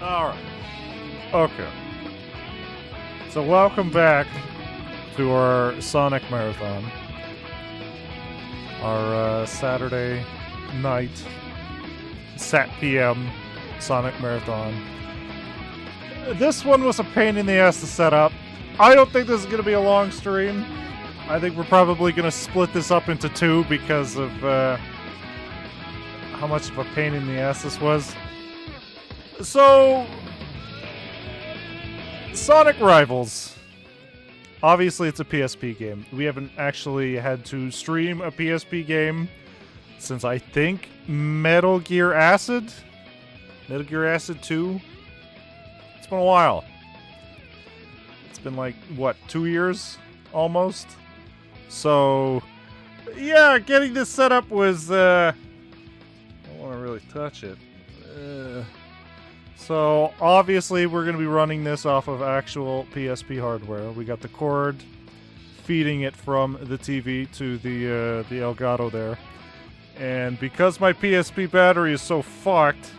Alright. Okay. So welcome back to our Sonic Marathon. Our Saturday night, Sat PM Sonic Marathon. This one was a pain in the ass to set up. I don't think this is going to be a long stream. I think we're probably going to split this up into two because of how much of a pain in the ass this was. So, Sonic Rivals. Obviously, it's a PSP game. We haven't actually had to stream a PSP game since, I think, Metal Gear Acid? Metal Gear Acid 2? It's been a while. It's been like, what, 2 years? Almost? So, yeah, getting this set up was, I don't want to really touch it. So, obviously, we're going to be running this off of actual PSP hardware. We got the cord feeding it from the TV to the Elgato there. And because my PSP battery is so fucked,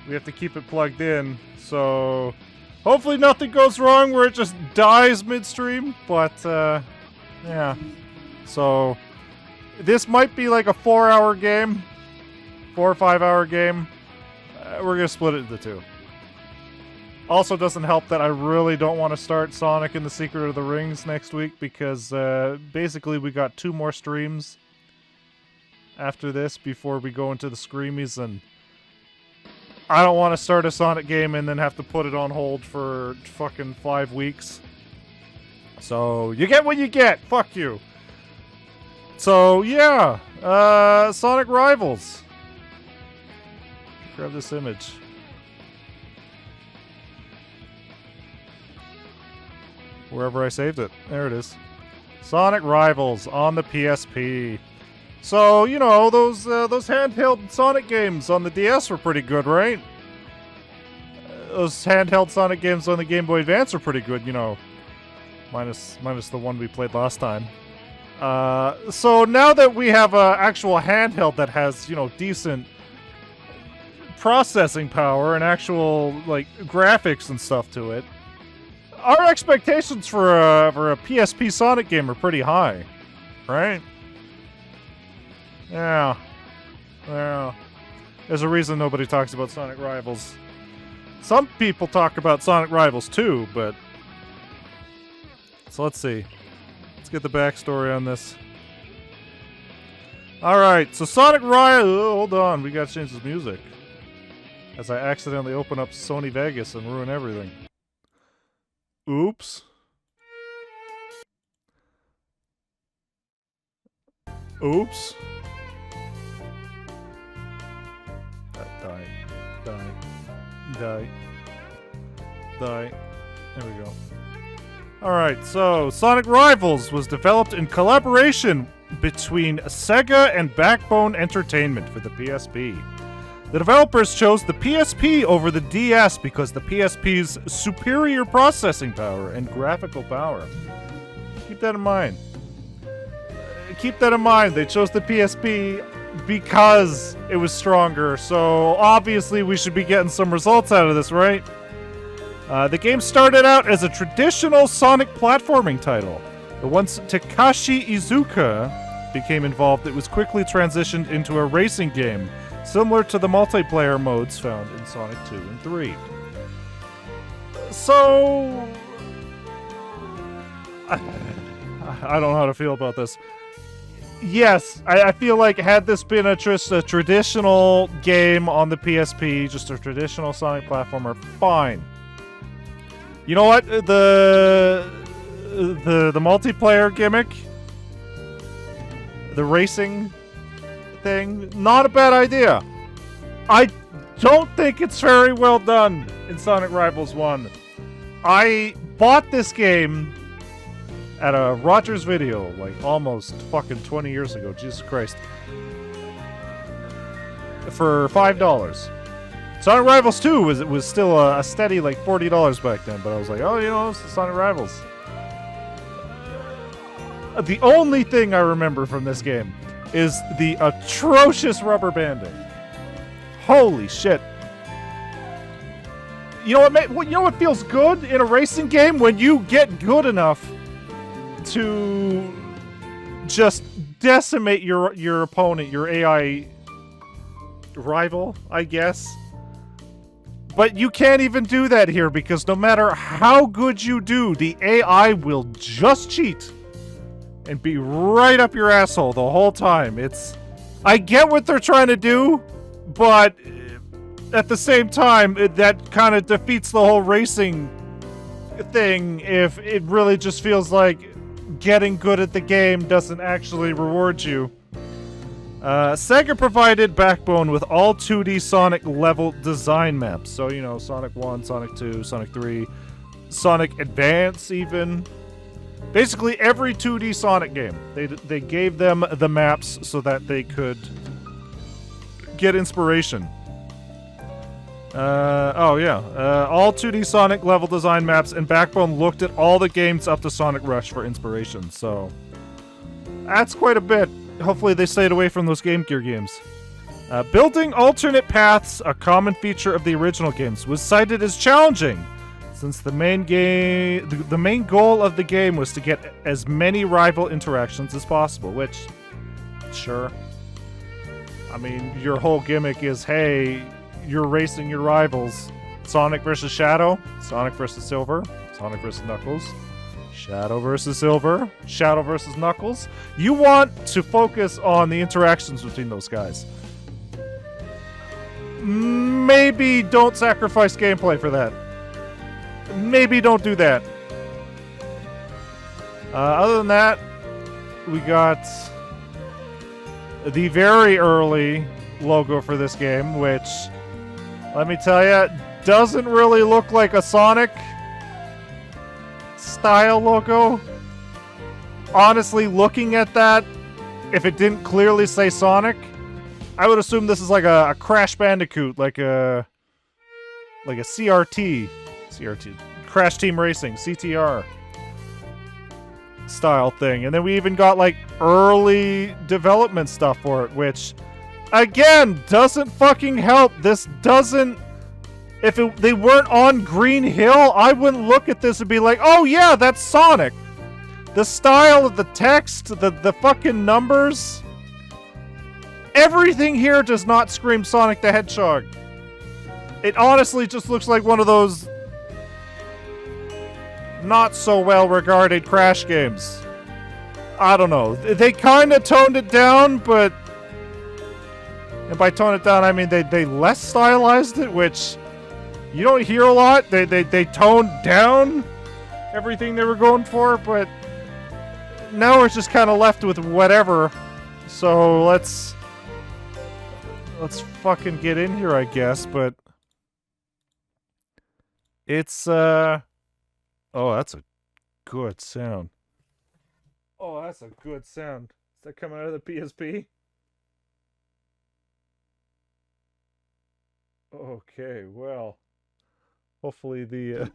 we have to keep it plugged in. So, hopefully nothing goes wrong where it just dies midstream. But, yeah. So, this might be like a 4-hour game. 4 or 5 hour game. We're going to split it into two. Also doesn't help that I really don't want to start Sonic and the Secret of the Rings next week because basically we got 2 more streams after this before we go into the Screamies, and I don't want to start a Sonic game and then have to put it on hold for fucking 5 weeks. So, you get what you get! Fuck you! So, yeah. Sonic Rivals. Grab this image. Wherever I saved it. There it is. Sonic Rivals on the PSP. So, you know, those handheld Sonic games on the DS were pretty good, right? Those handheld Sonic games on the Game Boy Advance are pretty good, you know. Minus the one we played last time. So now that we have an actual handheld that has, you know, decent processing power and actual like graphics and stuff to it, our expectations for a PSP Sonic game are pretty high, right? Yeah. There's a reason nobody talks about Sonic Rivals. Some people talk about Sonic Rivals too, but so let's see. Let's get the backstory on this. All right, so Sonic Rivals. Oh, hold on, we gotta change the music. As I accidentally open up Sony Vegas and ruin everything. Oops. Oops. Die. There we go. Alright, so Sonic Rivals was developed in collaboration between Sega and Backbone Entertainment for the PSP. The developers chose the PSP over the DS because the PSP's superior processing power and graphical power. Keep that in mind. They chose the PSP because it was stronger, so obviously we should be getting some results out of this, right? The game started out as a traditional Sonic platforming title, but once Takashi Iizuka became involved, it was quickly transitioned into a racing game, similar to the multiplayer modes found in Sonic 2 and 3. So, I don't know how to feel about this. Yes, I feel like had this been a traditional game on the PSP, just a traditional Sonic platformer, fine. You know what? The multiplayer gimmick, the racing thing, not a bad idea. I don't think it's very well done in Sonic Rivals 1. I bought this game at a Rogers Video, like almost fucking 20 years ago, Jesus Christ, for $5. Sonic Rivals 2 was still a steady like $40 back then, but I was like, oh, you know, it's Sonic Rivals. The only thing I remember from this game is the atrocious rubber banding. Holy shit. You know what feels good in a racing game? When you get good enough to just decimate your opponent, your AI rival, I guess. But you can't even do that here because no matter how good you do, the AI will just cheat and be right up your asshole the whole time. I get what they're trying to do, but at the same time, that kind of defeats the whole racing thing if it really just feels like getting good at the game doesn't actually reward you. Sega provided Backbone with all 2D Sonic level design maps. So, you know, Sonic 1, Sonic 2, Sonic 3, Sonic Advance even. Basically every 2D Sonic game. They gave them the maps so that they could get inspiration. All 2D Sonic level design maps, and Backbone looked at all the games up to Sonic Rush for inspiration, so that's quite a bit. Hopefully they stayed away from those Game Gear games. Building alternate paths, a common feature of the original games, was cited as challenging, since the main goal of the game was to get as many rival interactions as possible, which, sure. I mean, your whole gimmick is, hey, you're racing your rivals. Sonic versus Shadow, Sonic versus Silver, Sonic versus Knuckles, Shadow versus Silver, Shadow versus Knuckles. You want to focus on the interactions between those guys. Maybe don't sacrifice gameplay for that. Maybe don't do that. Other than that, we got the very early logo for this game, which, let me tell you, doesn't really look like a Sonic style logo. Honestly, looking at that, if it didn't clearly say Sonic, I would assume this is like a Crash Bandicoot, like a CRT, Crash Team Racing, CTR style thing. And then we even got like early development stuff for it, which again doesn't fucking help. This doesn't. If they weren't on Green Hill, I wouldn't look at this and be like, oh yeah, that's Sonic. The style of the text, the fucking numbers, everything here does not scream Sonic the Hedgehog. It honestly just looks like one of those not so well regarded Crash games. I don't know. They kind of toned it down, but, and by tone it down, I mean they less stylized it, which you don't hear a lot. They toned down everything they were going for, but now we're just kind of left with whatever. So let's fucking get in here, I guess. But it's oh, that's a good sound. Oh, that's a good sound. Is that coming out of the PSP? Okay, well. Hopefully the,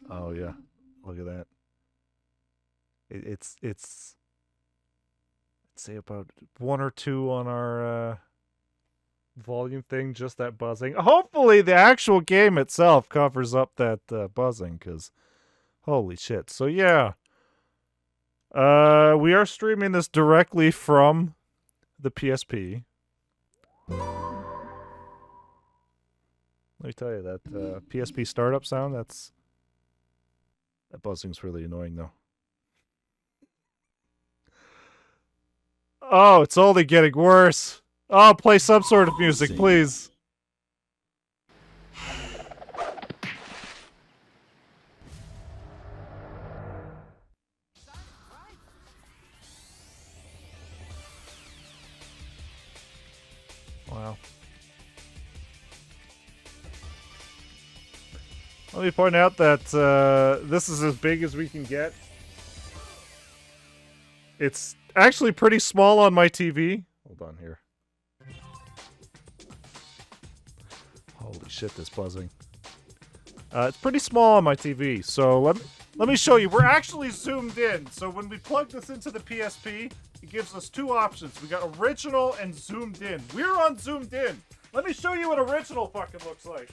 oh yeah, look at that. It's let's say about 1 or 2 on our volume thing, just that buzzing. Hopefully the actual game itself covers up that buzzing, because holy shit. So yeah, we are streaming this directly from the PSP. Let me tell you, that PSP startup sound, that buzzing's really annoying, though. Oh, it's only getting worse. Oh, play some sort of music, please. Wow. Let me point out that this is as big as we can get. It's actually pretty small on my TV. Hold on here. Holy shit, this buzzing. It's pretty small on my TV, so let me show you. We're actually zoomed in. So when we plug this into the PSP, it gives us 2 options. We got original and zoomed in. We're on zoomed in. Let me show you what original fucking looks like.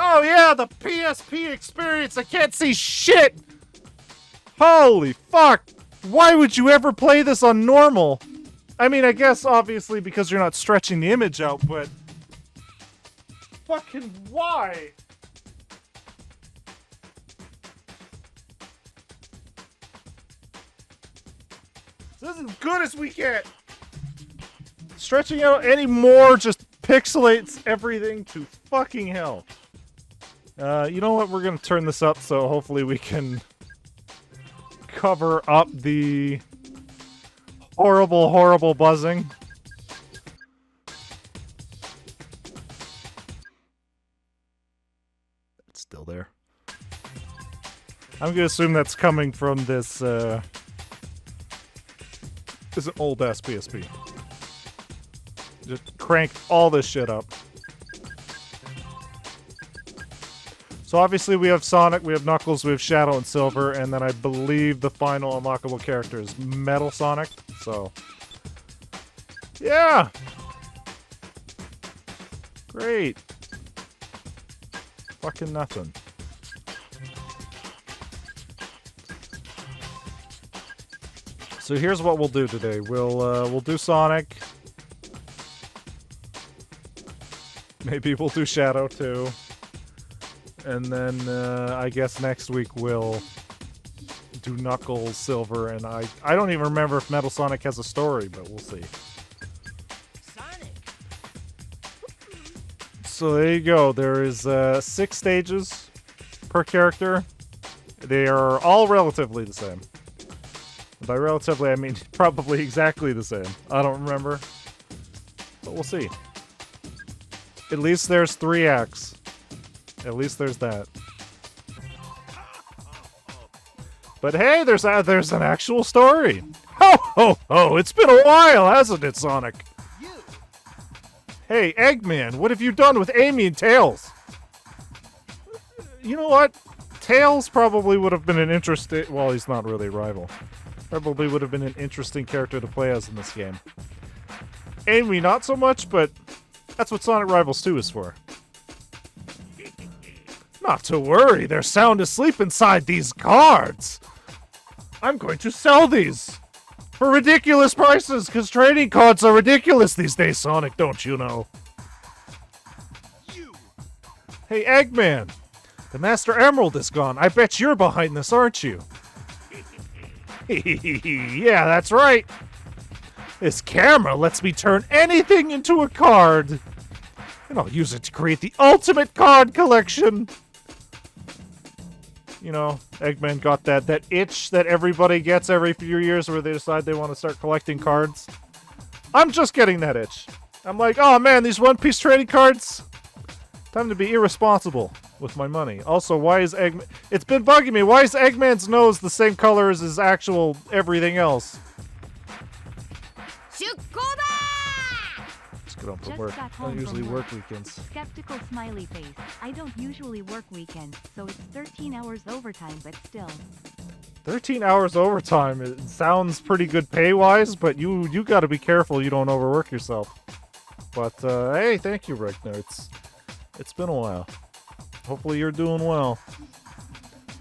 Oh yeah, the PSP experience. I can't see shit. Holy fuck. Why would you ever play this on normal? I mean, I guess obviously because you're not stretching the image out, but fucking why? This is as good as we get. Stretching out any more just pixelates everything to fucking hell. You know what? We're gonna turn this up so hopefully we can cover up the horrible, horrible buzzing. It's still there. I'm gonna assume that's coming from this, this is an old-ass PSP. Just crank all this shit up. So obviously we have Sonic, we have Knuckles, we have Shadow and Silver, and then I believe the final unlockable character is Metal Sonic. So, yeah! Great. Fucking nothing. So here's what we'll do today. We'll do Sonic. Maybe we'll do Shadow too. And then I guess next week we'll do Knuckles, Silver, and I don't even remember if Metal Sonic has a story, but we'll see. Sonic. So there you go. There is 6 stages per character. They are all relatively the same. By relatively, I mean probably exactly the same. I don't remember. But we'll see. At least there's 3 acts. At least there's that. But hey, there's an actual story. Ho ho ho! It's been a while, hasn't it, Sonic? Hey, Eggman, what have you done with Amy and Tails? You know what? Tails probably would have been an interesting... Well, he's not really a rival. Probably would have been an interesting character to play as in this game. Amy, not so much, but that's what Sonic Rivals 2 is for. Not to worry, they're sound asleep inside these cards. I'm going to sell these for ridiculous prices, because trading cards are ridiculous these days, Sonic, don't you know? Hey, Eggman, the Master Emerald is gone. I bet you're behind this, aren't you? Yeah, that's right. This camera lets me turn anything into a card. And I'll use it to create the ultimate card collection. You know, Eggman got that itch that everybody gets every few years where they decide they want to start collecting cards. I'm just getting that itch. I'm like, oh man, these One Piece trading cards. Time to be irresponsible with my money. Also, why is Eggman... It's been bugging me. Why is Eggman's nose the same color as his actual everything else? Let's get on for work. I don't usually work weekends. Skeptical smiley face. I don't usually work weekends, so it's 13 hours overtime, but still. 13 hours overtime. It sounds pretty good pay-wise, but you gotta be careful you don't overwork yourself. But, hey, thank you, Regner. It's been a while. Hopefully you're doing well.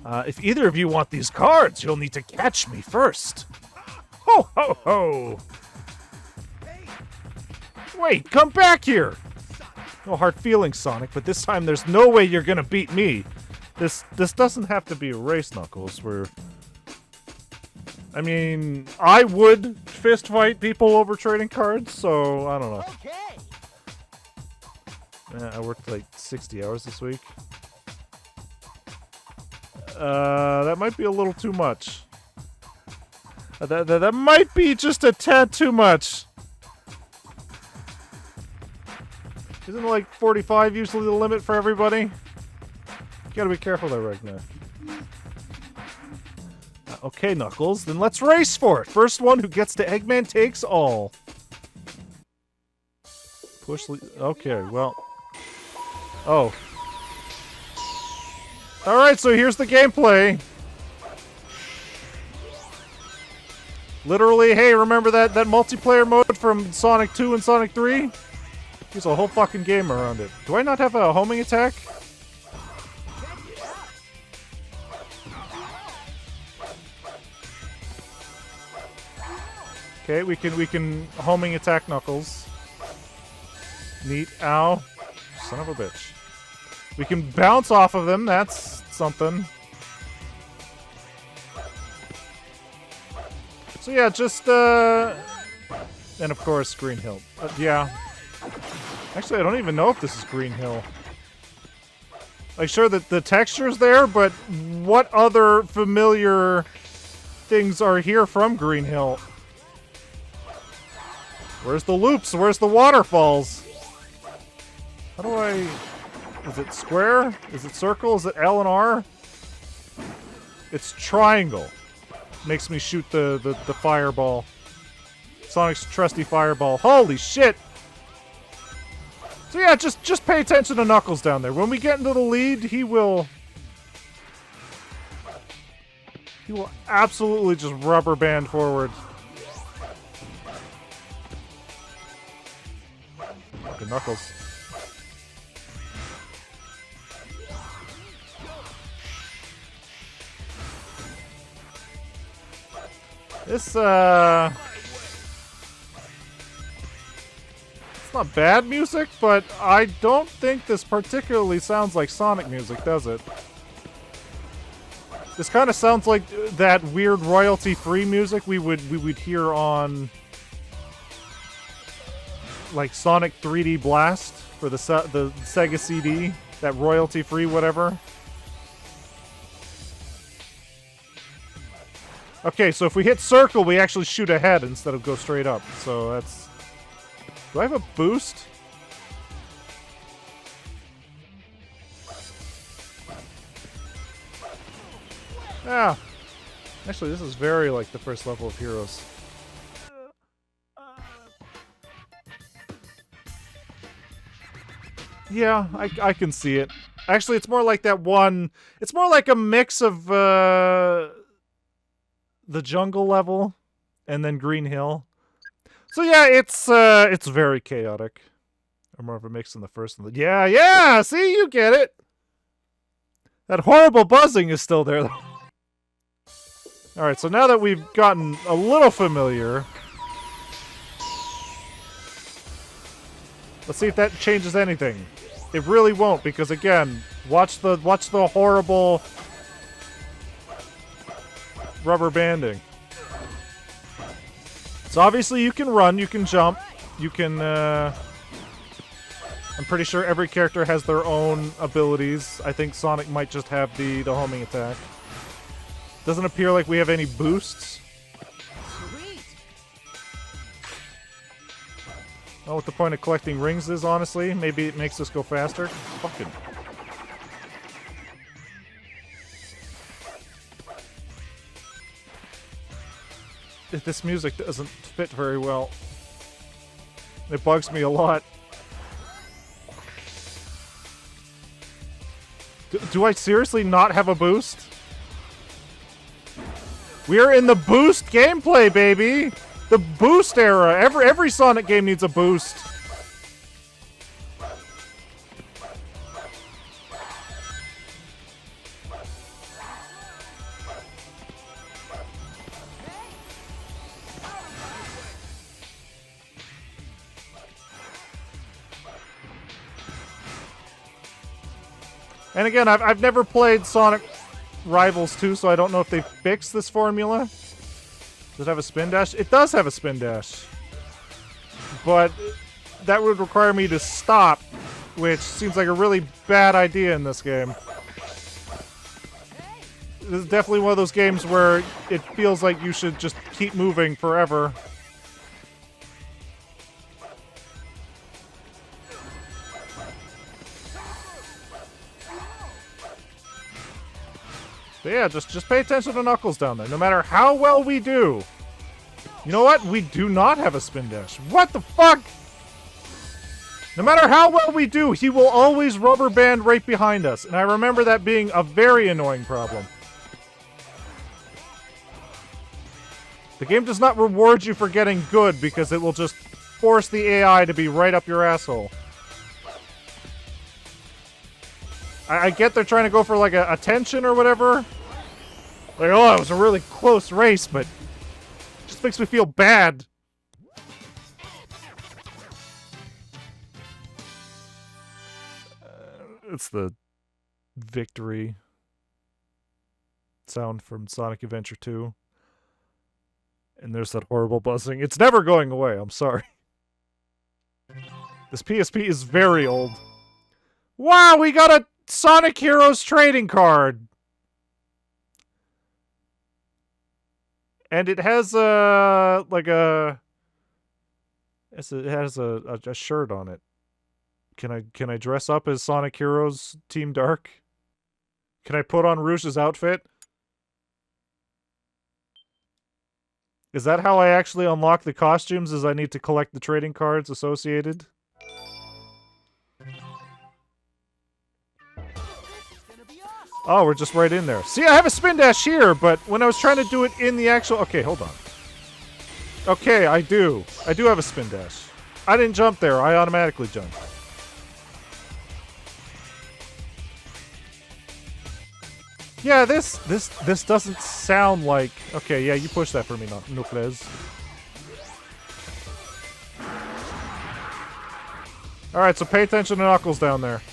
If either of you want these cards, you'll need to catch me first. Ho, ho, ho! Wait, come back here! No hard feelings, Sonic, but this time there's no way you're gonna beat me. This doesn't have to be a race, Knuckles, where... I mean, I would fist fight people over trading cards, so I don't know. I worked like 60 hours this week. That might be a little too much. That might be just a tad too much. Isn't like 45 usually the limit for everybody? You gotta be careful there, Regna. Okay, Knuckles, then let's race for it. First one who gets to Eggman takes all. Push. Okay, well. Oh. Alright, so here's the gameplay. Literally, hey, remember that multiplayer mode from Sonic 2 and Sonic 3? There's a whole fucking game around it. Do I not have a homing attack? Okay, we can homing attack Knuckles. Neat. Ow. Son of a bitch. We can bounce off of them. That's something. So yeah, just and of course Green Hill. Yeah. Actually, I don't even know if this is Green Hill. Like, sure that the texture's there, but what other familiar things are here from Green Hill? Where's the loops? Where's the waterfalls? How do I... Is it square? Is it circle? Is it L and R? It's triangle. Makes me shoot the fireball. Sonic's trusty fireball. Holy shit! So yeah, just pay attention to Knuckles down there. When we get into the lead, he will absolutely just rubber band forward. Fucking Knuckles. This, it's not bad music, but I don't think this particularly sounds like Sonic music, does it? This kind of sounds like that weird royalty-free music we would hear on, like, Sonic 3D Blast for the Sega CD, that royalty-free whatever. Okay, so if we hit circle, we actually shoot ahead instead of go straight up. So that's... Do I have a boost? Yeah. Actually, this is very like the first level of Heroes. Yeah, I can see it. Actually, it's more like that one... It's more like a mix of, the jungle level and then Green Hill. So yeah, it's very chaotic. Or more of a mix than the first one. Yeah, see, you get it. That horrible buzzing is still there. Alright, so now that we've gotten a little familiar, let's see if that changes anything. It really won't, because again, watch the horrible rubber banding. So obviously you can run, you can jump, you can, I'm pretty sure every character has their own abilities. I think Sonic might just have the homing attack. Doesn't appear like we have any boosts. I don't know what the point of collecting rings is, honestly. Maybe it makes us go faster. Fucking... This music doesn't fit very well. It bugs me a lot. Do I seriously not have a boost? We're in the boost gameplay, baby! The boost era! Every Sonic game needs a boost. And again, I've never played Sonic Rivals 2, so I don't know if they fixed this formula. Does it have a spin dash? It does have a spin dash. But that would require me to stop, which seems like a really bad idea in this game. This is definitely one of those games where it feels like you should just keep moving forever. But yeah, just pay attention to Knuckles down there. No matter how well we do. You know what? We do not have a spin dash. What the fuck? No matter how well we do, he will always rubber band right behind us. And I remember that being a very annoying problem. The game does not reward you for getting good because it will just force the AI to be right up your asshole. I get they're trying to go for like a attention or whatever. Like, oh, it was a really close race, but it just makes me feel bad It's the victory sound from Sonic Adventure 2. And there's that horrible buzzing. It's never going away, I'm sorry. This PSP is very old. Wow, we got a Sonic Heroes trading card! And it has it has a shirt on it. Can I dress up as Sonic Heroes Team Dark? Can I put on Rouge's outfit? Is that how I actually unlock the costumes, is I need to collect the trading cards associated? Oh, we're just right in there. See, I have a spin dash here, but when I was trying to do it in the actual... Okay, hold on. Okay, I do. I do have a spin dash. I didn't jump there. I automatically jumped. Yeah, this doesn't sound like... Okay, yeah, you push that for me, Nucles. Alright, so pay attention to Knuckles down there.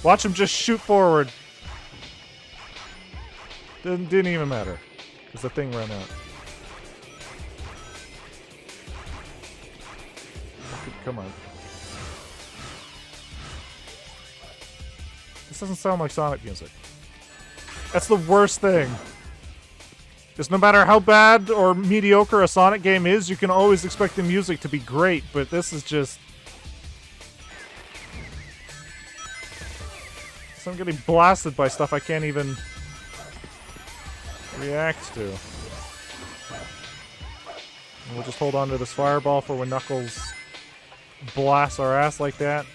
Watch him just shoot forward. Didn't even matter. Because the thing ran out. Come on. This doesn't sound like Sonic music. That's the worst thing. Because no matter how bad or mediocre a Sonic game is, you can always expect the music to be great, but this is just... So I'm getting blasted by stuff I can't even react to. And we'll just hold on to this fireball for when Knuckles blasts our ass like that.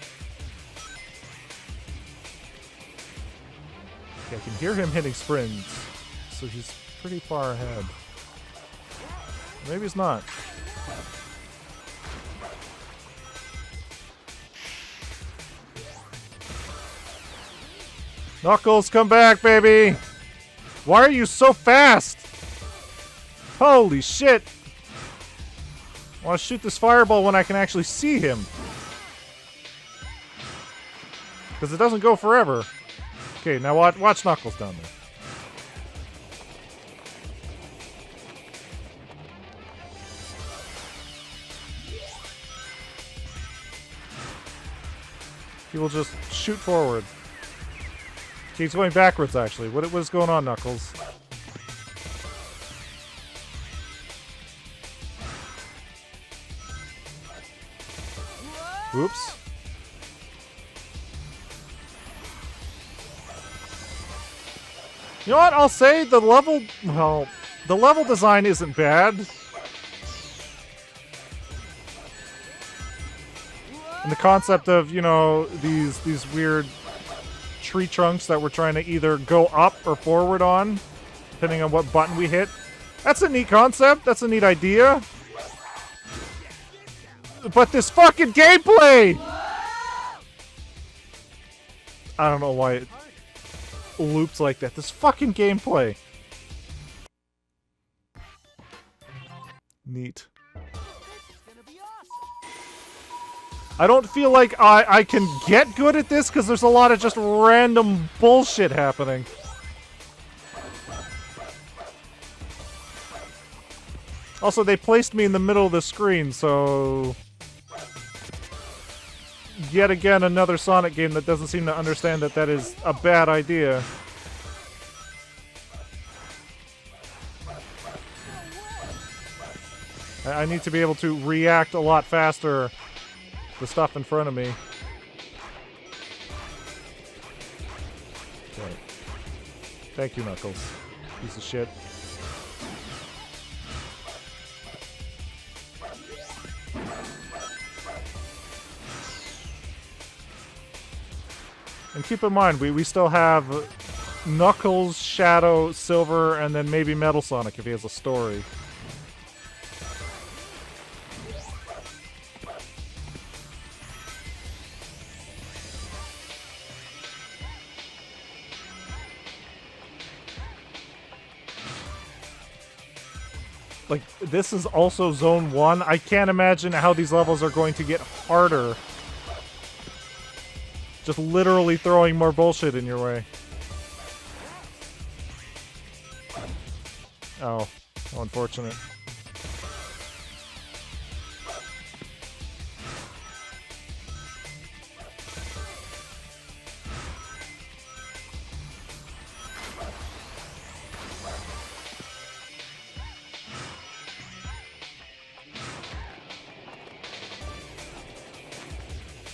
I can hear him hitting sprints, so he's pretty far ahead. Maybe he's not. Knuckles, come back, baby! Why are you so fast? Holy shit! I want to shoot this fireball when I can actually see him. Because it doesn't go forever. Okay, now watch Knuckles down there. He will just shoot forward. Okay, he's going backwards, actually. What is going on, Knuckles? Oops. You know what? I'll say the level... Well, the level design isn't bad. And the concept of, you know, these weird tree trunks that we're trying to either go up or forward on, depending on what button we hit. That's a neat concept. That's a neat idea. But this fucking gameplay! I don't know why it loops like that. This fucking gameplay. Neat. I don't feel like I can get good at this because there's a lot of just random bullshit happening. Also, they placed me in the middle of the screen, so... Yet again, another Sonic game that doesn't seem to understand that that is a bad idea. I need to be able to react a lot faster to stuff in front of me. Okay. Thank you, Knuckles. Piece of shit. And keep in mind, we still have Knuckles, Shadow, Silver, and then maybe Metal Sonic if he has a story. Like, this is also Zone 1. I can't imagine how these levels are going to get harder. Just literally throwing more bullshit in your way. Oh, how unfortunate.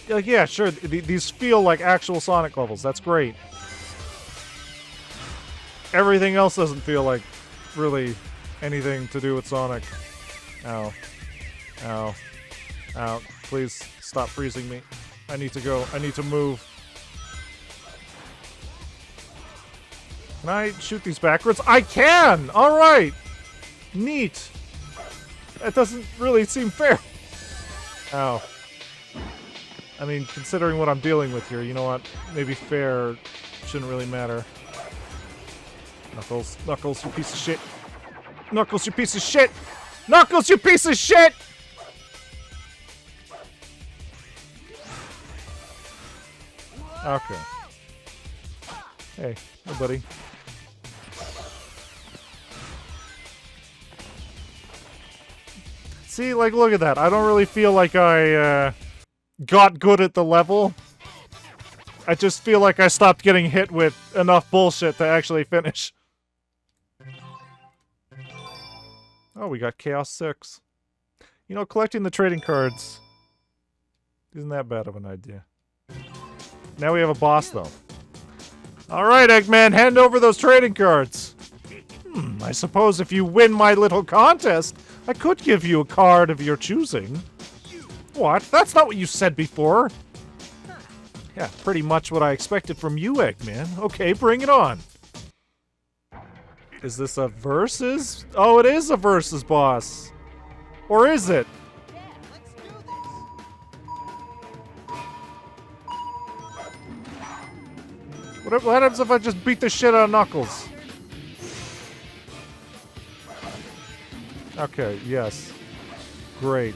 Like, yeah, sure, these feel like actual Sonic levels. That's great. Everything else doesn't feel like really anything to do with Sonic. Ow. Ow. Ow. Please stop freezing me. I need to go. I need to move. Can I shoot these backwards? I can! Alright! Neat. That doesn't really seem fair. Ow. I mean, considering what I'm dealing with here, you know what? Maybe fair shouldn't really matter. Knuckles. Knuckles, you piece of shit. Knuckles, you piece of shit! Knuckles, you piece of shit! Okay. Hey, buddy. See, like, look at that. I don't really feel like I, got good at the level. I just feel like I stopped getting hit with enough bullshit to actually finish. Oh, we got Chaos 6. You know, collecting the trading cards isn't that bad of an idea. Now we have a boss, though. Alright, Eggman, hand over those trading cards. I suppose if you win my little contest, I could give you a card of your choosing. What? That's not what you said before. Yeah, pretty much what I expected from you, Eggman. Okay, bring it on. Is this a versus? Oh, it is a versus boss. Or is it? What happens if I just beat the shit out of Knuckles? Okay, yes. Great.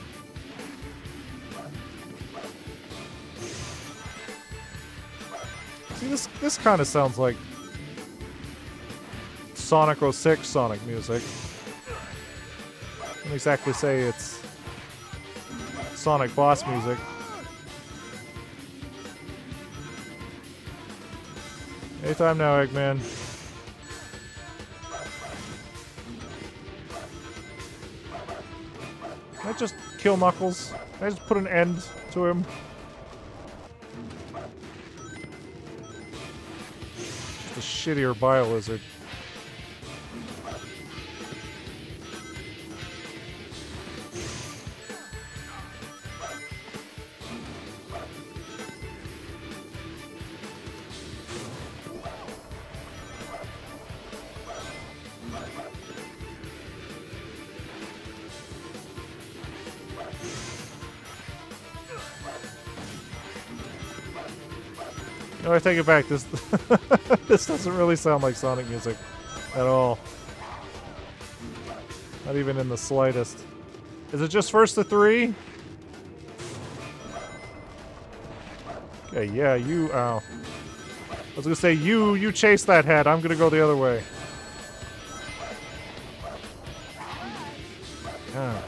See, this kind of sounds like Sonic 06 Sonic music. I wouldn't exactly say it's Sonic boss music. Anytime now, Eggman. Can I just kill Knuckles? Can I just put an end to him? Just a shittier Bio-Lizard. No, I take it back. This this doesn't really sound like Sonic music at all. Not even in the slightest. Is it just first to 3? Okay, yeah, you. Ow. I was gonna say you chase that head. I'm gonna go the other way. God.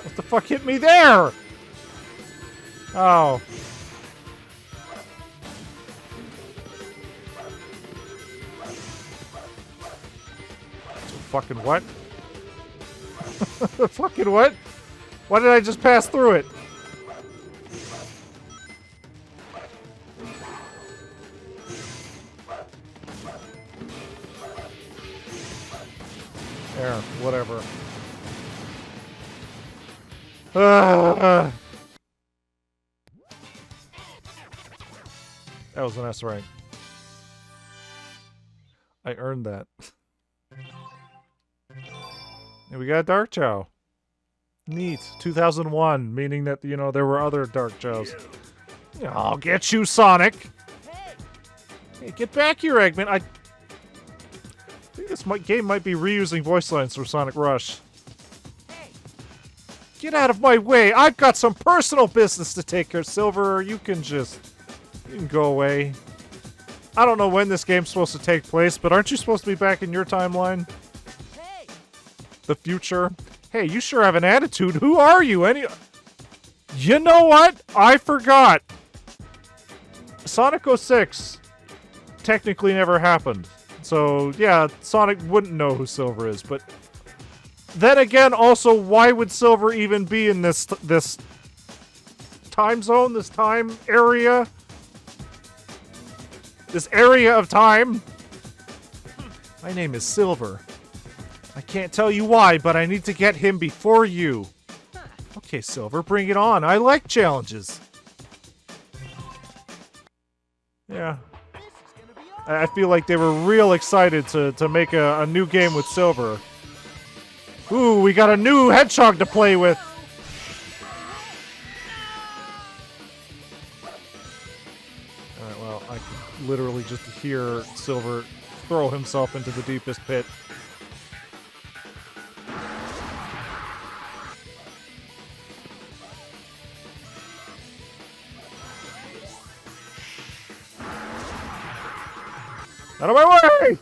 What the fuck hit me there? Oh. Fucking what? Fucking what? Why did I just pass through it? There, whatever. That was an S rank. I earned that. And we got Dark Chow. Neat. 2001, meaning that, you know, there were other Dark Chows. I'll get you, Sonic! Hey, get back here, Eggman. I think this game might be reusing voice lines from Sonic Rush. Get out of my way! I've got some personal business to take care of, Silver. You can go away. I don't know when this game's supposed to take place, but aren't you supposed to be back in your timeline? Hey. The future? Hey, you sure have an attitude. Who are you? You know what? I forgot. Sonic 06 technically never happened. So, yeah, Sonic wouldn't know who Silver is, but then again, also, why would Silver even be in this time zone, this time area? This area of time? My name is Silver. I can't tell you why, but I need to get him before you. Okay, Silver, bring it on. I like challenges. Yeah. I feel like they were real excited to make a new game with Silver. Ooh, we got a new hedgehog to play with. Alright, well, I can literally just hear Silver throw himself into the deepest pit. Out of my way!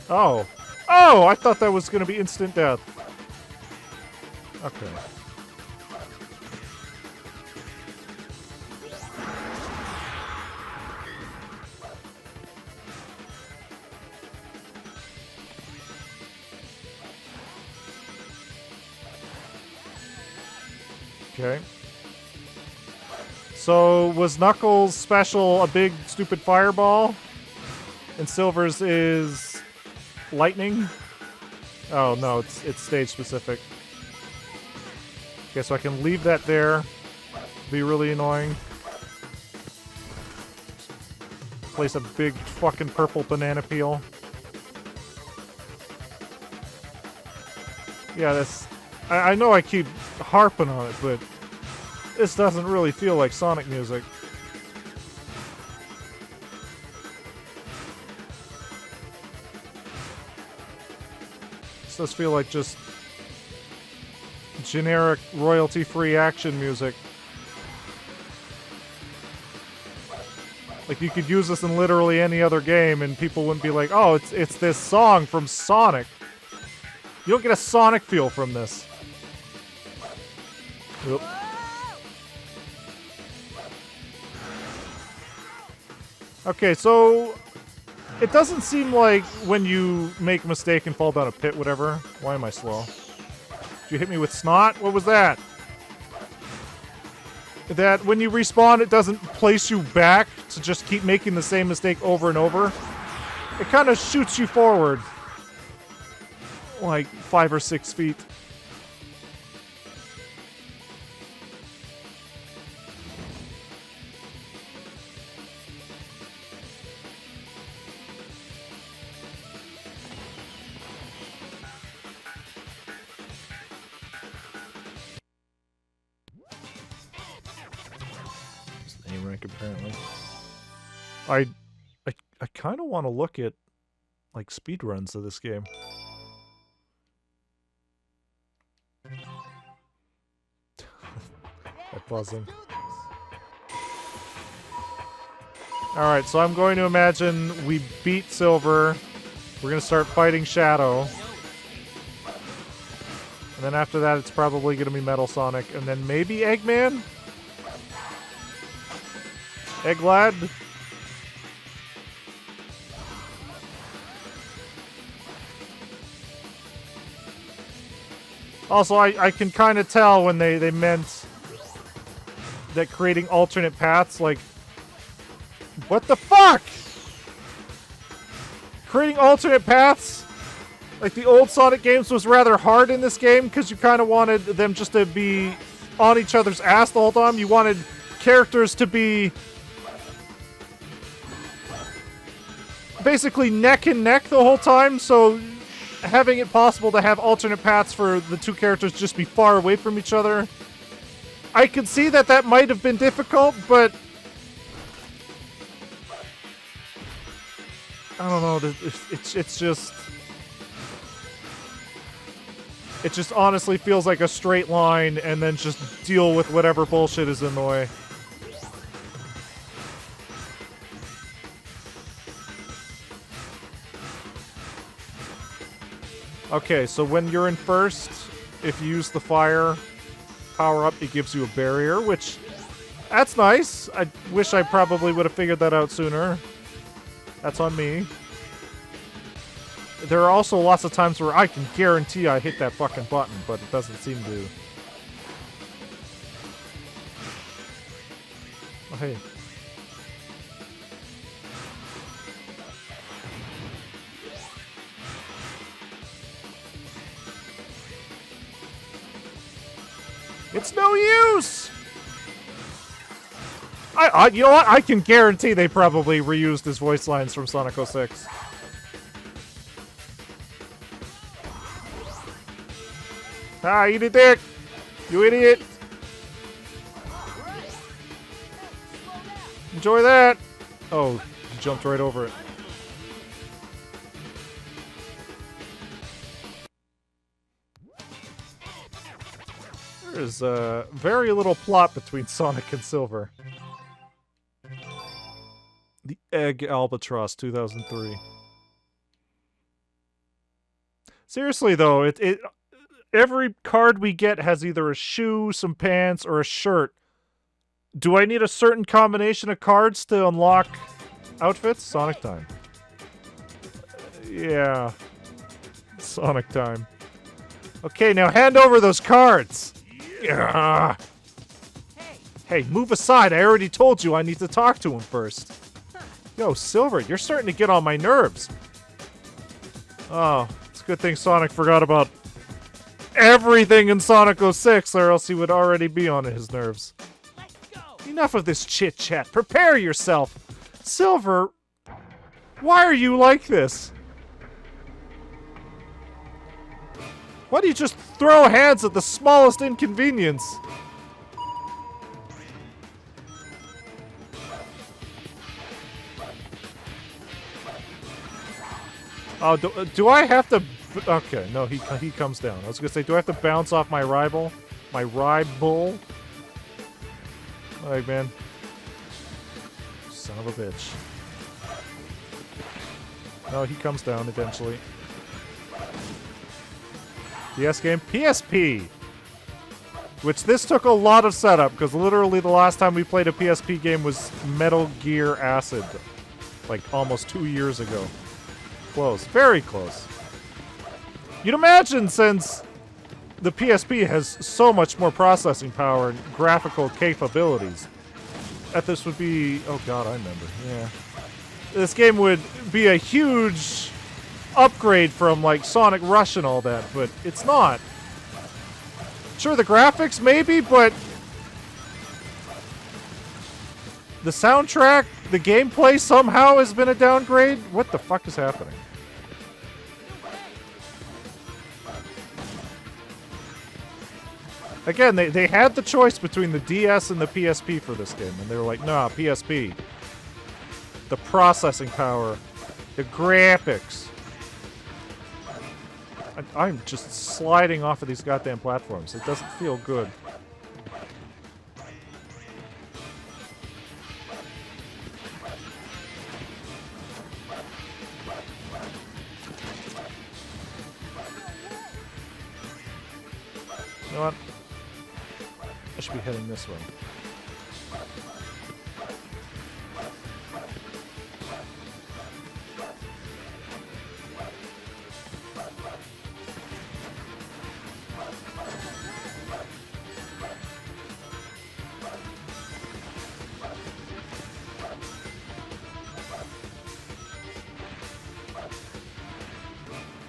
Oh. Oh, I thought that was going to be instant death. Okay. Okay. So, was Knuckles' special a big, stupid fireball? And Silver's is lightning? Oh, no, it's stage-specific. Okay, so I can leave that there. Be really annoying. Place a big fucking purple banana peel. Yeah, that's... I know I keep harping on it, but this doesn't really feel like Sonic music. This does feel like just generic royalty-free action music. Like, you could use this in literally any other game and people wouldn't be like, oh, it's this song from Sonic. You don't get a Sonic feel from this. Oop. Okay, so it doesn't seem like when you make a mistake and fall down a pit, whatever. Why am I slow? Did you hit me with snot? What was that? That when you respawn, it doesn't place you back to just keep making the same mistake over and over. It kind of shoots you forward. Like 5 or 6 feet. Rank apparently. I kind of want to look at like speed runs of this game. That buzzing. All right, so I'm going to imagine we beat Silver. We're going to start fighting Shadow. And then after that, it's probably going to be Metal Sonic, and then maybe Eggman? Egglad? Also, I can kind of tell when they meant that creating alternate paths, like... What the fuck?! Creating alternate paths, like the old Sonic games, was rather hard in this game, because you kind of wanted them just to be on each other's ass the whole time. You wanted characters to be basically neck and neck the whole time, so having it possible to have alternate paths for the two characters just be far away from each other, I could see that might have been difficult, but I don't know. It's just... It just honestly feels like a straight line, and then just deal with whatever bullshit is in the way. Okay, so when you're in first, if you use the fire power-up, it gives you a barrier, which... That's nice. I wish I probably would have figured that out sooner. That's on me. There are also lots of times where I can guarantee I hit that fucking button, but it doesn't seem to. Oh, hey. It's no use! You know what? I can guarantee they probably reused his voice lines from Sonic 06. Ah, eat it, dick! You idiot! Enjoy that! Oh, you jumped right over it. There's very little plot between Sonic and Silver. The Egg Albatross, 2003. Seriously, though, every card we get has either a shoe, some pants, or a shirt. Do I need a certain combination of cards to unlock outfits? Sonic time. Yeah. Sonic time. Okay, now hand over those cards! Yeah. Hey, move aside. I already told you I need to talk to him first. Yo, Silver, you're starting to get on my nerves. Oh, it's a good thing Sonic forgot about everything in Sonic 06, or else he would already be on his nerves. Enough of this chit-chat. Prepare yourself. Silver, why are you like this? Why do you just throw hands at the smallest inconvenience? Oh, do I have to... Okay, no, he comes down. I was gonna say, do I have to bounce off my rival? My rival? Alright, man. Son of a bitch. No, he comes down eventually. DS game? PSP! Which this took a lot of setup, because literally the last time we played a PSP game was Metal Gear Acid. Like, almost 2 years ago. Close. Very close. You'd imagine, since the PSP has so much more processing power and graphical capabilities, that this would be... Oh god, I remember. Yeah. This game would be a huge upgrade from, like, Sonic Rush and all that, but it's not. Sure, the graphics, maybe, but... the soundtrack, the gameplay somehow has been a downgrade? What the fuck is happening? Again, they had the choice between the DS and the PSP for this game, and they were like, nah, PSP. The processing power, the graphics. I'm just sliding off of these goddamn platforms. It doesn't feel good. You know what? I should be heading this way.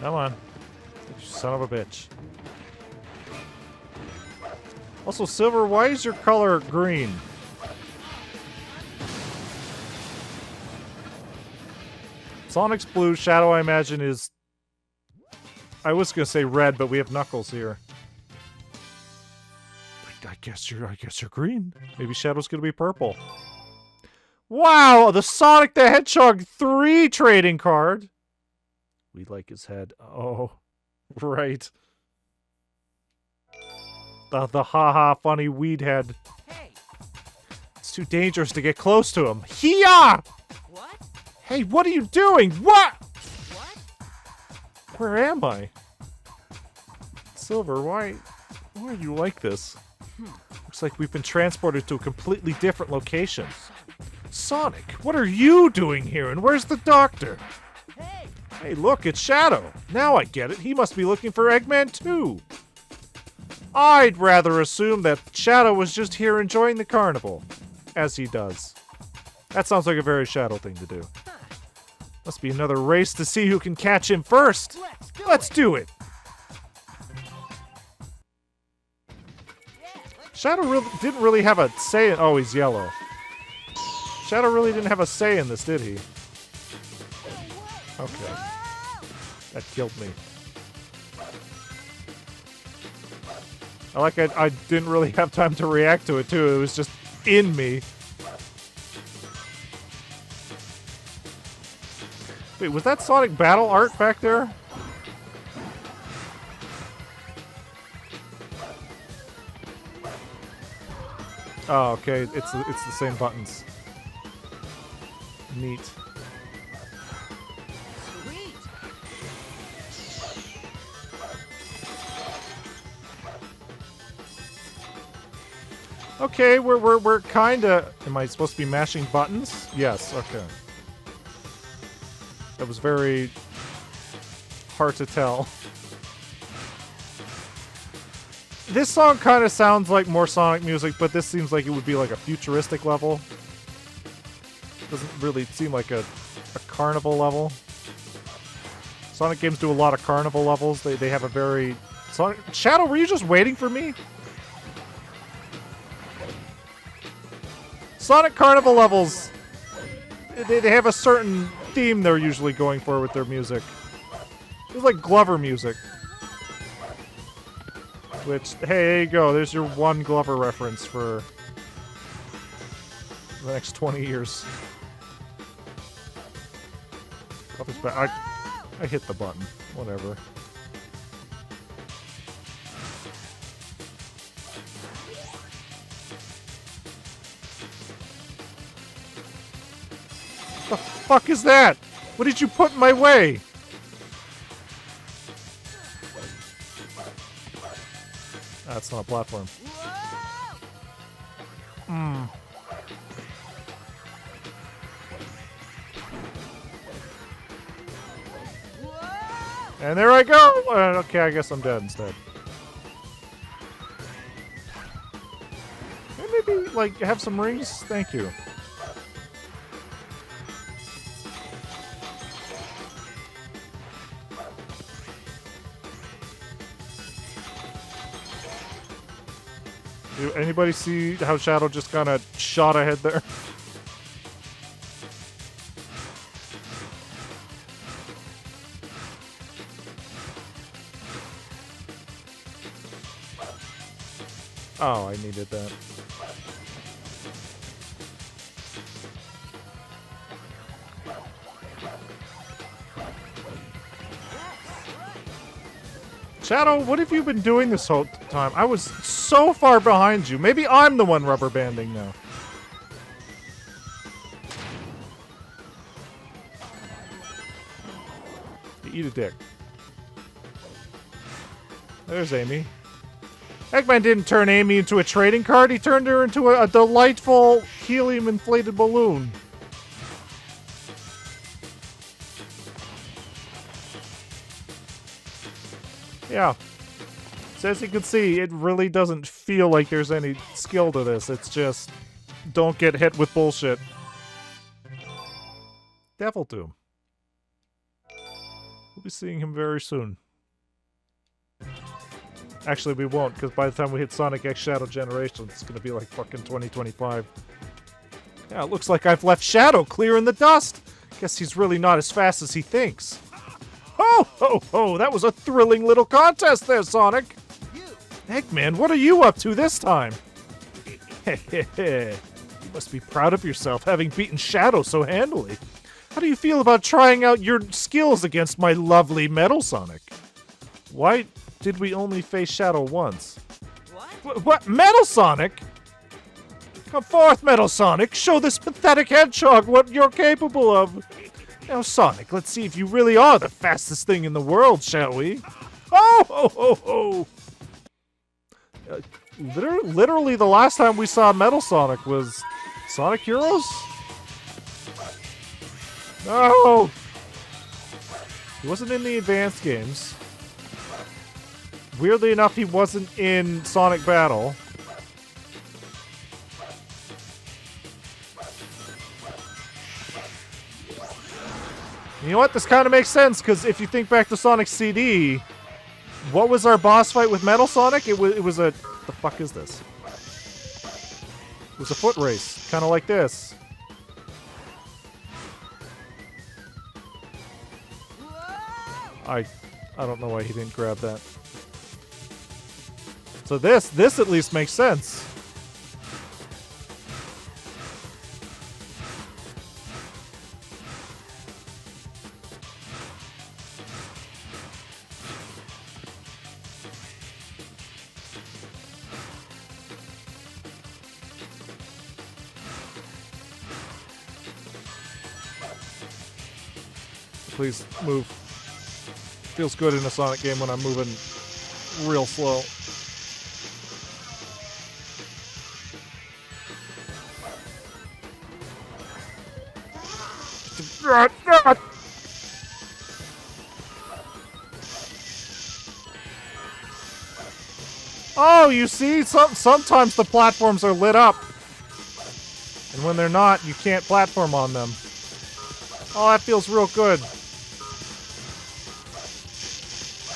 Come on. You son of a bitch. Also, Silver, why is your color green? Sonic's blue. Shadow, I imagine, is... I was gonna say red, but we have Knuckles here. I guess you're green. Maybe Shadow's gonna be purple. Wow, the Sonic the Hedgehog 3 trading card. We like his head. Oh, right. The haha funny weed head. Hey, It's too dangerous to get close to him. Hiya! what? Hey, what are you doing? What? What? Where am I? Silver, why are you like this? Looks like we've been transported to a completely different location. Sonic, what are you doing here, and where's the doctor? Hey, Hey, look, it's Shadow. Now I get it. He must be looking for Eggman too. I'd rather assume that Shadow was just here enjoying the carnival, as he does. That sounds like a very Shadow thing to do. Must be another race to see who can catch him first. Let's do it. Shadow didn't really have a say in... Oh, he's yellow. Shadow really didn't have a say in this, did he? Okay. That killed me. I didn't really have time to react to it, too. It was just in me. Wait, was that Sonic battle art back there? Oh, okay. It's the same buttons. Neat. sweet. Okay, we're kinda... Am I supposed to be mashing buttons? Yes, okay. That was very hard to tell. This song kind of sounds like more Sonic music, but this seems like it would be like a futuristic level. Doesn't really seem like a carnival level. Sonic games do a lot of carnival levels. They have a very... Sonic... Shadow, were you just waiting for me? Sonic carnival levels, they have a certain theme they're usually going for with their music. It's like Glover music. Which, hey, there you go. There's your one Glover reference for the next 20 years. Glover's back. I hit the button. Whatever. The fuck is that? What did you put in my way? That's not a platform. Hmm. And there I go! Okay, I guess I'm dead instead. Maybe, like, have some rings? Thank you. Do anybody see how Shadow just kind of shot ahead there? Oh, I needed that. Shadow, what have you been doing this whole time? I was so far behind you. Maybe I'm the one rubber banding now. You eat a dick. There's Amy. Eggman didn't turn Amy into a trading card. He turned her into a delightful helium-inflated balloon. Yeah. So as you can see, it really doesn't feel like there's any skill to this. It's just, don't get hit with bullshit. Devil Doom. We'll be seeing him very soon. Actually, we won't, because by the time we hit Sonic X Shadow Generation, it's going to be like fucking 2025. Yeah, it looks like I've left Shadow clear in the dust. Guess he's really not as fast as he thinks. Ho, ho, ho! That was a thrilling little contest there, Sonic! You. Eggman, what are you up to this time? Heh. must be proud of yourself, having beaten Shadow so handily. How do you feel about trying out your skills against my lovely Metal Sonic? Why did we only face Shadow once? What? Metal Sonic? Come forth, Metal Sonic. Show this pathetic hedgehog what you're capable of. Now, Sonic, let's see if you really are the fastest thing in the world, shall we? Oh, ho, ho, ho. Literally the last time we saw Metal Sonic was Sonic Heroes? No! He wasn't in the advanced games. Weirdly enough, he wasn't in Sonic Battle. You know what? This kind of makes sense, because if you think back to Sonic CD, what was our boss fight with Metal Sonic? It was a... What the fuck is this? It was a foot race, kind of like this. I don't know why he didn't grab that. So this at least makes sense. Please move. Feels good in a Sonic game when I'm moving real slow. Oh, you see? Sometimes the platforms are lit up. And when they're not, you can't platform on them. Oh, that feels real good.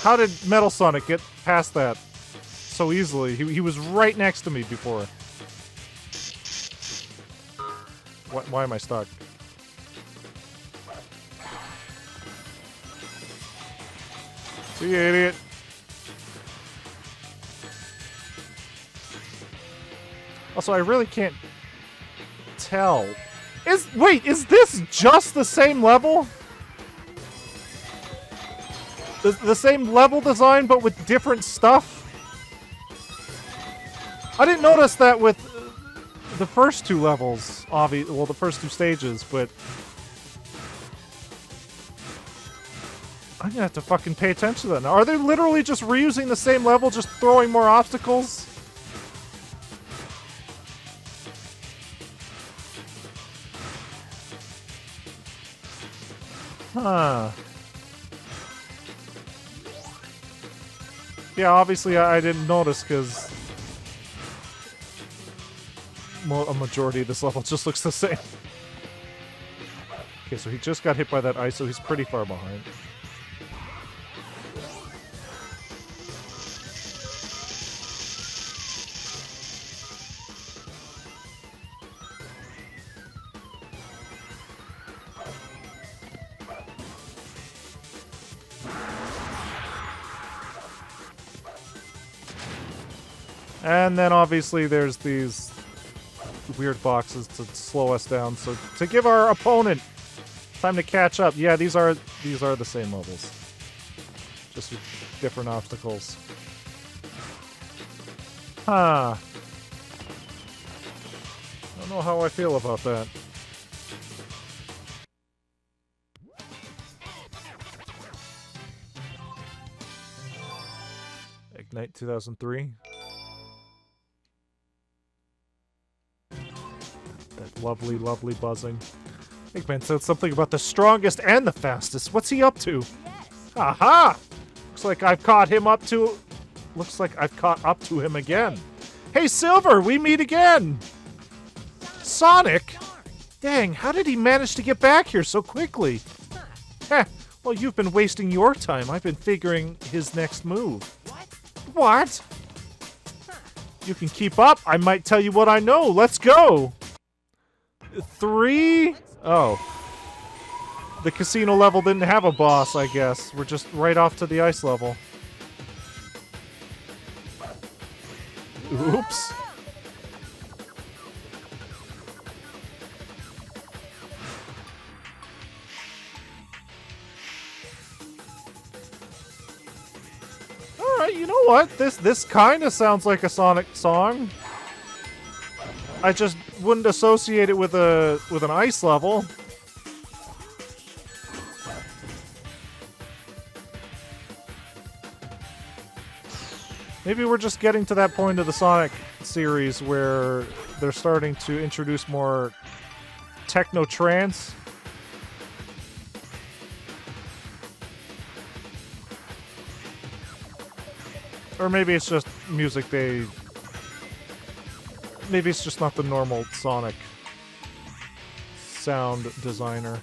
How did Metal Sonic get past that so easily? He was right next to me before. Why am I stuck? See you, idiot. Also, I really can't tell. Wait, is this just the same level? The same level design, but with different stuff? I didn't notice that with the first two levels, well, the first two stages, but I'm gonna have to fucking pay attention to that now. Are they literally just reusing the same level, just throwing more obstacles? Huh. Yeah, obviously I didn't notice because a majority of this level just looks the same. Okay, so he just got hit by that ice, so he's pretty far behind. And then obviously there's these weird boxes to slow us down, so to give our opponent time to catch up. Yeah, these are the same levels, just with different obstacles. Huh. I don't know how I feel about that. Ignite 2003. That lovely, lovely buzzing. Eggman said something about the strongest and the fastest. What's he up to? Aha! Looks like I've caught up to him again. Hey, Silver, we meet again! Sonic? Dang, how did he manage to get back here so quickly? Heh, well, you've been wasting your time. I've been figuring his next move. What? You can keep up. I might tell you what I know. Let's go! 3? Oh. The casino level didn't have a boss, I guess. We're just right off to the ice level. Oops. You know what? This kind of sounds like a Sonic song. I just wouldn't associate it with an ice level. Maybe we're just getting to that point of the Sonic series where they're starting to introduce more techno trance. Or maybe it's just music maybe it's just not the normal Sonic sound designer.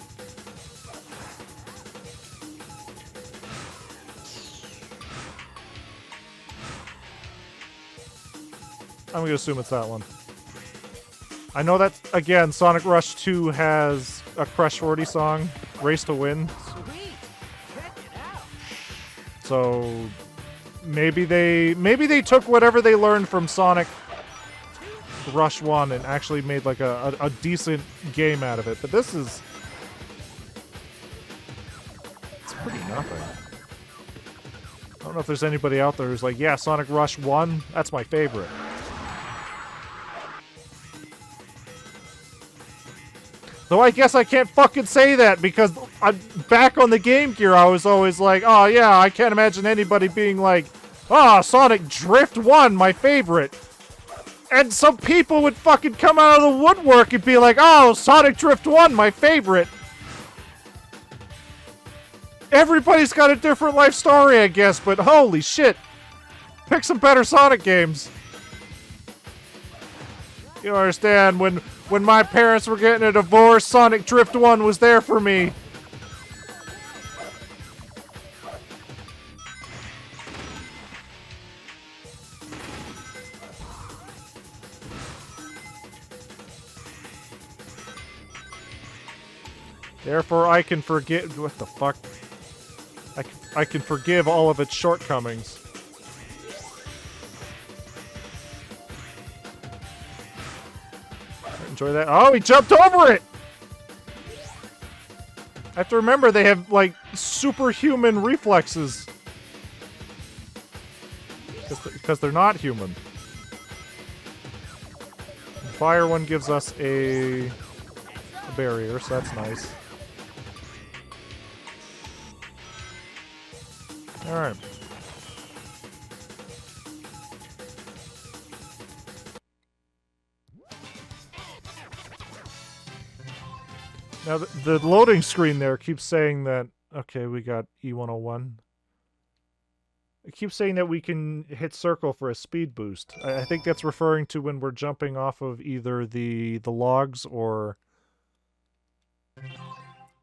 I'm gonna assume it's that one. I know that, again, Sonic Rush 2 has a Crush 40 song, Race to Win. Sweet. Check it out. So maybe they took whatever they learned from Sonic Rush 1 and actually made like a decent game out of it. But this is... it's pretty nothing. I don't know if there's anybody out there who's like, yeah, Sonic Rush 1, that's my favorite. Though I guess I can't fucking say that because I'm back on the Game Gear. I was always like, oh yeah, I can't imagine anybody being like, ah, Sonic Drift 1, my favorite. And some people would fucking come out of the woodwork and be like, oh, Sonic Drift 1, my favorite. Everybody's got a different life story, I guess, but holy shit. Pick some better Sonic games. You understand, when my parents were getting a divorce, Sonic Drift 1 was there for me. Therefore, I can forget... what the fuck? I can forgive all of its shortcomings. Enjoy that. Oh, he jumped over it! I have to remember they have, like, superhuman reflexes. Because they're not human. The fire one gives us a barrier, so that's nice. Alright. Now, the loading screen there keeps saying that... okay, we got E101. It keeps saying that we can hit circle for a speed boost. I think that's referring to when we're jumping off of either the logs or...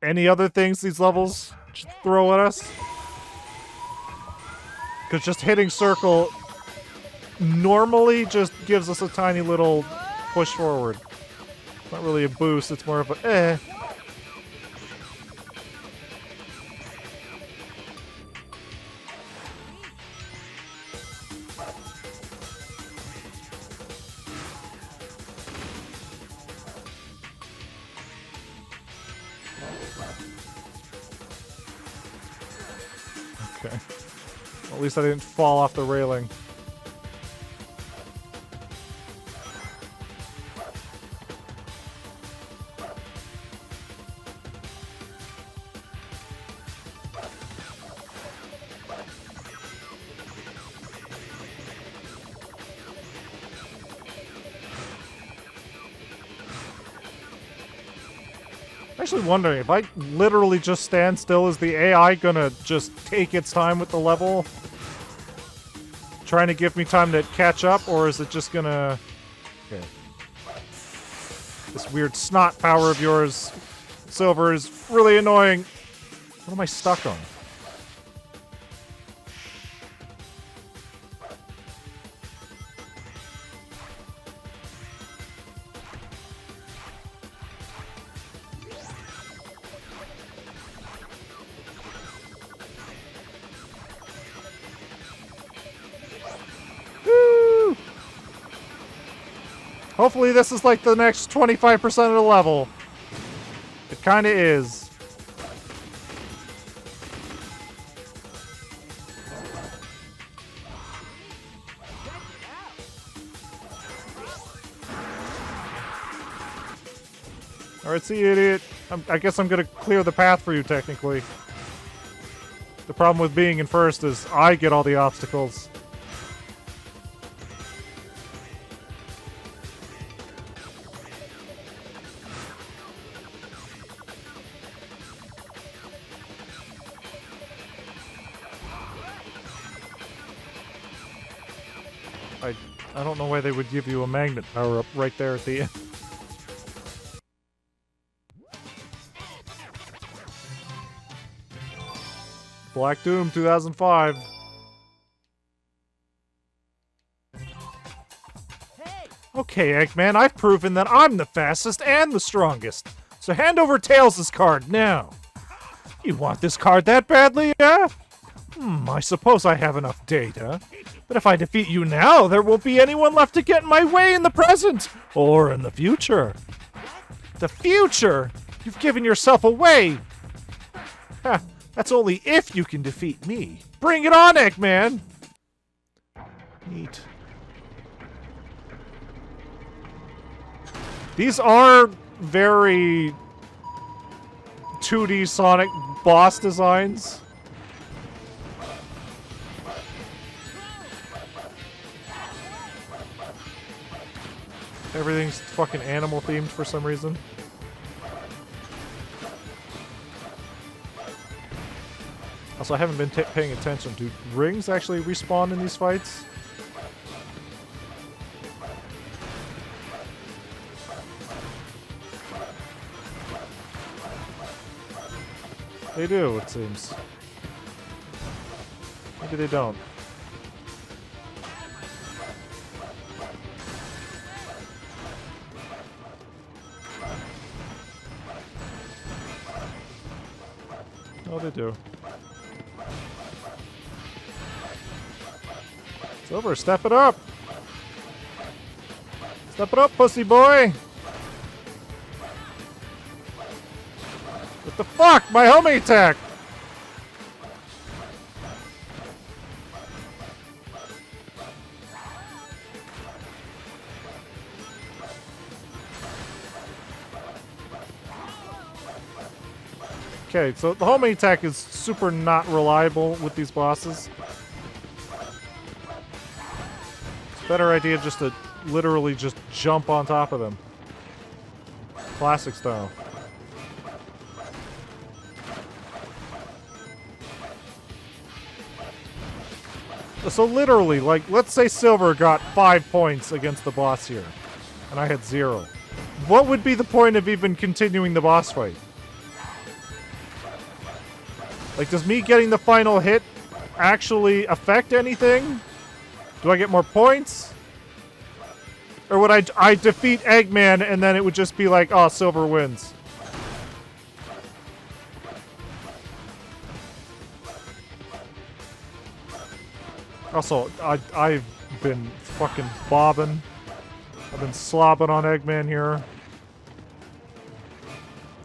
any other things these levels throw at us. Because just hitting circle normally just gives us a tiny little push forward. It's not really a boost, it's more of a eh. Okay. Well, at least I didn't fall off the railing. I'm actually wondering, if I literally just stand still, is the AI gonna just take its time with the level? Trying to give me time to catch up, or is it just gonna... okay. This weird snot power of yours, Silver, is really annoying. What am I stuck on? Hopefully this is like the next 25% of the level. It kinda is. Alright, see you, idiot. I guess I'm gonna clear the path for you, technically. The problem with being in first is I get all the obstacles. I don't know why they would give you a magnet power-up right there at the end. Black Doom 2005. Okay, Eggman, I've proven that I'm the fastest and the strongest. So hand over Tails' card now. You want this card that badly, yeah? I suppose I have enough data. But if I defeat you now, there won't be anyone left to get in my way in the present or in the future. The future? You've given yourself away. Ha, that's only if you can defeat me. Bring it on, Eggman! Neat. These are very 2D Sonic boss designs. Everything's fucking animal themed for some reason. Also, I haven't been paying attention. Do rings actually respawn in these fights? They do, it seems. Maybe they don't. Oh, they do. It's over. Step it up. Step it up, pussy boy. What the fuck? My homing attack. Okay, so the homing attack is super not reliable with these bosses. It's a better idea just to literally just jump on top of them. Classic style. So literally, like, let's say Silver got 5 points against the boss here, and I had 0. What would be the point of even continuing the boss fight? Like, does me getting the final hit actually affect anything? Do I get more points? Or would I defeat Eggman and then it would just be like, oh, Silver wins? Also, I've been fucking bobbing. I've been slobbing on Eggman here.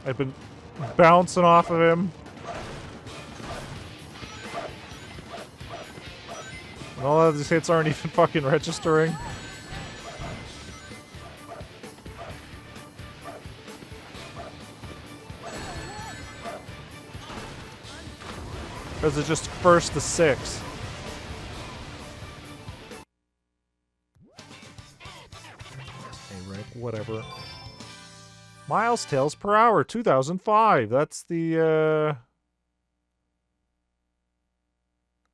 I've been bouncing off of him. And all of these hits aren't even fucking registering. Because it's just first to 6. Hey, Rick, whatever. Miles Tales per hour, 2005. That's the,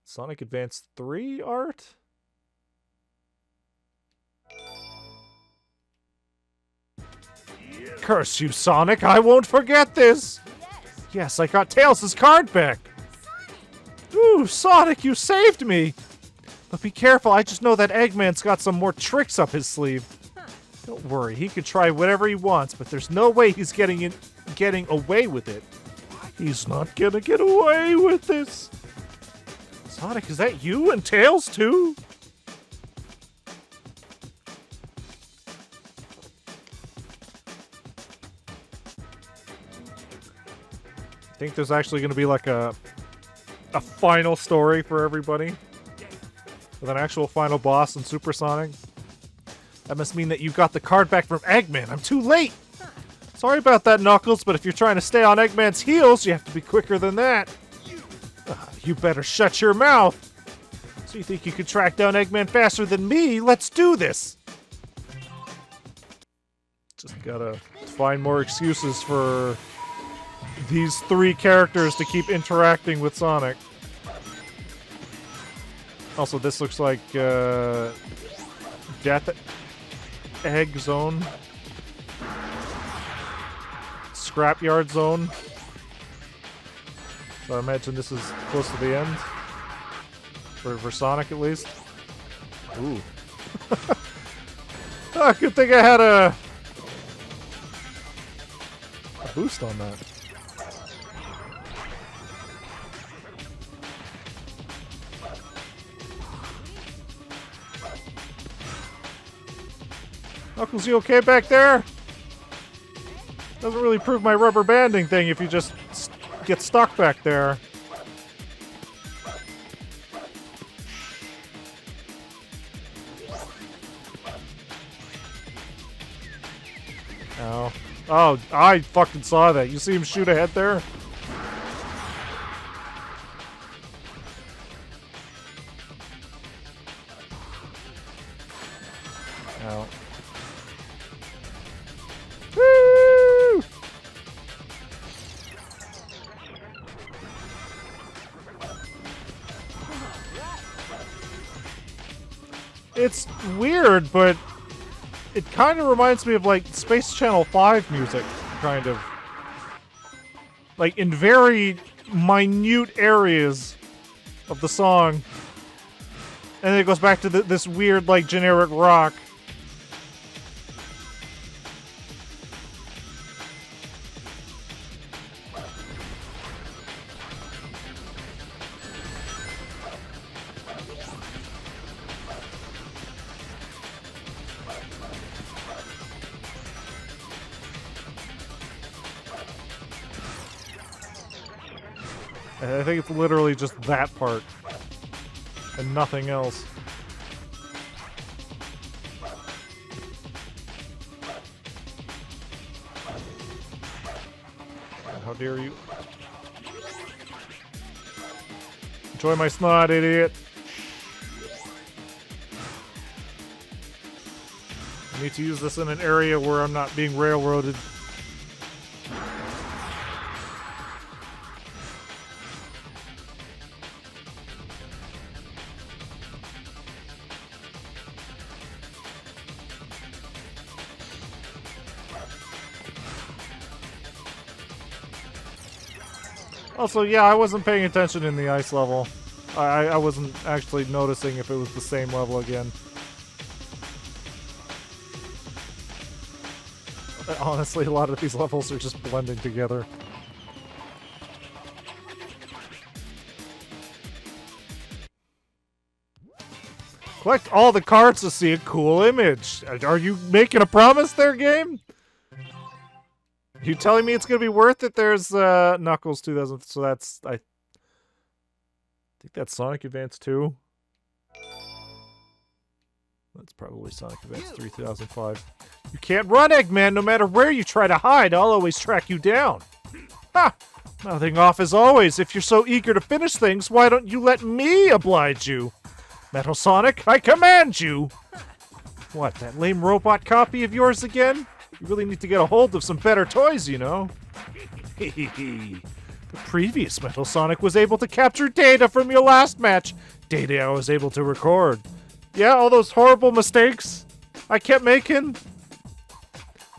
Sonic Advance 3 art? Curse you, Sonic! I won't forget this! Yes, I got Tails' card back! Ooh, Sonic, you saved me! But be careful, I just know that Eggman's got some more tricks up his sleeve. Don't worry, he can try whatever he wants, but there's no way he's getting away with it. He's not gonna get away with this! Sonic, is that you and Tails too? I think there's actually going to be like a final story for everybody with an actual final boss in Super Sonic. That must mean that you got the card back from Eggman. I'm too late. Sorry about that, Knuckles, but if you're trying to stay on Eggman's heels, you have to be quicker than that. You better shut your mouth. So you think you could track down Eggman faster than me? Let's do this. Just gotta find more excuses for these three characters to keep interacting with Sonic. Also, this looks like Death Egg Zone. Scrapyard Zone. So I imagine this is close to the end. For Sonic, at least. Ooh. Oh, good thing I had a boost on that. Knuckles, you okay back there? Doesn't really prove my rubber banding thing if you just get stuck back there. Ow. Oh, I fucking saw that. You see him shoot ahead there? Ow. Woo! It's weird, but it kind of reminds me of, like, Space Channel 5 music, kind of. Like, in very minute areas of the song. And then it goes back to this weird, like, generic rock. I think it's literally just that part. And nothing else. How dare you. Enjoy my snot, idiot. I need to use this in an area where I'm not being railroaded. Also, yeah, I wasn't paying attention in the ice level. I wasn't actually noticing if it was the same level again. Honestly, a lot of these levels are just blending together. Collect all the cards to see a cool image. Are you making a promise there, game? You telling me it's gonna be worth it? There's Knuckles 2000, so that's I think that's Sonic Advance 2. That's probably Sonic Advance 3005. You can't run, Eggman. No matter where you try to hide, I'll always track you down. Ha! Mouthing off as always. If you're so eager to finish things, why don't you let me oblige you? Metal Sonic, I command you. What, that lame robot copy of yours again? You really need to get a hold of some better toys, you know. The previous Metal Sonic was able to capture data from your last match. Data I was able to record. Yeah, all those horrible mistakes I kept making.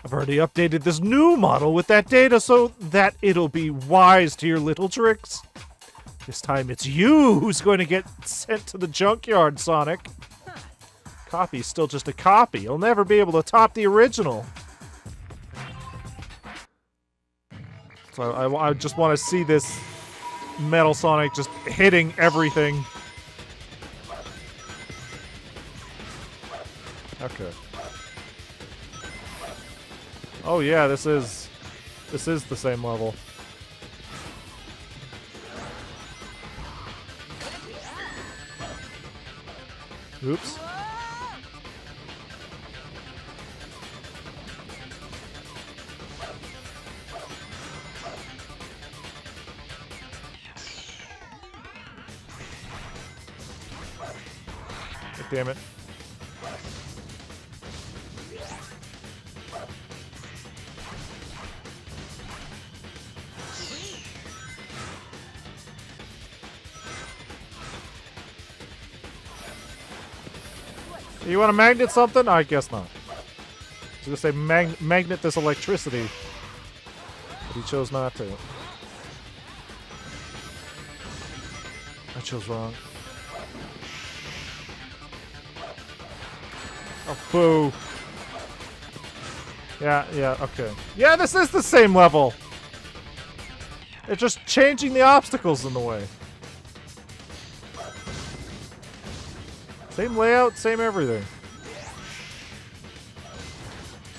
I've already updated this new model with that data so that it'll be wise to your little tricks. This time it's you who's going to get sent to the junkyard, Sonic. Copy's still just a copy. You'll never be able to top the original. So I just want to see this Metal Sonic just hitting everything. Okay. Oh yeah, this is the same level. Oops. God damn it. You want to magnet something? I guess not. I was gonna say magnet this electricity, but he chose not to. I chose wrong. Oh, boo. Yeah, okay. Yeah, this is the same level. It's just changing the obstacles in the way. Same layout, same everything.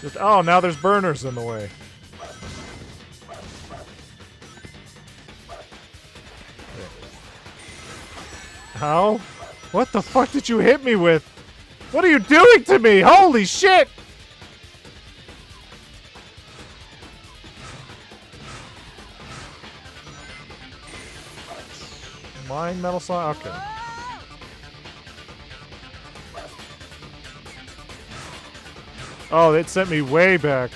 Just, oh, now there's burners in the way. How? What the fuck did you hit me with? What are you doing to me? Holy shit! Mine metal slime? Okay. Oh, it sent me way back.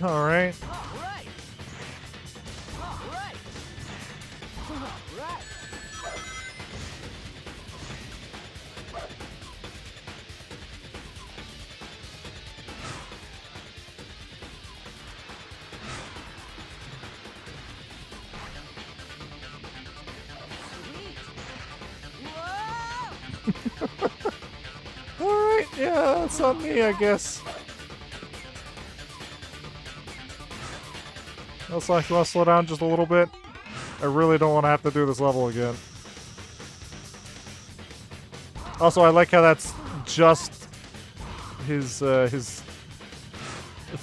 All right. Alright, yeah, that's on me, I guess. Looks like you want to slow down just a little bit. I really don't want to have to do this level again. Also, I like how that's just his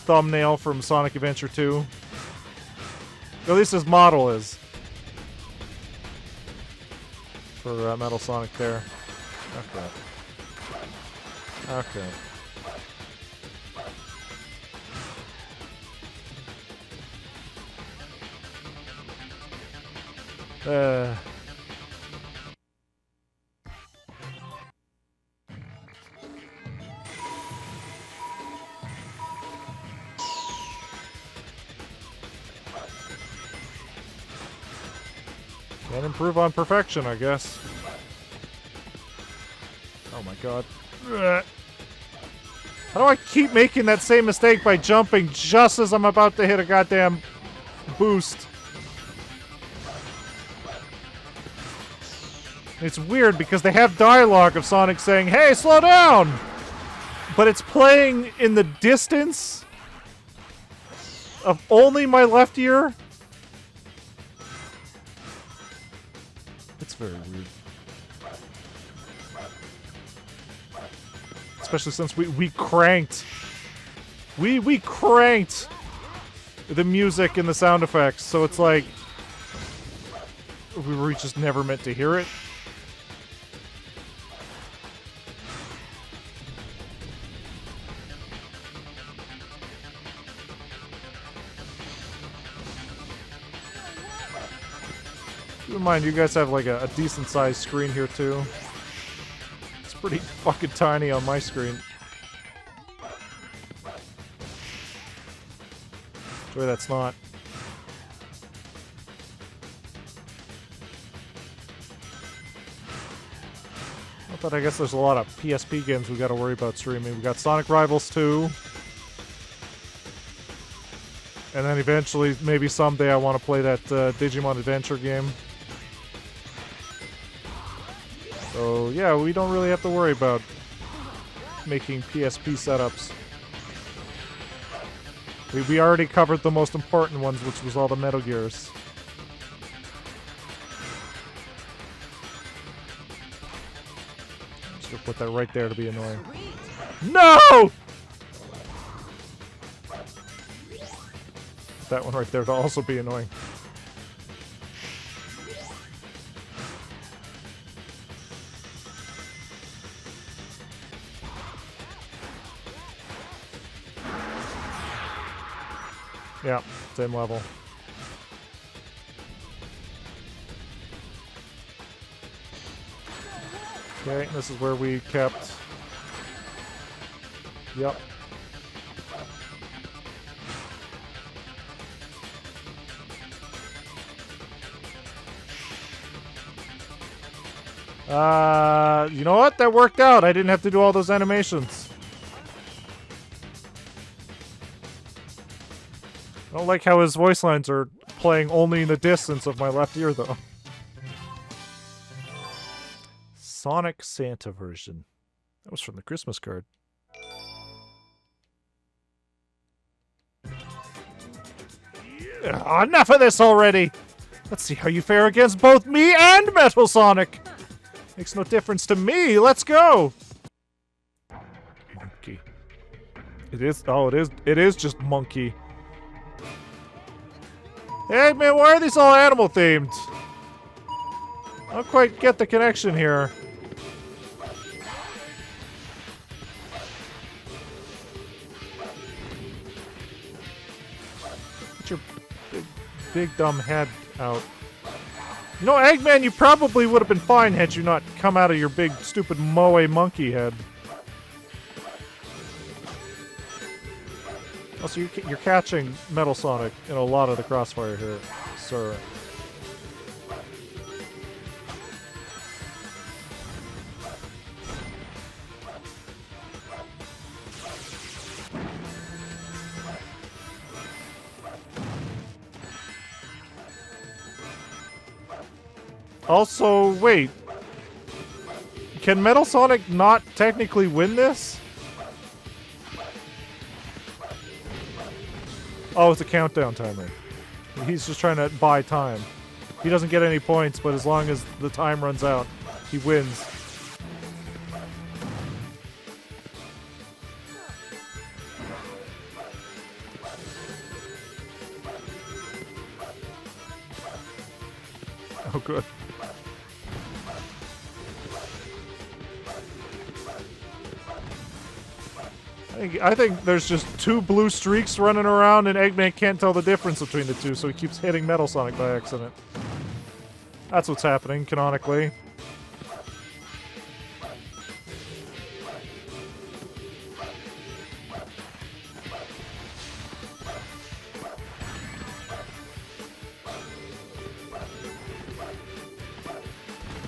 thumbnail from Sonic Adventure 2. At least his model is. For Metal Sonic there. Okay. Okay. Can't improve on perfection, I guess. Oh my god. Ugh. How do I keep making that same mistake by jumping just as I'm about to hit a goddamn boost? It's weird because they have dialogue of Sonic saying, "Hey, slow down!" But it's playing in the distance of only my left ear. It's very weird. Especially since we cranked. We cranked the music and the sound effects, so it's like we were just never meant to hear it. Keep in mind, you guys have like a decent sized screen here too. It's pretty fucking tiny on my screen. Joy, that's not. But I guess there's a lot of PSP games we gotta worry about streaming. We got Sonic Rivals 2. And then eventually, maybe someday I want to play that Digimon Adventure game. So yeah, we don't really have to worry about making PSP setups. We already covered the most important ones, which was all the Metal Gears. I'm just gonna put that right there to be annoying. No! That one right there to also be annoying. Yeah, same level. Okay, this is where we kept... Yep. You know what? That worked out. I didn't have to do all those animations. I don't like how his voice lines are playing only in the distance of my left ear, though. Sonic Santa version. That was from the Christmas card. Enough of this already! Let's see how you fare against both me and Metal Sonic! Makes no difference to me. Let's go. Monkey. It is. Oh, it is. It is just monkey. Hey, man, why are these all animal themed? I don't quite get the connection here. Get your big dumb head out. You know, Eggman, you probably would have been fine had you not come out of your big, stupid moe monkey head. Also, you're catching Metal Sonic in a lot of the crossfire here, sir. Also, wait. Can Metal Sonic not technically win this? Oh, it's a countdown timer. He's just trying to buy time. He doesn't get any points, but as long as the time runs out, he wins. Oh, good. I think there's just two blue streaks running around and Eggman can't tell the difference between the two, so he keeps hitting Metal Sonic by accident. That's what's happening, canonically.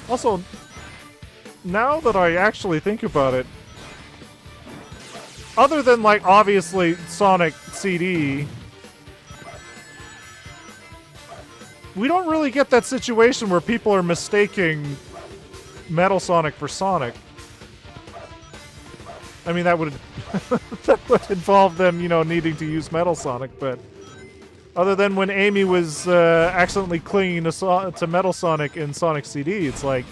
Also, now that I actually think about it, other than, like, obviously Sonic CD, we don't really get that situation where people are mistaking Metal Sonic for Sonic. I mean, that would that would involve them, you know, needing to use Metal Sonic, but other than when Amy was accidentally clinging to Metal Sonic in Sonic CD, it's like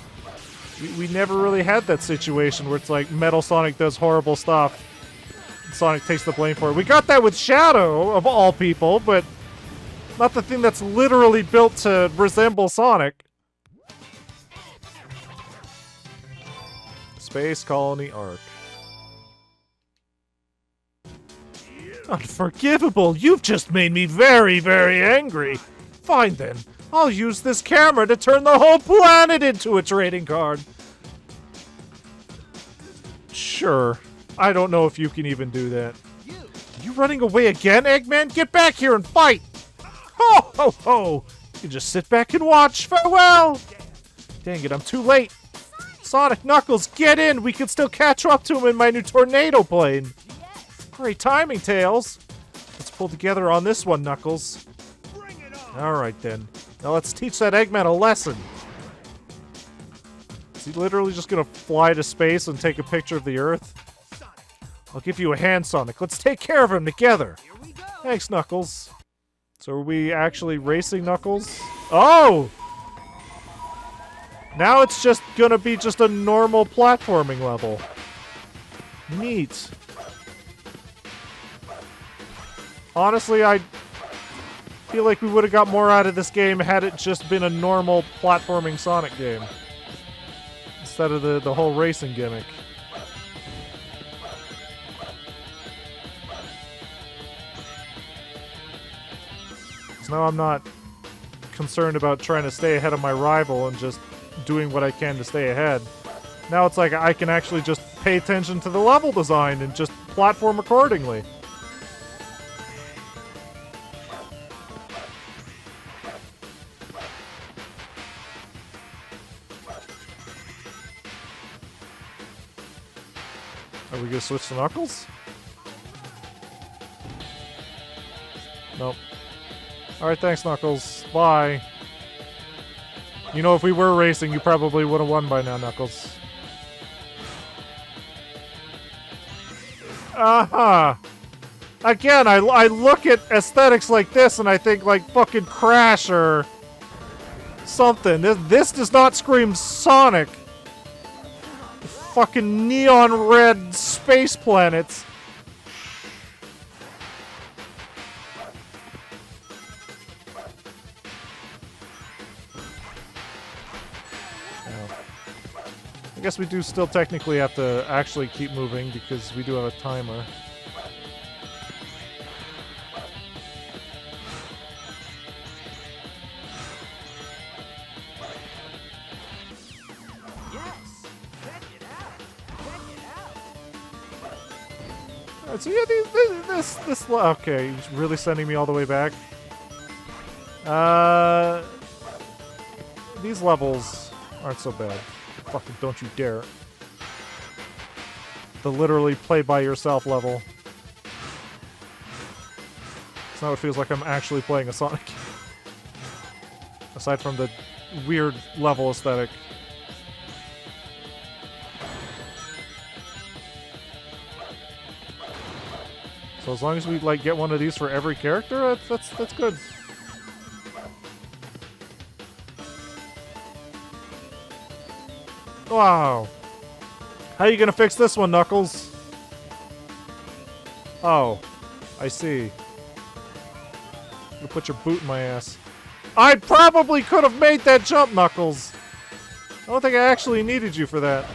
we never really had that situation where it's like Metal Sonic does horrible stuff. Sonic takes the blame for it. We got that with Shadow, of all people, but not the thing that's literally built to resemble Sonic. Space Colony Arc. Unforgivable! You've just made me very, very angry! Fine then, I'll use this camera to turn the whole planet into a trading card! Sure. I don't know if you can even do that. You running away again, Eggman? Get back here and fight! Ho, ho, ho! You just sit back and watch. Farewell! Dang it, I'm too late. Sonic, Knuckles, get in! We can still catch up to him in my new tornado plane. Great timing, Tails. Let's pull together on this one, Knuckles. Alright then. Now let's teach that Eggman a lesson. Is he literally just gonna fly to space and take a picture of the Earth? I'll give you a hand, Sonic. Let's take care of him together. Thanks, Knuckles. So are we actually racing Knuckles? Oh! Now it's just gonna be just a normal platforming level. Neat. Honestly, I feel like we would have got more out of this game had it just been a normal platforming Sonic game. Instead of the whole racing gimmick. So now I'm not concerned about trying to stay ahead of my rival and just doing what I can to stay ahead. Now it's like I can actually just pay attention to the level design and just platform accordingly. Are we gonna switch to Knuckles? Nope. Alright, thanks, Knuckles. Bye. You know, if we were racing, you probably would have won by now, Knuckles. Uh-huh. Again, I look at aesthetics like this and I think like fucking Crash or something. This does not scream Sonic. Fucking neon red space planets. I guess we do still technically have to actually keep moving because we do have a timer. Alright, so yeah, this okay, he's really sending me all the way back. These levels aren't so bad. Fucking don't you dare. The literally play by yourself level. So now it feels like I'm actually playing a Sonic. Aside from the weird level aesthetic. So as long as we like get one of these for every character, that's good. Wow. How are you gonna fix this one, Knuckles? Oh. I see. You put your boot in my ass. I probably could have made that jump, Knuckles! I don't think I actually needed you for that.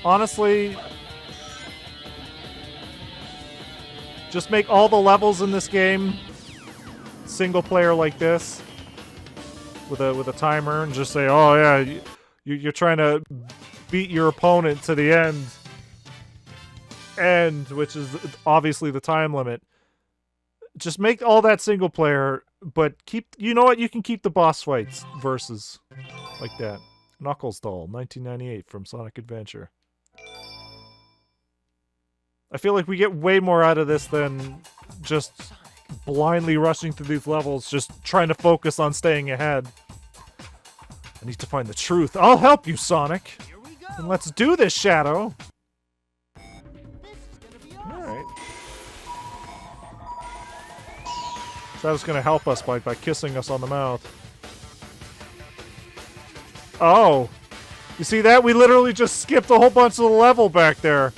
Honestly, just make all the levels in this game single player like this, with a timer, and just say, "Oh yeah, you're trying to beat your opponent to the end, which is obviously the time limit." Just make all that single player, but keep. You know what? You can keep the boss fights versus like that. Knuckles Doll, 1998 from Sonic Adventure. I feel like we get way more out of this than just blindly rushing through these levels, just trying to focus on staying ahead. I need to find the truth. I'll help you, Sonic. Here we go. And let's do this, Shadow. Alright. Shadow's gonna help us by kissing us on the mouth. Oh. You see that? We literally just skipped a whole bunch of the level back there.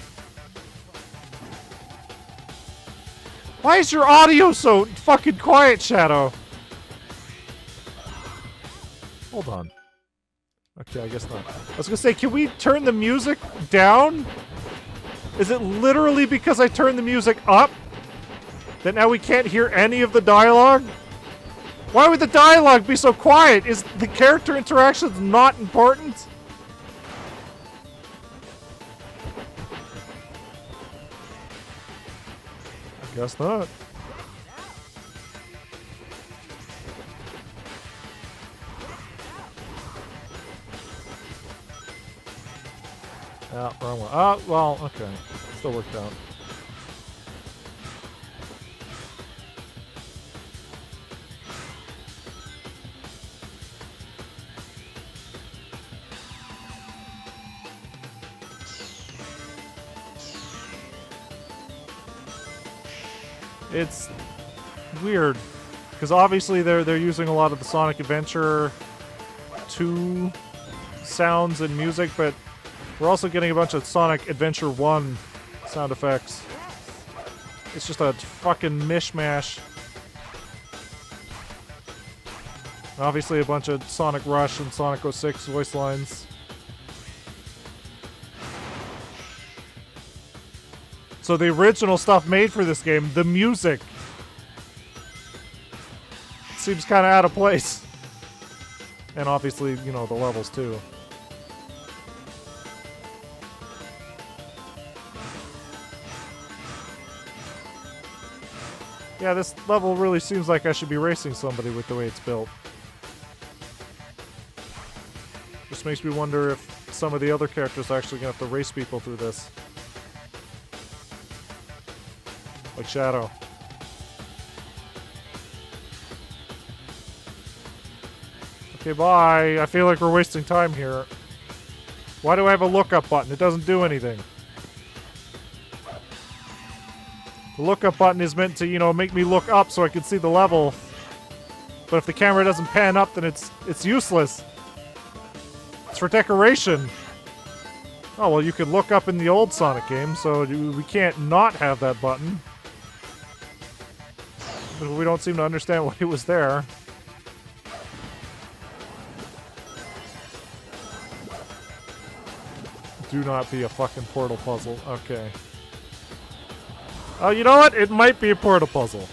Why is your audio so fucking quiet, Shadow? Hold on. Okay, I guess not. I was gonna say, can we turn the music down? Is it literally because I turned the music up that now we can't hear any of the dialogue? Why would the dialogue be so quiet? Is the character interactions not important? Guess not. Ah, wrong one. Ah, well, okay. Still worked out. It's weird, because obviously they're using a lot of the Sonic Adventure 2 sounds and music, but we're also getting a bunch of Sonic Adventure 1 sound effects. It's just a fucking mishmash. Obviously a bunch of Sonic Rush and Sonic 06 voice lines. So the original stuff made for this game, the music, seems kind of out of place. And obviously, you know, the levels too. Yeah, this level really seems like I should be racing somebody with the way it's built. Just makes me wonder if some of the other characters are actually going to have to race people through this. Like Shadow. Okay, bye. I feel like we're wasting time here. Why do I have a look-up button? It doesn't do anything. The look-up button is meant to, you know, make me look up so I can see the level. But if the camera doesn't pan up, then it's useless. It's for decoration. Oh, well, you could look up in the old Sonic game, so we can't not have that button. But we don't seem to understand why it was there. Do not be a fucking portal puzzle. Okay. Oh, you know what? It might be a portal puzzle.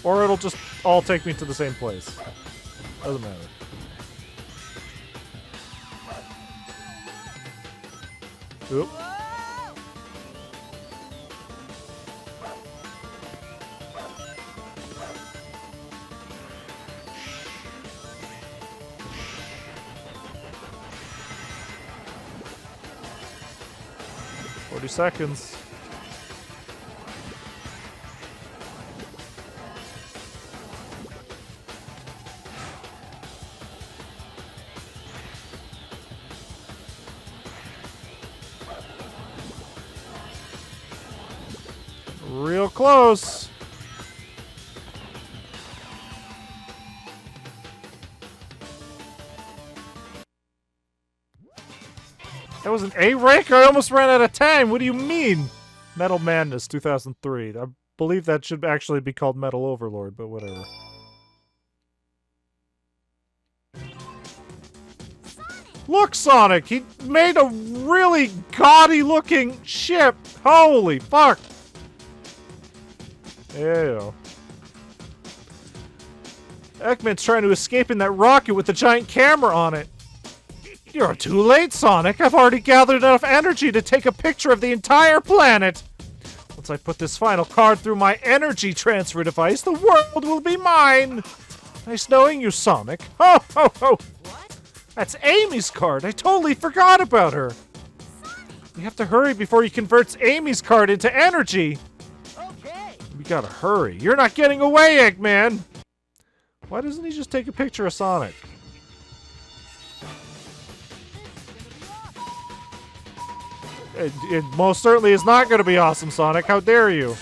Or it'll just all take me to the same place. Doesn't matter. Oop. Seconds. Real close. That was an A rank? I almost ran out of time. What do you mean? Metal Madness 2003. I believe that should actually be called Metal Overlord, but whatever. Look, Sonic! He made a really gaudy looking ship! Holy fuck! Ew. Eggman's trying to escape in that rocket with the giant camera on it. You're too late, Sonic. I've already gathered enough energy to take a picture of the entire planet. Once I put this final card through my energy transfer device, the world will be mine. Nice knowing you, Sonic. Ho, ho, ho. What? That's Amy's card. I totally forgot about her. You have to hurry before he converts Amy's card into energy. Okay. We gotta hurry. You're not getting away, Eggman. Why doesn't he just take a picture of Sonic? It most certainly is not going to be awesome, Sonic. How dare you?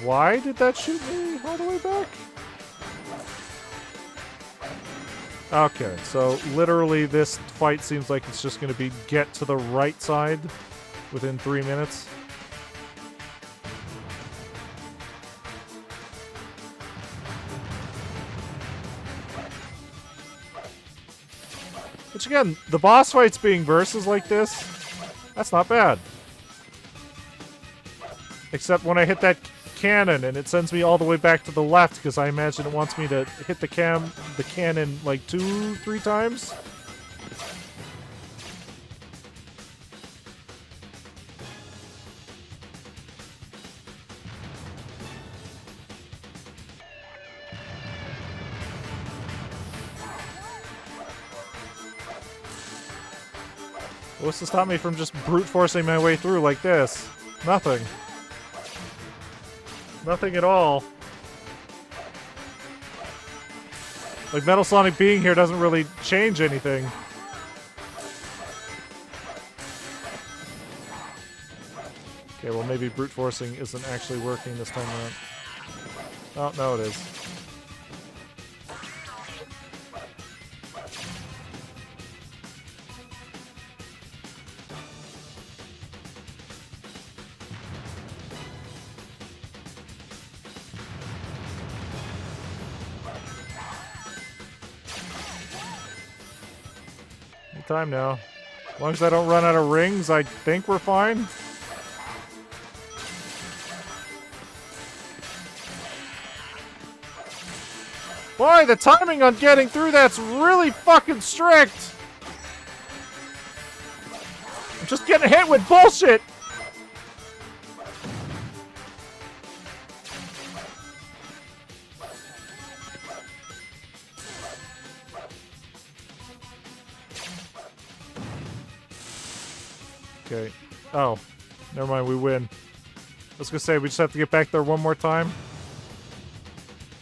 Why did that shoot me all the way back? Okay, so literally this fight seems like it's just going to be get to the right side within 3 minutes. Which again, the boss fights being versus like this, that's not bad. Except when I hit that cannon and it sends me all the way back to the left because I imagine it wants me to hit the cannon like 2-3 times. What's to stop me from just brute forcing my way through like this? Nothing. Nothing at all. Like, Metal Sonic being here doesn't really change anything. Okay, well maybe brute forcing isn't actually working this time around. Oh, no it is. time now. As long as I don't run out of rings, I think we're fine. Boy, the timing on getting through that's really fucking strict. I'm just getting hit with bullshit. Okay. Oh. Never mind, we win. I was gonna say, we just have to get back there one more time.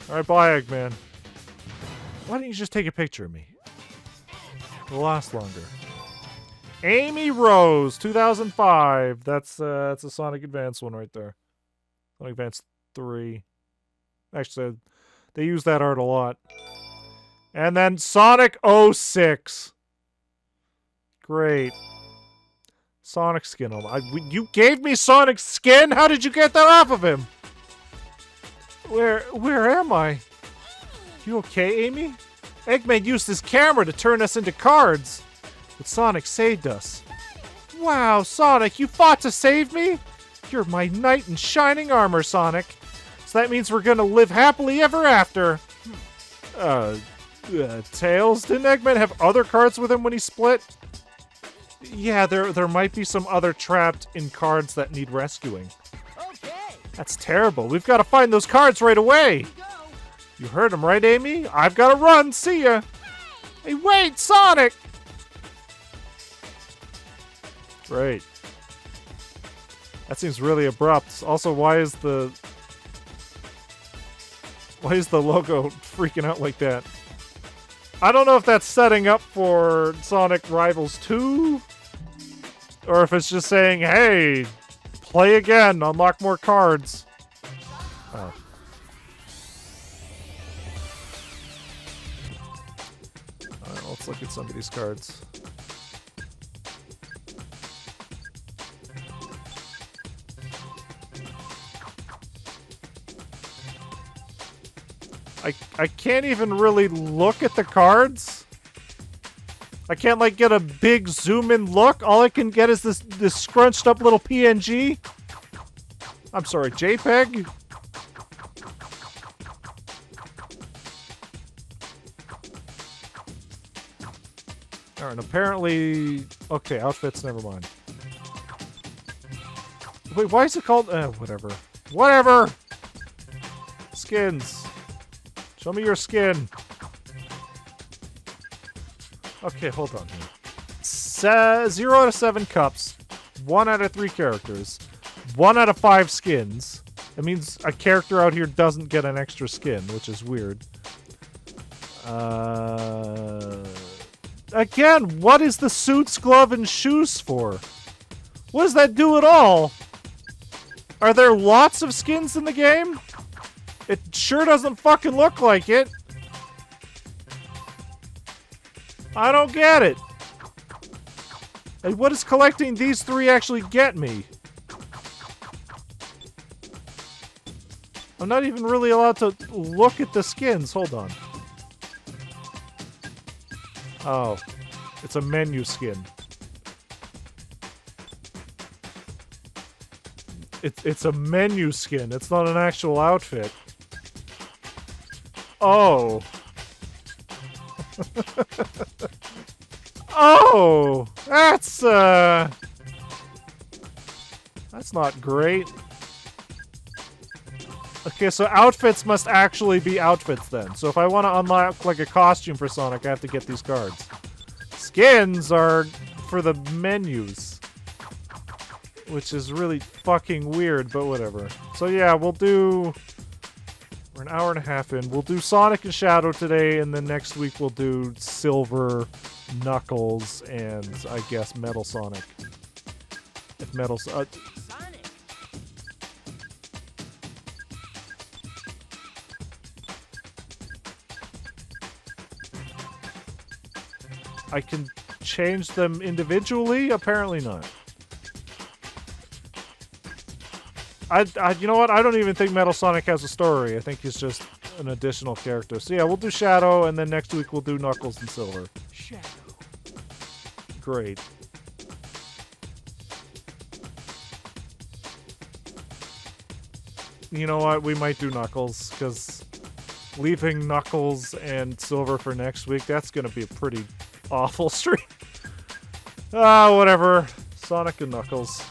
Alright, bye, Eggman. Why don't you just take a picture of me? It'll last longer. Amy Rose, 2005. That's a Sonic Advance one right there. Sonic Advance 3. Actually, they use that art a lot. And then Sonic 06. Great. Sonic skin. You gave me Sonic skin? How did you get that off of him? Where am I? You okay, Amy? Eggman used his camera to turn us into cards. But Sonic saved us. Wow, Sonic, you fought to save me? You're my knight in shining armor, Sonic. So that means we're gonna live happily ever after. Tails? Didn't Eggman have other cards with him when he split? Yeah, there might be some other trapped in cards that need rescuing. Okay. That's terrible. We've got to find those cards right away. Go. You heard him, right, Amy? I've got to run. See ya. Hey, wait, Sonic! Great. That seems really abrupt. Also, why is the logo freaking out like that? I don't know if that's setting up for Sonic Rivals 2, or if it's just saying, hey, play again, unlock more cards. Oh. Alright, let's look at some of these cards. I can't even really look at the cards. I can't, like, get a big zoom-in look. All I can get is this scrunched-up little PNG. I'm sorry, JPEG? Alright, apparently... Okay, outfits, never mind. Wait, why is it called... whatever. Whatever! Skins. Show me your skin. Okay, hold on here. 0 out of 7 cups. 1 out of 3 characters. 1 out of 5 skins. That means a character out here doesn't get an extra skin, which is weird. Again, what is the suits, glove, and shoes for? What does that do at all? Are there lots of skins in the game? It sure doesn't fucking look like it. I don't get it. Like, what does collecting these 3 actually get me? I'm not even really allowed to look at the skins. Hold on. Oh. It's a menu skin. It's a menu skin. It's not an actual outfit. Oh. Oh! That's not great. Okay, so outfits must actually be outfits then. So if I want to unlock, like, a costume for Sonic, I have to get these cards. Skins are for the menus. Which is really fucking weird, but whatever. So yeah, we'll do... We're an hour and a half in. We'll do Sonic and Shadow today, and then next week we'll do Silver, Knuckles, and I guess Metal Sonic. If Metal... Sonic. I can change them individually? Apparently not. You know what? I don't even think Metal Sonic has a story. I think he's just an additional character. So yeah, we'll do Shadow, and then next week we'll do Knuckles and Silver. Shadow. great. You know what? We might do Knuckles, because leaving Knuckles and Silver for next week, that's going to be a pretty awful stream. Whatever. Sonic and Knuckles.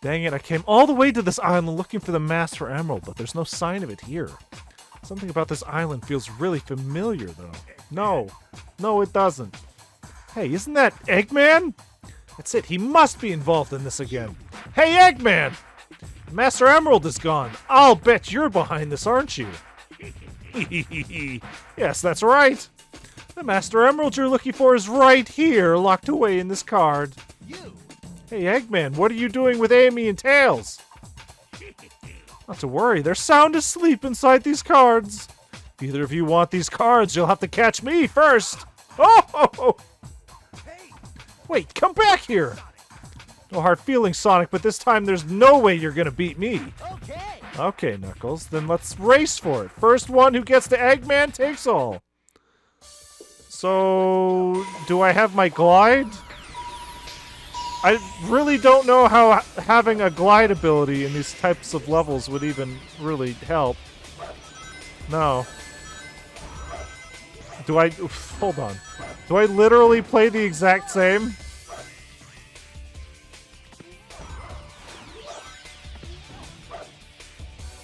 Dang it, I came all the way to this island looking for the Master Emerald, but there's no sign of it here. Something about this island feels really familiar, though. No. No, it doesn't. Hey, isn't that Eggman? That's it, he must be involved in this again. Hey, Eggman! Master Emerald is gone. I'll bet you're behind this, aren't you? Yes, that's right. The Master Emerald you're looking for is right here, locked away in this card. Hey, Eggman, what are you doing with Amy and Tails? Not to worry, they're sound asleep inside these cards. If either of you want these cards, you'll have to catch me first. Oh! Wait, come back here! No hard feelings, Sonic, but this time there's no way you're gonna beat me. Okay, Knuckles, then let's race for it. First one who gets to Eggman takes all. So, do I have my glide? I really don't know how having a glide ability in these types of levels would even really help. No. Do I... Hold on. Do I literally play the exact same?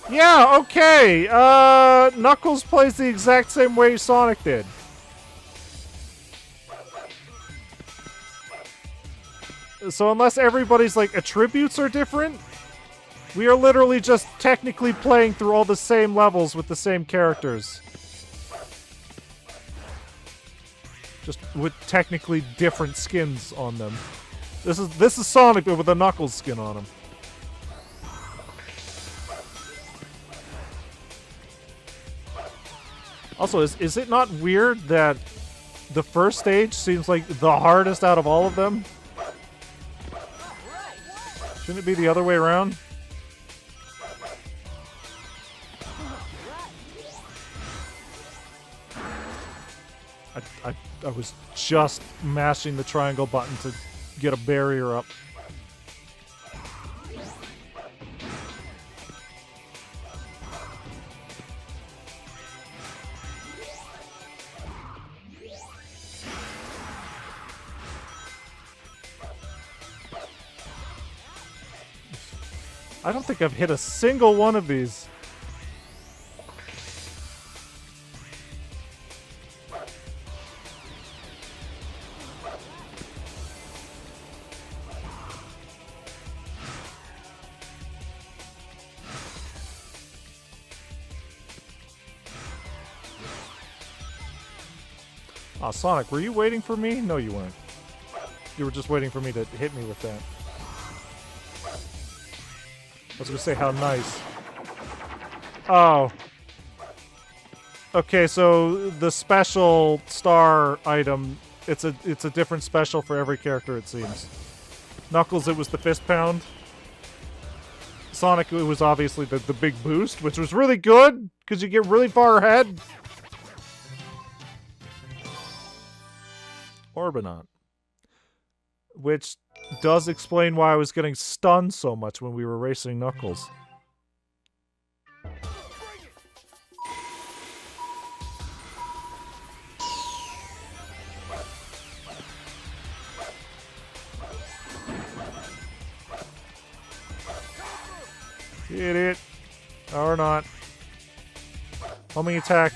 Yeah, okay. Knuckles plays the exact same way Sonic did. So unless everybody's, like, attributes are different, we are literally just technically playing through all the same levels with the same characters. Just with technically different skins on them. This is Sonic with a Knuckles skin on him. Also, is it not weird that the first stage seems like the hardest out of all of them? Shouldn't it be the other way around? I was just mashing the triangle button to get a barrier up. I don't think I've hit a single one of these. Aw, Sonic, were you waiting for me? No, you weren't. You were just waiting for me to hit me with that. I was gonna say how nice. Oh. Okay, so the special star item, it's a different special for every character, it seems. Knuckles, it was the fist pound. Sonic, it was obviously the big boost, which was really good, because you get really far ahead. Orbinaut. Which does explain why I was getting stunned so much when we were racing Knuckles. Get it. Or not. Homing attack.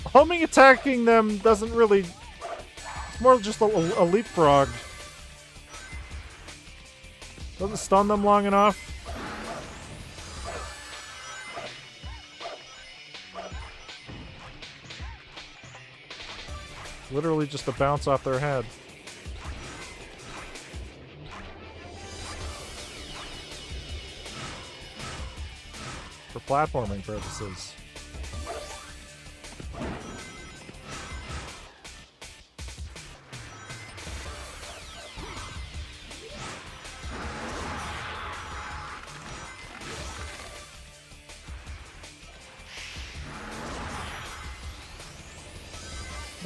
Homing attacking them doesn't really... It's more just a leapfrog. Doesn't stun them long enough. Literally just a bounce off their head. For platforming purposes.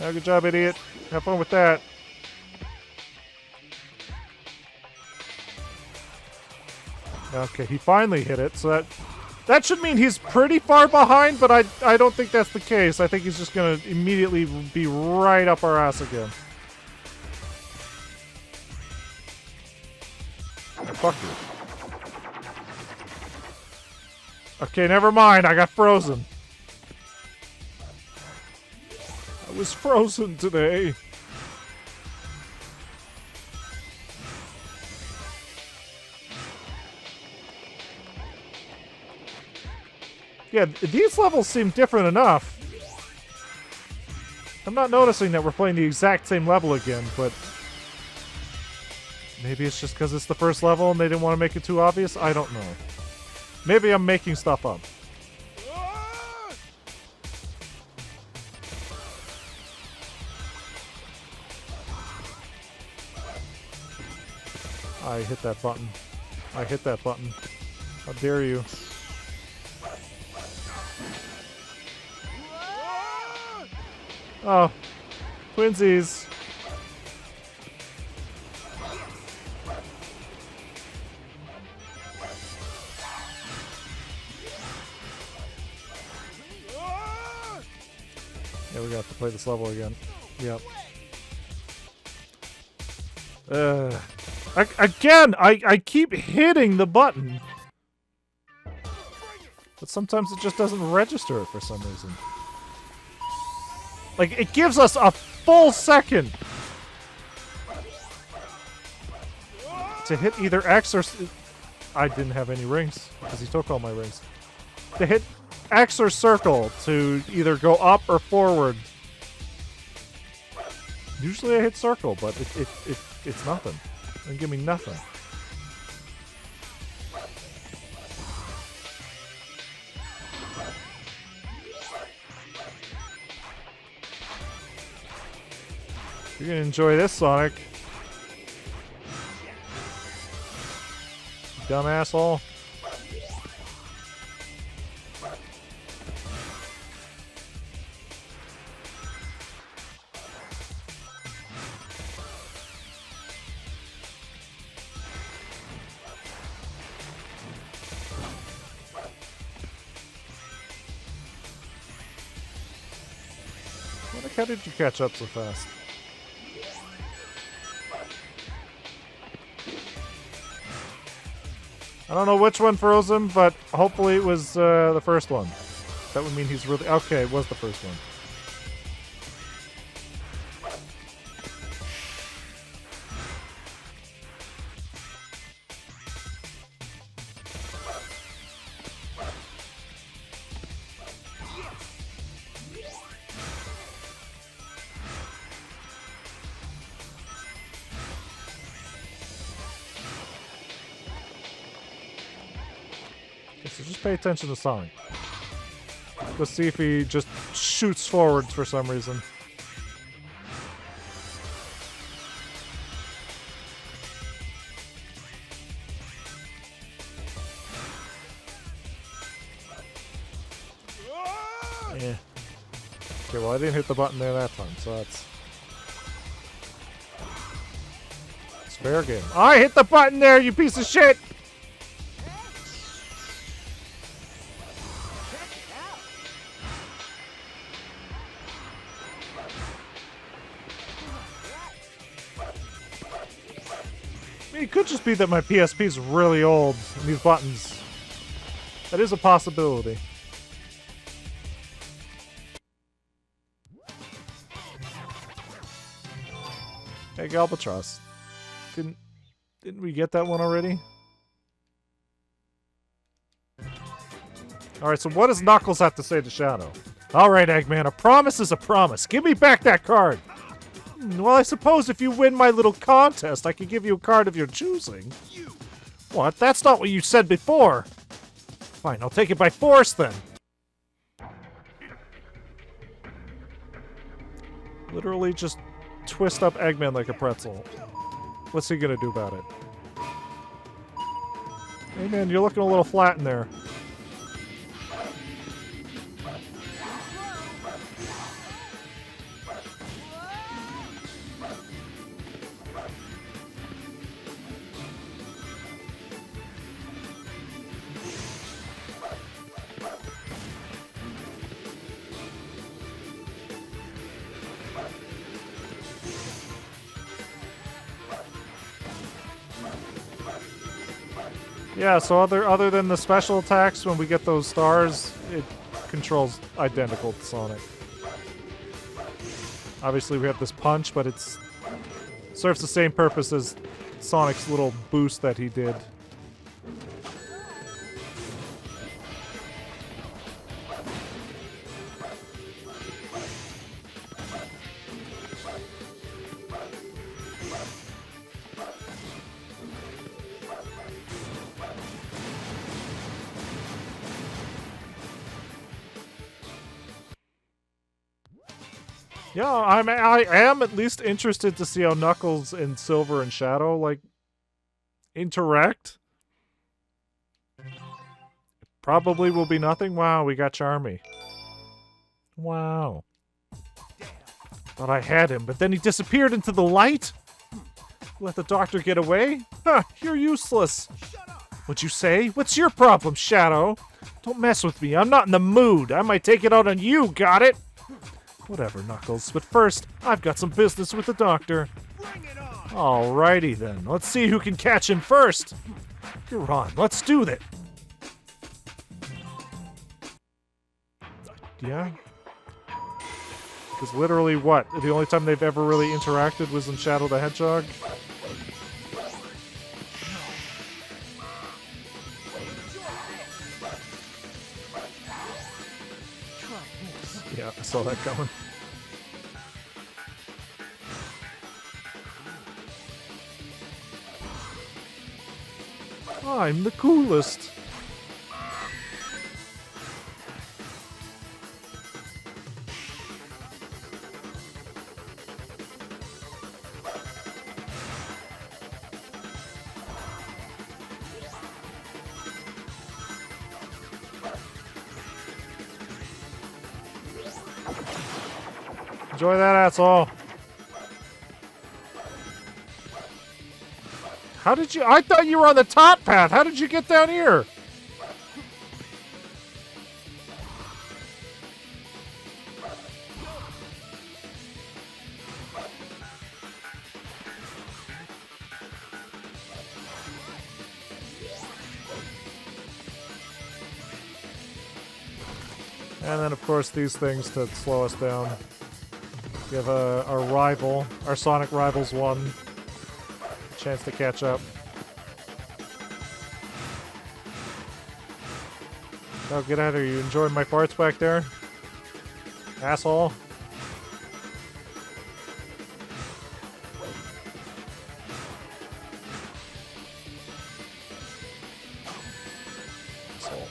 Yeah, good job, idiot. Have fun with that. Okay, he finally hit it, so that should mean he's pretty far behind, but I don't think that's the case. I think he's just gonna immediately be right up our ass again. Fuck you. Okay, never mind. I got frozen. I was frozen today. Yeah, these levels seem different enough. I'm not noticing that we're playing the exact same level again, but maybe it's just because it's the first level and they didn't want to make it too obvious? I don't know. Maybe I'm making stuff up. I hit that button. I hit that button. How dare you? Oh, twinsies. Yeah, we got to play this level again. Yep. I keep hitting the button. But sometimes it just doesn't register it for some reason. Like, it gives us a full second to hit either X or... I didn't have any rings, because he took all my rings. To hit X or circle to either go up or forward. Usually I hit circle, but it's nothing. It doesn't give me nothing. You're gonna enjoy this, Sonic. Dumb asshole. How did you catch up so fast? I don't know which one froze him, but hopefully it was the first one. That would mean he's really... Okay, it was the first one. So just pay attention to Sonic. Let's see if he just shoots forwards for some reason. Yeah. Okay, well I didn't hit the button there that time, so that's... It's fair game. I hit the button there, you piece of shit! It could just be that my PSP is really old, and these buttons. That is a possibility. Hey, Galbatross. Didn't we get that one already? Alright, so what does Knuckles have to say to Shadow? Alright, Eggman, a promise is a promise. Give me back that card! Well, I suppose if you win my little contest, I could give you a card of your choosing. What? That's not what you said before. Fine, I'll take it by force then. Literally just twist up Eggman like a pretzel. What's he gonna do about it? Hey man, you're looking a little flat in there. Yeah, so other than the special attacks, when we get those stars, it controls identical to Sonic. Obviously, we have this punch, but it's serves the same purpose as Sonic's little boost that he did. Yeah, I am at least interested to see how Knuckles and Silver and Shadow, like, interact. Probably will be nothing. Wow, we got Charmy. Wow. Thought I had him, but then he disappeared into the light? Let the doctor get away? Huh, you're useless. What'd you say? What's your problem, Shadow? Don't mess with me. I'm not in the mood. I might take it out on you, got it? Whatever, Knuckles. But first, I've got some business with the doctor. Alrighty then. Let's see who can catch him first. You're on. Let's do that. Yeah? Because literally what? The only time they've ever really interacted was in Shadow the Hedgehog? Yeah, I saw that coming. I'm the coolest. Enjoy that, asshole. How did you... I thought you were on the top path. How did you get down here? And then, of course, these things to slow us down. We have our rival, our Sonic Rivals 1. Chance to catch up. Oh, get out of here. You enjoying my farts back there? Asshole. Asshole.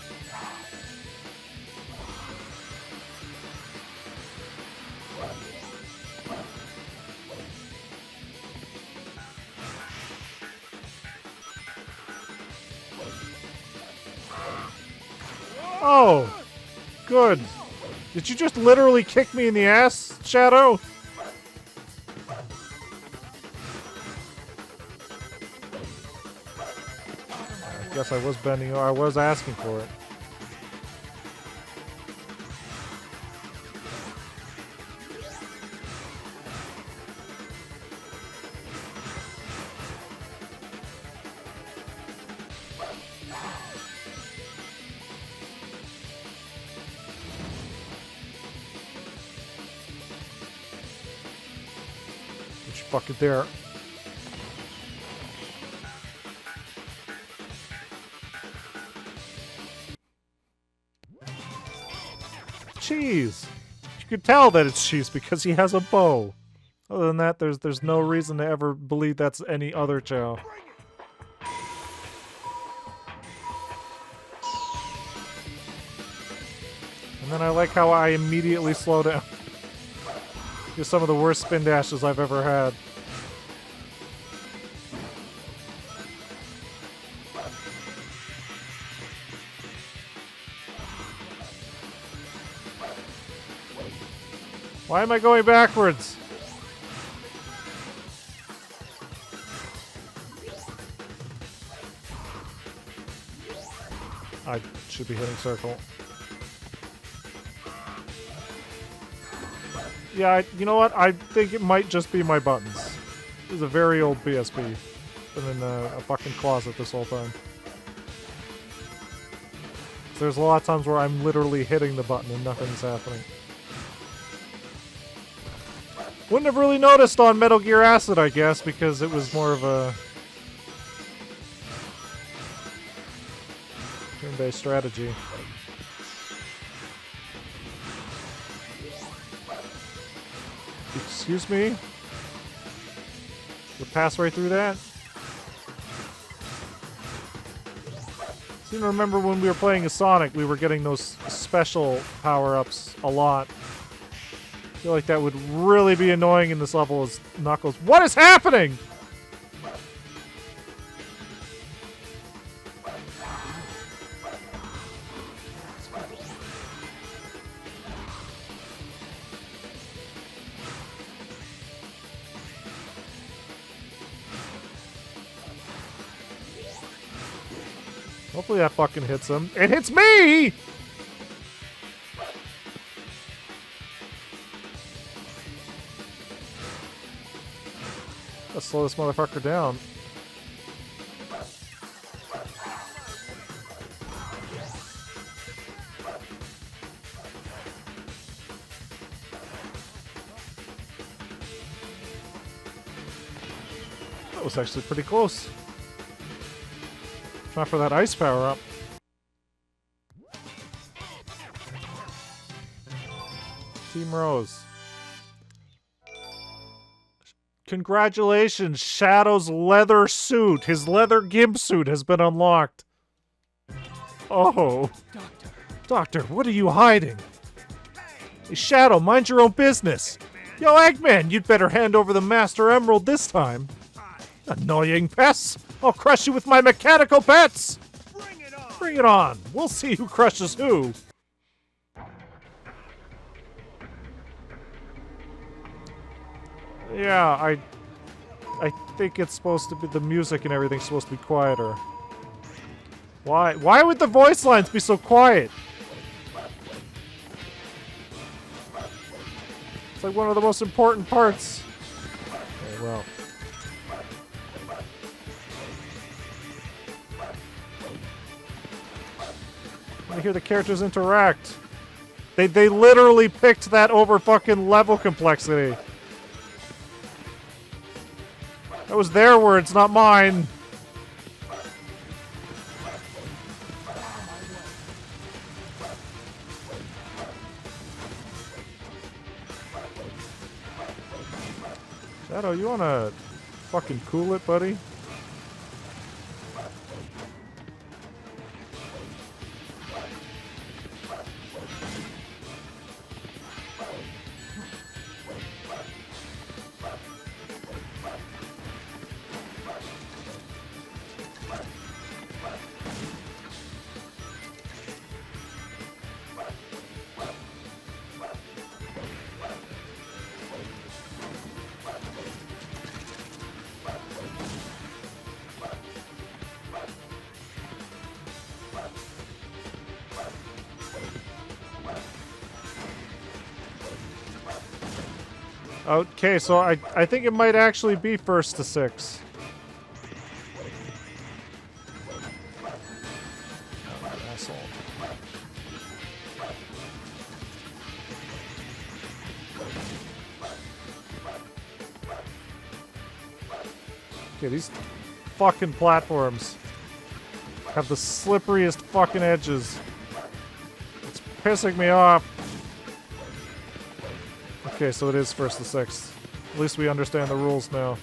Oh, good. Did you just literally kick me in the ass, Shadow? I guess I was bending. I was asking for it. Fuck it there. Cheese. You could tell that it's cheese because he has a bow. Other than that, there's no reason to ever believe that's any other Chow. And then I like how I immediately slow down. Here's some of the worst spin dashes I've ever had. Why am I going backwards? I should be hitting circle. Yeah, you know what? I think it might just be my buttons. This is a very old PSP. Been in a fucking closet this whole time. There's a lot of times where I'm literally hitting the button and nothing's happening. Wouldn't have really noticed on Metal Gear Acid, I guess, because it was more of a turn-based strategy. Excuse me? Would pass right through that? I seem to remember when we were playing as Sonic, we were getting those special power-ups a lot. I feel like that would really be annoying in this level as Knuckles. What is happening?! Hopefully that fucking hits him. It hits me! Let's slow this motherfucker down. That was actually pretty close. Try for that ice power up. Team Rose. Congratulations, Shadow's leather suit. His leather gimp suit has been unlocked. Oh. Doctor, what are you hiding? Hey, Shadow, mind your own business. Yo, Eggman, you'd better hand over the Master Emerald this time. Annoying pests. I'll crush you with my mechanical pets! Bring it on! Bring it on! We'll see who crushes who! Yeah, I think it's supposed to be, the music and everything's supposed to be quieter. Why? Why would the voice lines be so quiet? It's like one of the most important parts. Okay, well. I hear the characters interact. They literally picked that over fucking level complexity. That was their words, not mine. Shadow, you wanna fucking cool it, buddy? Okay, so I think it might actually be first to 6. Oh, asshole. Okay, these fucking platforms have the slipperiest fucking edges. It's pissing me off. Okay, so it is first to 6. At least we understand the rules now.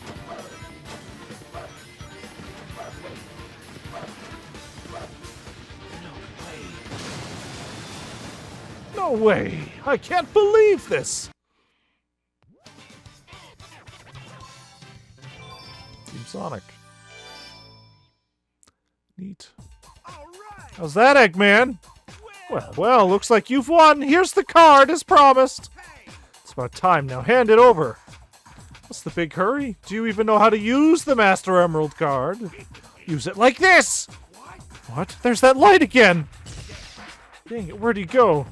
No way! I can't believe this! Team Sonic. Neat. How's that, Eggman? Well, looks like you've won. Here's the card, as promised. It's about time now. Hand it over. What's the big hurry? Do you even know how to use the Master Emerald card? Use it like this! What? There's that light again! Dang it, where'd he go?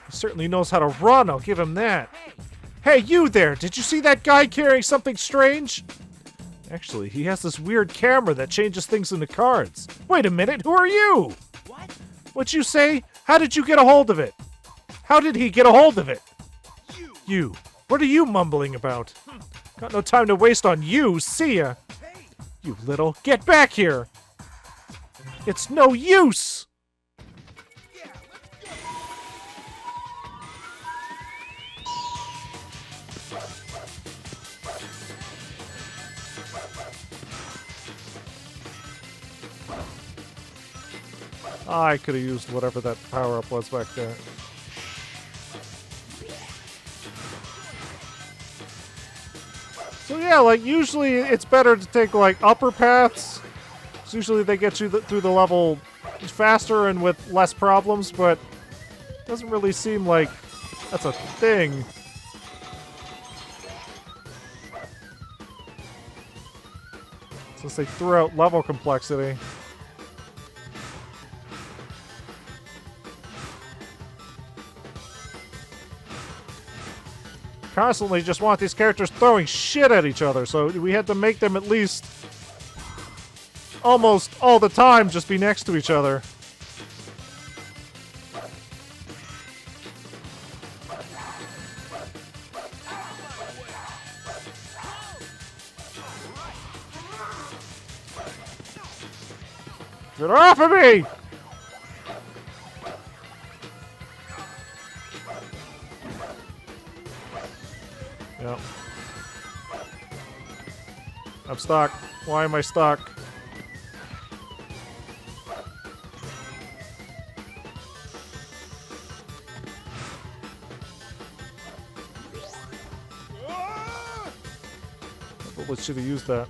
He certainly knows how to run, I'll give him that. Hey, you there! Did you see that guy carrying something strange? Actually, he has this weird camera that changes things into cards. Wait a minute, who are you? What? What'd you say? How did you get a hold of it? How did he get a hold of it? You. What are you mumbling about? Got no time to waste on you, see ya. You little, get back here. It's no use. I could have used whatever that power-up was back there. So yeah, like, usually it's better to take, like, upper paths. So usually they get you through the level faster and with less problems, but it doesn't really seem like that's a thing. Since they threw out level complexity. Constantly just want these characters throwing shit at each other, so we had to make them at least almost all the time just be next to each other. Get off of me! Yep. I'm stuck. Why am I stuck? I probably should have used that.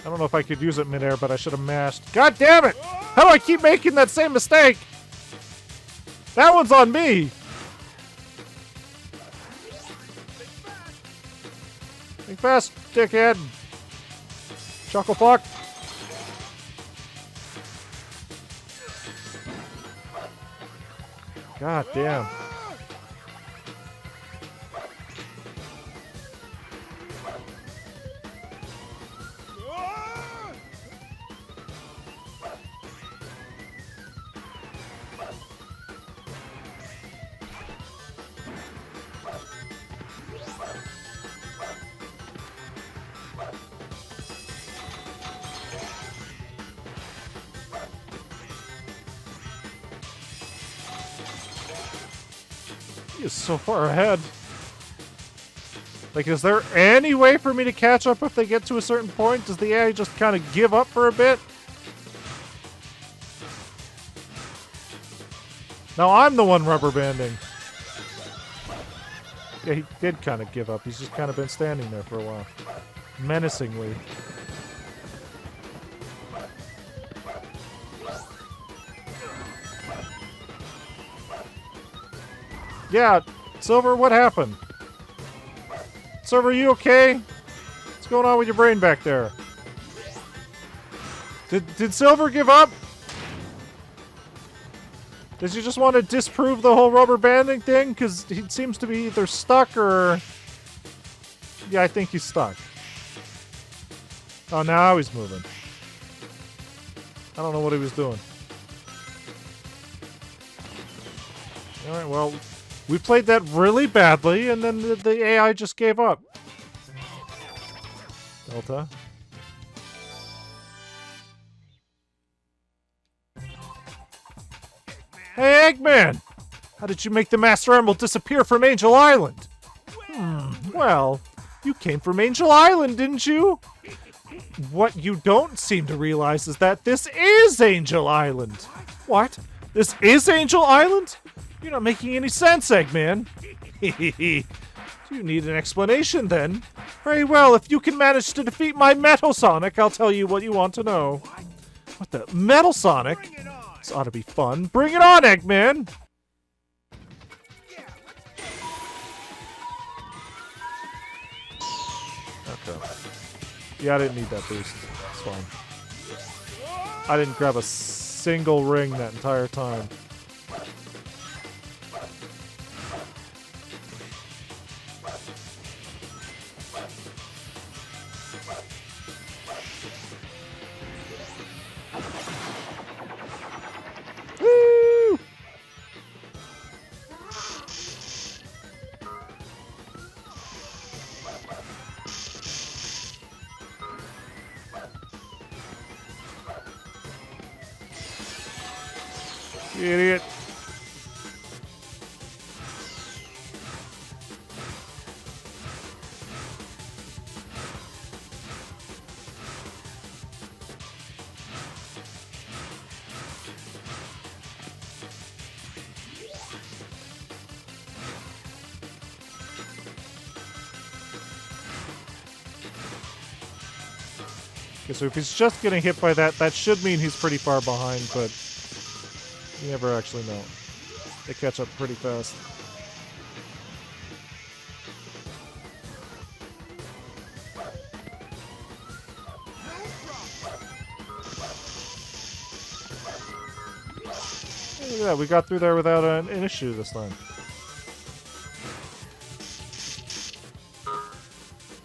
I don't know if I could use it midair, but I should have mashed. God damn it! How do I keep making that same mistake? That one's on me! Think fast, dickhead! Chuckle fuck! God damn. He is so far ahead. Like, is there any way for me to catch up if they get to a certain point? Does the AI just kind of give up for a bit? Now I'm the one rubber banding. Yeah, he did kind of give up. He's just kind of been standing there for a while. Menacingly. Yeah, Silver, what happened? Silver, you okay? What's going on with your brain back there? Did Silver give up? Did you just want to disprove the whole rubber banding thing? Because he seems to be either stuck or... Yeah, I think he's stuck. Oh, now he's moving. I don't know what he was doing. Alright, well... We played that really badly, and then the AI just gave up. Delta. Hey, Eggman! How did you make the Master Emerald disappear from Angel Island? Well, you came from Angel Island, didn't you? What you don't seem to realize is that this is Angel Island. What? This is Angel Island? You're not making any sense, Eggman. You need an explanation, then. Very well, if you can manage to defeat my Metal Sonic, I'll tell you what you want to know. What the? Metal Sonic? This ought to be fun. Bring it on, Eggman! Okay. Yeah, I didn't need that boost. It's fine. I didn't grab a single ring that entire time. You idiot. Okay, so if he's just getting hit by that, that should mean he's pretty far behind, but you never actually know. They catch up pretty fast. Hey, look at that, we got through there without an issue this time.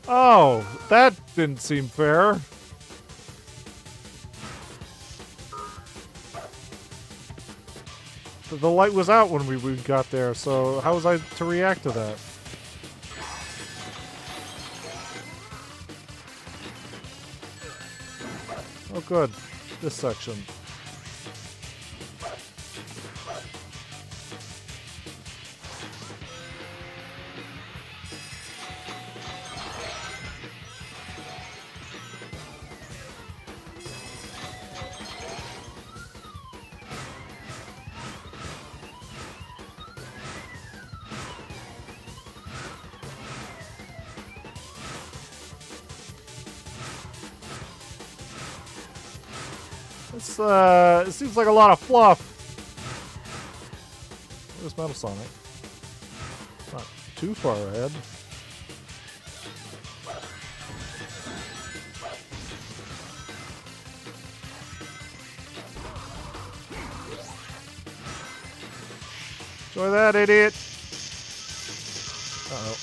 Oh, that didn't seem fair. The light was out when we got there, so how was I to react to that? Oh good, this section. It seems like a lot of fluff. Where's Metal Sonic? Not too far ahead. Enjoy that, idiot. Uh-oh.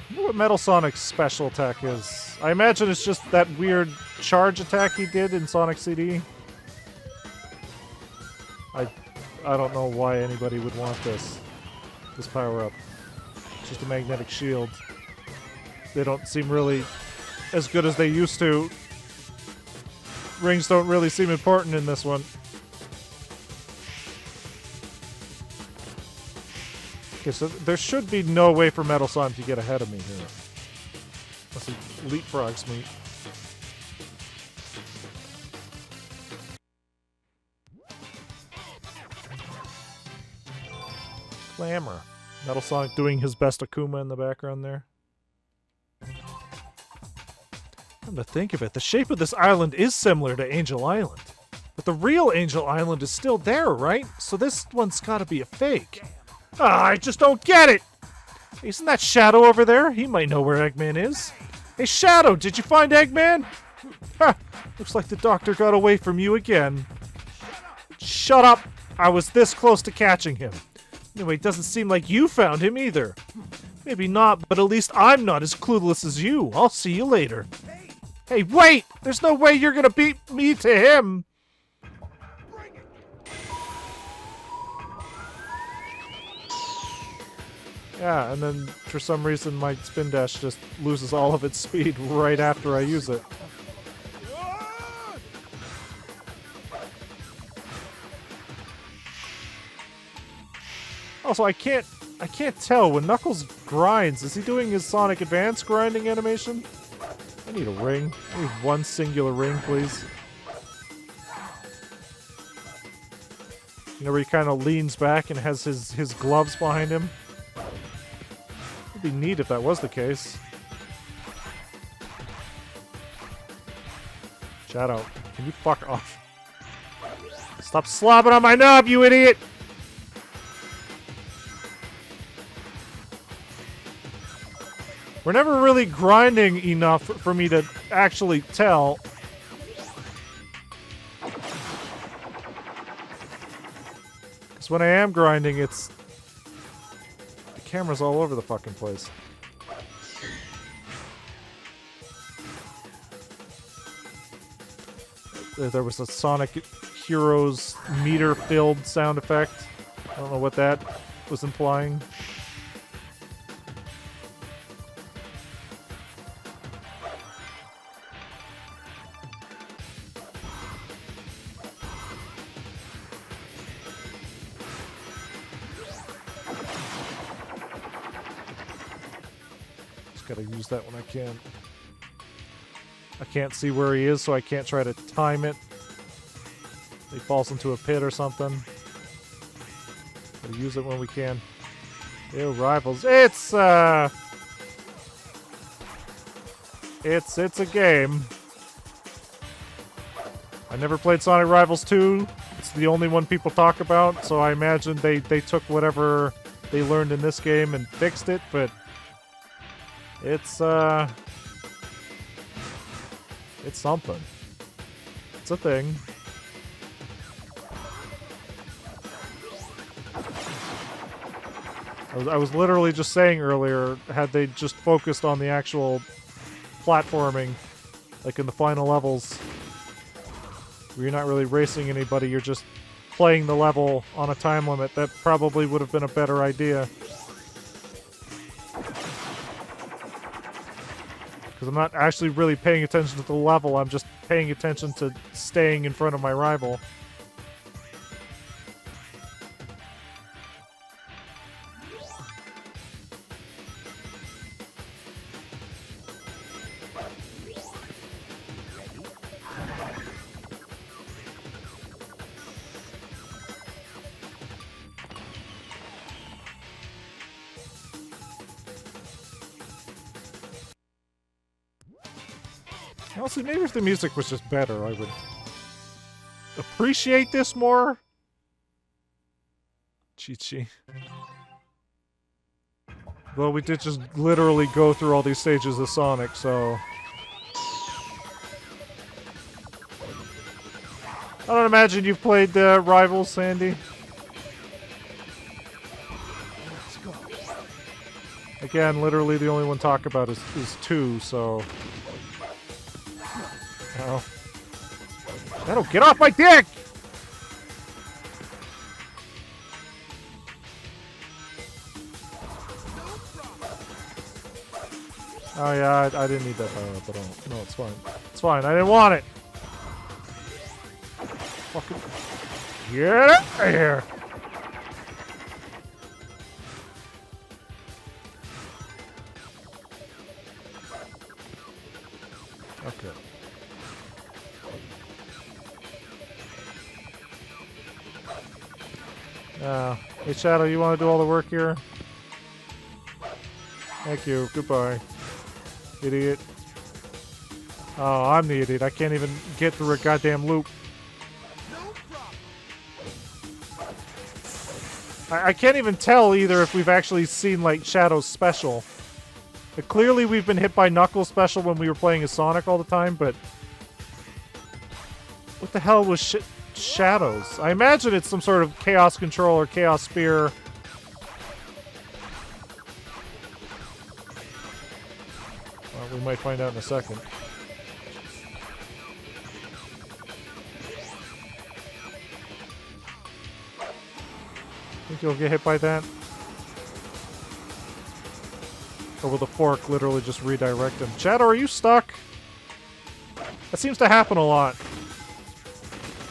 I wonder what Metal Sonic's special attack is. I imagine it's just that weird charge attack he did in Sonic CD. I don't know why anybody would want this power-up. It's just a magnetic shield. They don't seem really as good as they used to. Rings don't really seem important in this one. Okay, so there should be no way for Metal Sonic to get ahead of me here. Unless he leapfrogs me. Clamor. Metal Sonic doing his best Akuma in the background there. Come to think of it, the shape of this island is similar to Angel Island. But the real Angel Island is still there, right? So this one's gotta be a fake. Ah, I just don't get it! Isn't that Shadow over there? He might know where Eggman is. Hey, Shadow, did you find Eggman? Ha! Looks like the doctor got away from you again. Shut up! I was this close to catching him. Anyway, it doesn't seem like you found him either. Maybe not, but at least I'm not as clueless as you. I'll see you later. Hey, wait! There's no way you're gonna beat me to him! Yeah, and then for some reason my spin dash just loses all of its speed right after I use it. Also, I can't tell when Knuckles grinds. Is he doing his Sonic Advance grinding animation? I need a ring. I need one singular ring, please. You know, where he kind of leans back and has his gloves behind him. It'd be neat if that was the case. Shadow, can you fuck off? Stop slobbing on my knob, you idiot! We're never really grinding enough for me to actually tell. Because when I am grinding, it's... the camera's all over the fucking place. There was a Sonic Heroes meter-filled sound effect. I don't know what that was implying. Just gotta use that when I can. I can't see where he is, so I can't try to time it. He falls into a pit or something. Gotta use it when we can. Ew, Rivals. It's a game. I never played Sonic Rivals 2. It's the only one people talk about, so I imagine they took whatever they learned in this game and fixed it, but it's something. It's a thing. I was literally just saying earlier, had they just focused on the actual platforming, like in the final levels, where you're not really racing anybody, you're just playing the level on a time limit, that probably would have been a better idea. Because I'm not actually really paying attention to the level, I'm just paying attention to staying in front of my rival. Also, maybe if the music was just better, I would appreciate this more. Chi-chi. Well, we did just literally go through all these stages of Sonic, so... I don't imagine you've played Rivals, Sandy. Again, literally the only one talk about is 2, so... Oh. That'll get off my dick! Oh yeah, I didn't need that power up at all. No, it's fine. It's fine, I didn't want it! Fucking... Get out of here! Okay. Hey Shadow, you want to do all the work here? Thank you. Goodbye. Idiot. Oh, I'm the idiot. I can't even get through a goddamn loop. I can't even tell either if we've actually seen, like, Shadow's special. Clearly we've been hit by Knuckles' special when we were playing as Sonic all the time, but... What the hell was Shadows? I imagine it's some sort of Chaos Control or Chaos Spear. Well, we might find out in a second. Think you'll get hit by that? Or will the fork literally just redirect him? Shadow, are you stuck? That seems to happen a lot.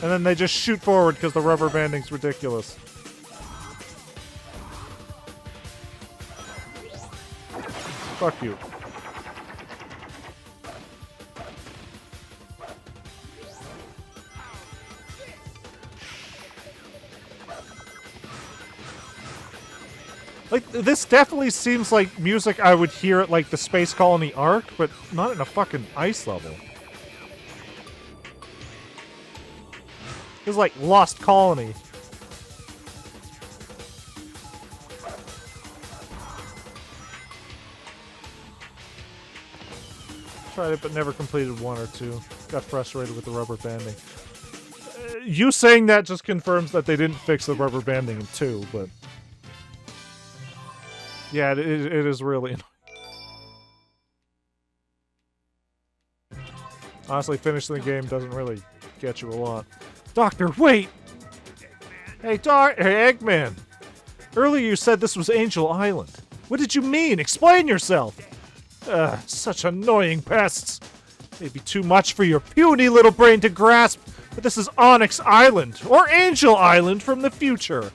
And then they just shoot forward because the rubber banding's ridiculous. Fuck you. Like, this definitely seems like music I would hear at, like, the Space Colony Arc, but not in a fucking ice level. It's like Lost Colony. Tried it, but never completed 1 or 2. Got frustrated with the rubber banding. You saying that just confirms that they didn't fix the rubber banding in 2, but... Yeah, it is really annoying. Honestly, finishing the game doesn't really get you a lot. Doctor, wait! Hey, Eggman! Earlier you said this was Angel Island. What did you mean? Explain yourself! Such annoying pests. Maybe too much for your puny little brain to grasp, but this is Onyx Island, or Angel Island from the future.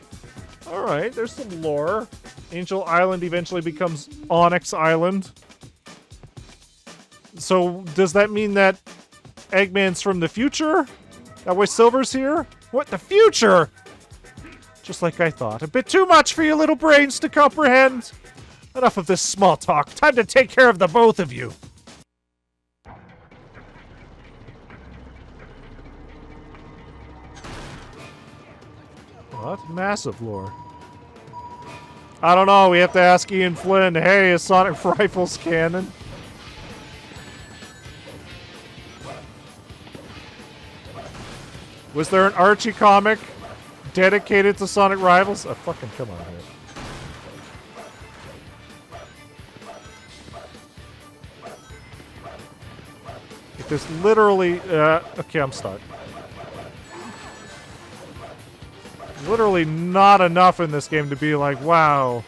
Alright, there's some lore. Angel Island eventually becomes Onyx Island. So does that mean that Eggman's from the future? That way Silver's here? What, the future? Just like I thought. A bit too much for your little brains to comprehend. Enough of this small talk. Time to take care of the both of you. What? Massive lore. I don't know. We have to ask Ian Flynn. Hey, is Sonic Rifles canon? Was there an Archie comic dedicated to Sonic Rivals? Oh, fucking come on here. Like, there's literally... okay, I'm stuck. Literally not enough in this game to be like, wow.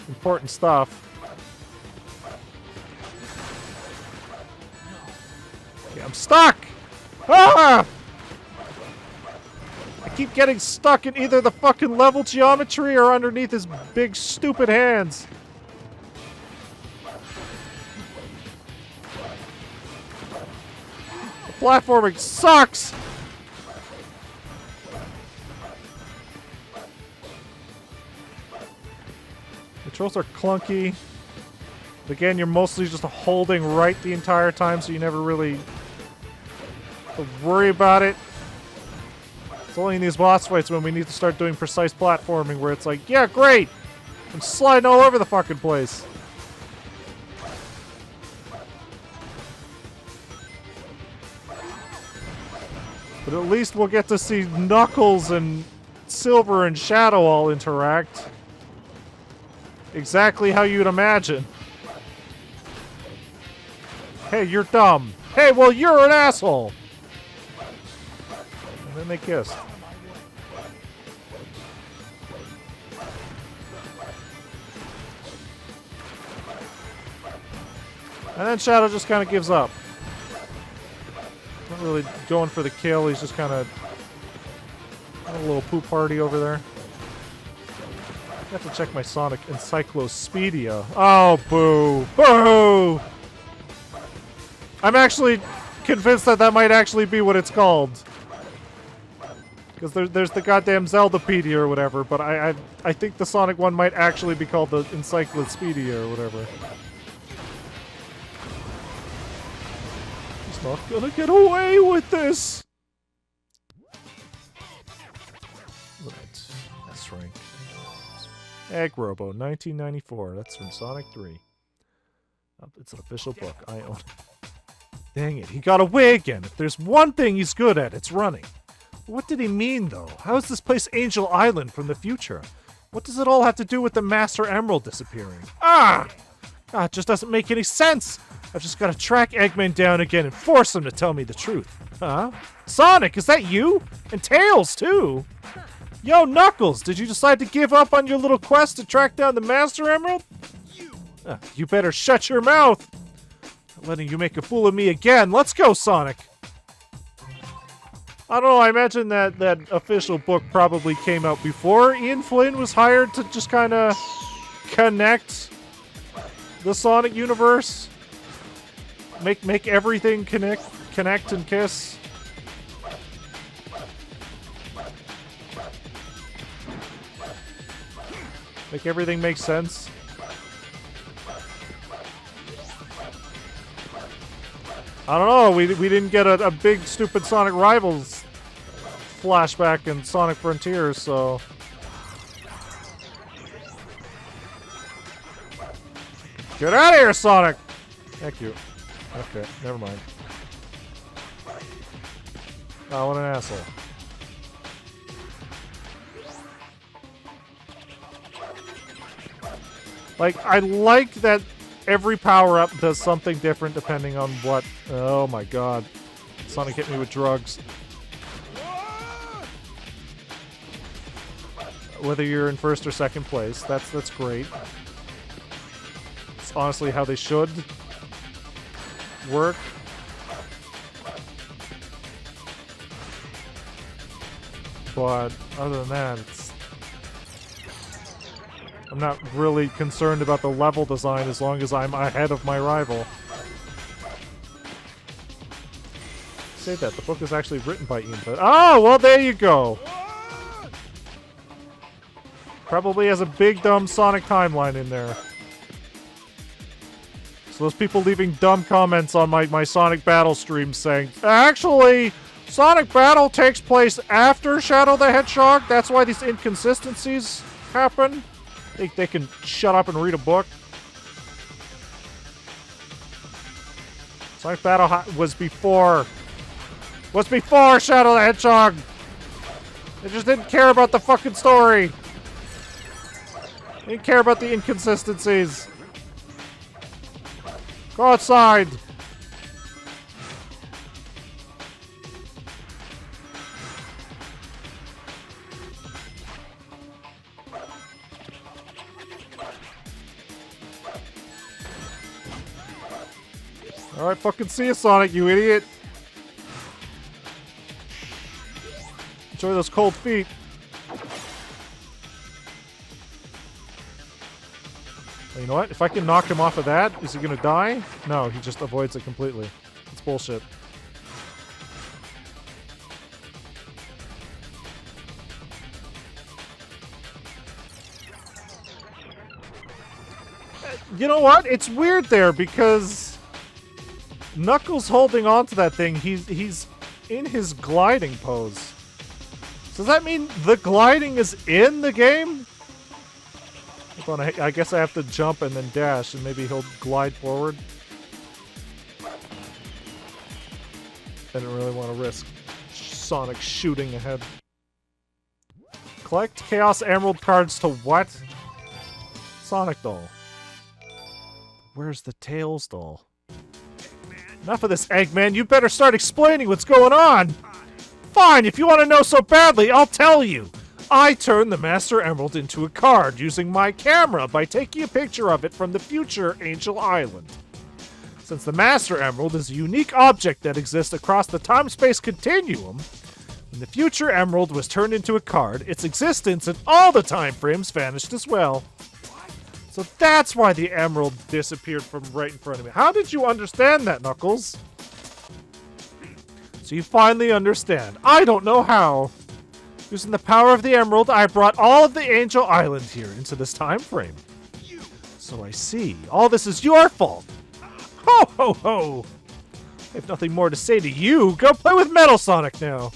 Important stuff. Okay, I'm stuck! Ah! I keep getting stuck in either the fucking level geometry or underneath his big stupid hands. The platforming sucks! Controls are clunky. Again, you're mostly just holding right the entire time, so you never really have to worry about it. It's only in these boss fights when we need to start doing precise platforming where it's like, yeah, great! I'm sliding all over the fucking place. But at least we'll get to see Knuckles and Silver and Shadow all interact. Exactly how you'd imagine. Hey, you're dumb. Hey, well, you're an asshole. And then they kissed. And then Shadow just kind of gives up. Not really going for the kill. He's just kind of a little poop party over there. I have to check my Sonic Encyclopedia. Oh, boo. Boo! I'm actually convinced that that might actually be what it's called. Because there's the goddamn Zeldapedia or whatever, but I think the Sonic one might actually be called the Encyclopedia or whatever. He's not gonna get away with this! Right. That's right. Egg Robo, 1994. That's from Sonic 3. It's an official book. I own it. Dang it, he got away again. If there's one thing he's good at, it's running. What did he mean, though? How is this place Angel Island from the future? What does it all have to do with the Master Emerald disappearing? Ah! God, it just doesn't make any sense. I've just got to track Eggman down again and force him to tell me the truth. Huh? Sonic, is that you? And Tails, too! Yo, Knuckles, did you decide to give up on your little quest to track down the Master Emerald? You better shut your mouth! Not letting you make a fool of me again. Let's go, Sonic! I don't know, I imagine that official book probably came out before Ian Flynn was hired to just kind of connect the Sonic universe. Make everything connect and kiss. Make everything make sense. I don't know, we didn't get a big stupid Sonic Rivals flashback in Sonic Frontiers, so... Get out of here, Sonic! Thank you. Okay, never mind. Oh, what an asshole. Like, I like that every power-up does something different depending on what... Oh my god. Sonic hit me with drugs. Whether you're in first or second place, that's great. It's honestly how they should work. But other than that, I'm not really concerned about the level design as long as I'm ahead of my rival. say that. The book is actually written by Ian. But oh, well, there you go. Probably has a big, dumb Sonic timeline in there. So those people leaving dumb comments on my Sonic Battle stream saying, actually, Sonic Battle takes place after Shadow the Hedgehog. That's why these inconsistencies happen. They can shut up and read a book. Sonic Battle was before Shadow the Hedgehog. They just didn't care about the fucking story. They didn't care about the inconsistencies. Go outside. Alright, fucking see you, Sonic, you idiot. Enjoy those cold feet. Well, you know what? If I can knock him off of that, is he gonna die? No, he just avoids it completely. It's bullshit. You know what? It's weird there because Knuckles holding on to that thing, he's in his gliding pose. Does that mean the gliding is in the game? Hold on, I guess I have to jump and then dash, and maybe he'll glide forward. I didn't really want to risk Sonic shooting ahead. Collect Chaos Emerald cards to what? Sonic doll. Where's the Tails doll? Enough of this, Eggman. You better start explaining what's going on. Fine, if you want to know so badly, I'll tell you. I turned the Master Emerald into a card using my camera by taking a picture of it from the future Angel Island. Since the Master Emerald is a unique object that exists across the time-space continuum, when the future Emerald was turned into a card, its existence in all the time frames vanished as well. So that's why the Emerald disappeared from right in front of me. How did you understand that, Knuckles? So you finally understand. I don't know how. Using the power of the Emerald, I brought all of the Angel Island here into this time frame. So I see. All this is your fault. Ho ho ho! I have nothing more to say to you. Go play with Metal Sonic now.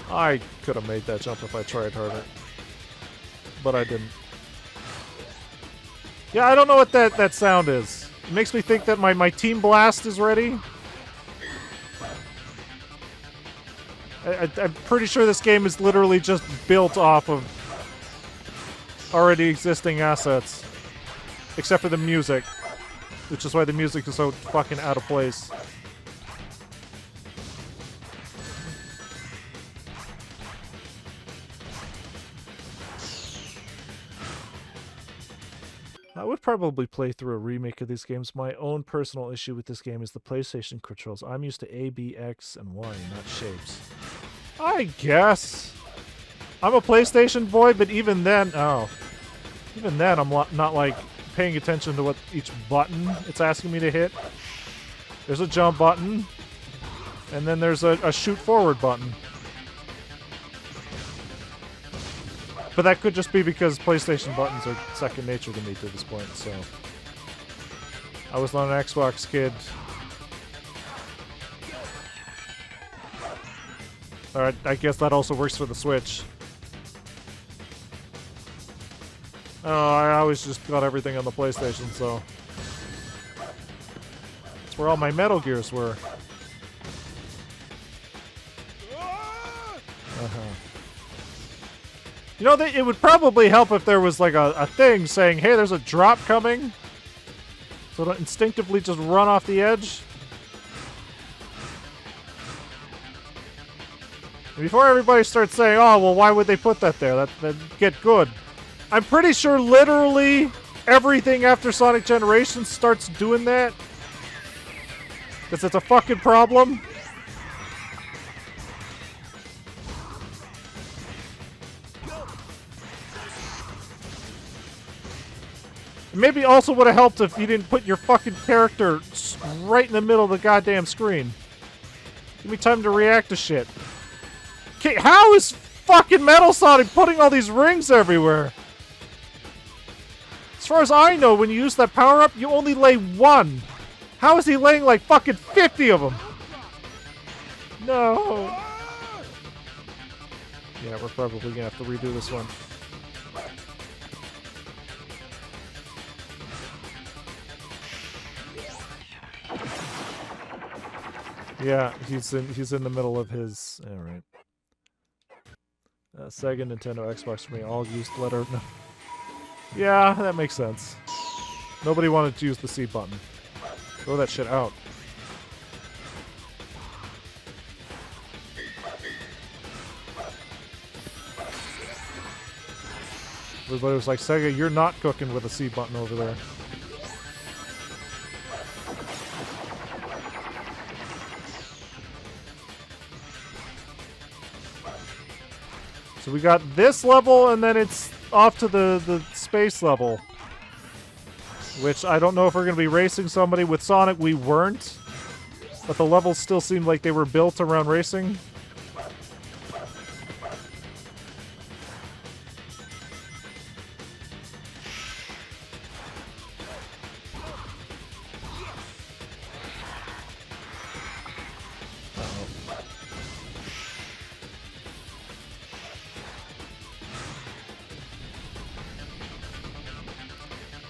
I could have made that jump if I tried harder. But I didn't. Yeah, I don't know what that sound is. It makes me think that my Team Blast is ready. I'm pretty sure this game is literally just built off of already existing assets. Except for the music. Which is why the music is so fucking out of place. I would probably play through a remake of these games. My own personal issue with this game is the PlayStation controls. I'm used to A, B, X, and Y, not shapes. I guess. I'm a PlayStation boy, but even then, even then I'm not like paying attention to what each button it's asking me to hit. There's a jump button, and then there's a shoot forward button. But that could just be because PlayStation buttons are second nature to me to this point, so... I was not an Xbox kid. Alright, I guess that also works for the Switch. Oh, I always just got everything on the PlayStation, so... That's where all my Metal Gears were. You know, it would probably help if there was like a thing saying, hey, there's a drop coming. So don't instinctively just run off the edge. And before everybody starts saying, oh, well, why would they put that there? That'd get good. I'm pretty sure literally everything after Sonic Generations starts doing that. Because it's a fucking problem. Maybe also would have helped if you didn't put your fucking character right in the middle of the goddamn screen. Give me time to react to shit. Okay, how is fucking Metal Sonic putting all these rings everywhere? As far as I know, when you use that power-up, you only lay one. How is he laying like fucking 50 of them? No. Yeah, we're probably gonna have to redo this one. Yeah, he's in the middle of his. All right. Sega, Nintendo, Xbox for me all used letter. No. Yeah, that makes sense. Nobody wanted to use the C button. Throw that shit out. Everybody was like, Sega, you're not cooking with a C button over there. So we got this level, and then it's off to the space level. Which I don't know if we're going to be racing somebody. With Sonic, we weren't. But the levels still seemed like they were built around racing.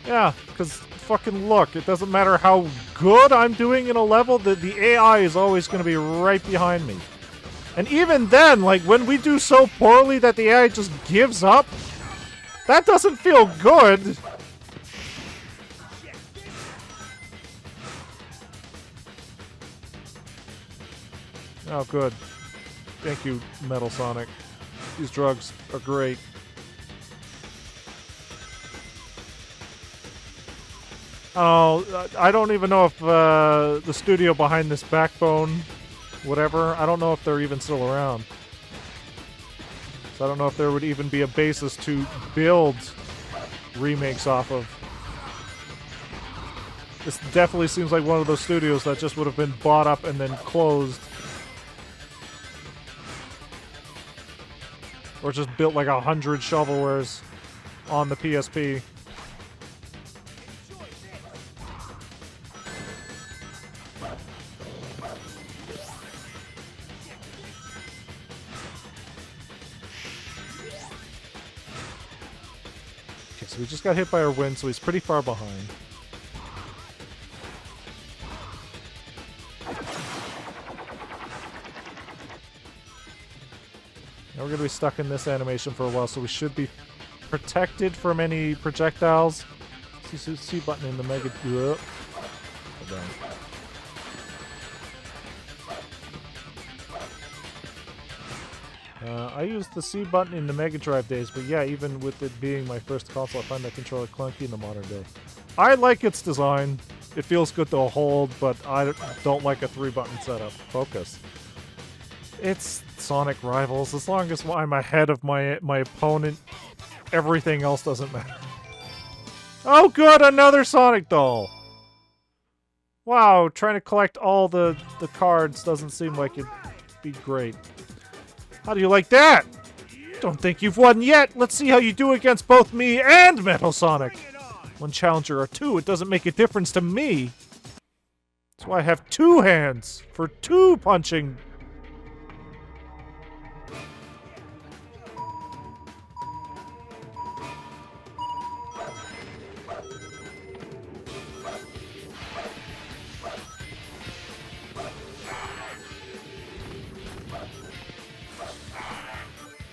Yeah, because fucking look, it doesn't matter how good I'm doing in a level, the AI is always going to be right behind me. And even then, like, when we do so poorly that the AI just gives up, that doesn't feel good. Oh, good. Thank you, Metal Sonic. These drugs are great. Oh, I don't even know if the studio behind this Backbone, whatever, I don't know if they're even still around. So I don't know if there would even be a basis to build remakes off of. This definitely seems like one of those studios that just would have been bought up and then closed. Or just built like 100 shovelwares on the PSP. We just got hit by our wind, so he's pretty far behind. Now we're going to be stuck in this animation for a while, so we should be protected from any projectiles. C button in the Mega... Hold on. I used the C button in the Mega Drive days, but yeah, even with it being my first console, I find that controller clunky in the modern day. I like its design. It feels good to hold, but I don't like a 3-button setup. Focus. It's Sonic Rivals. As long as I'm ahead of my opponent, everything else doesn't matter. Oh good, another Sonic doll! Wow, trying to collect all the cards doesn't seem like it'd be great. How do you like that? Don't think you've won yet. Let's see how you do against both me and Metal Sonic. One challenger or two, it doesn't make a difference to me. That's why I have 2 hands for 2 punching.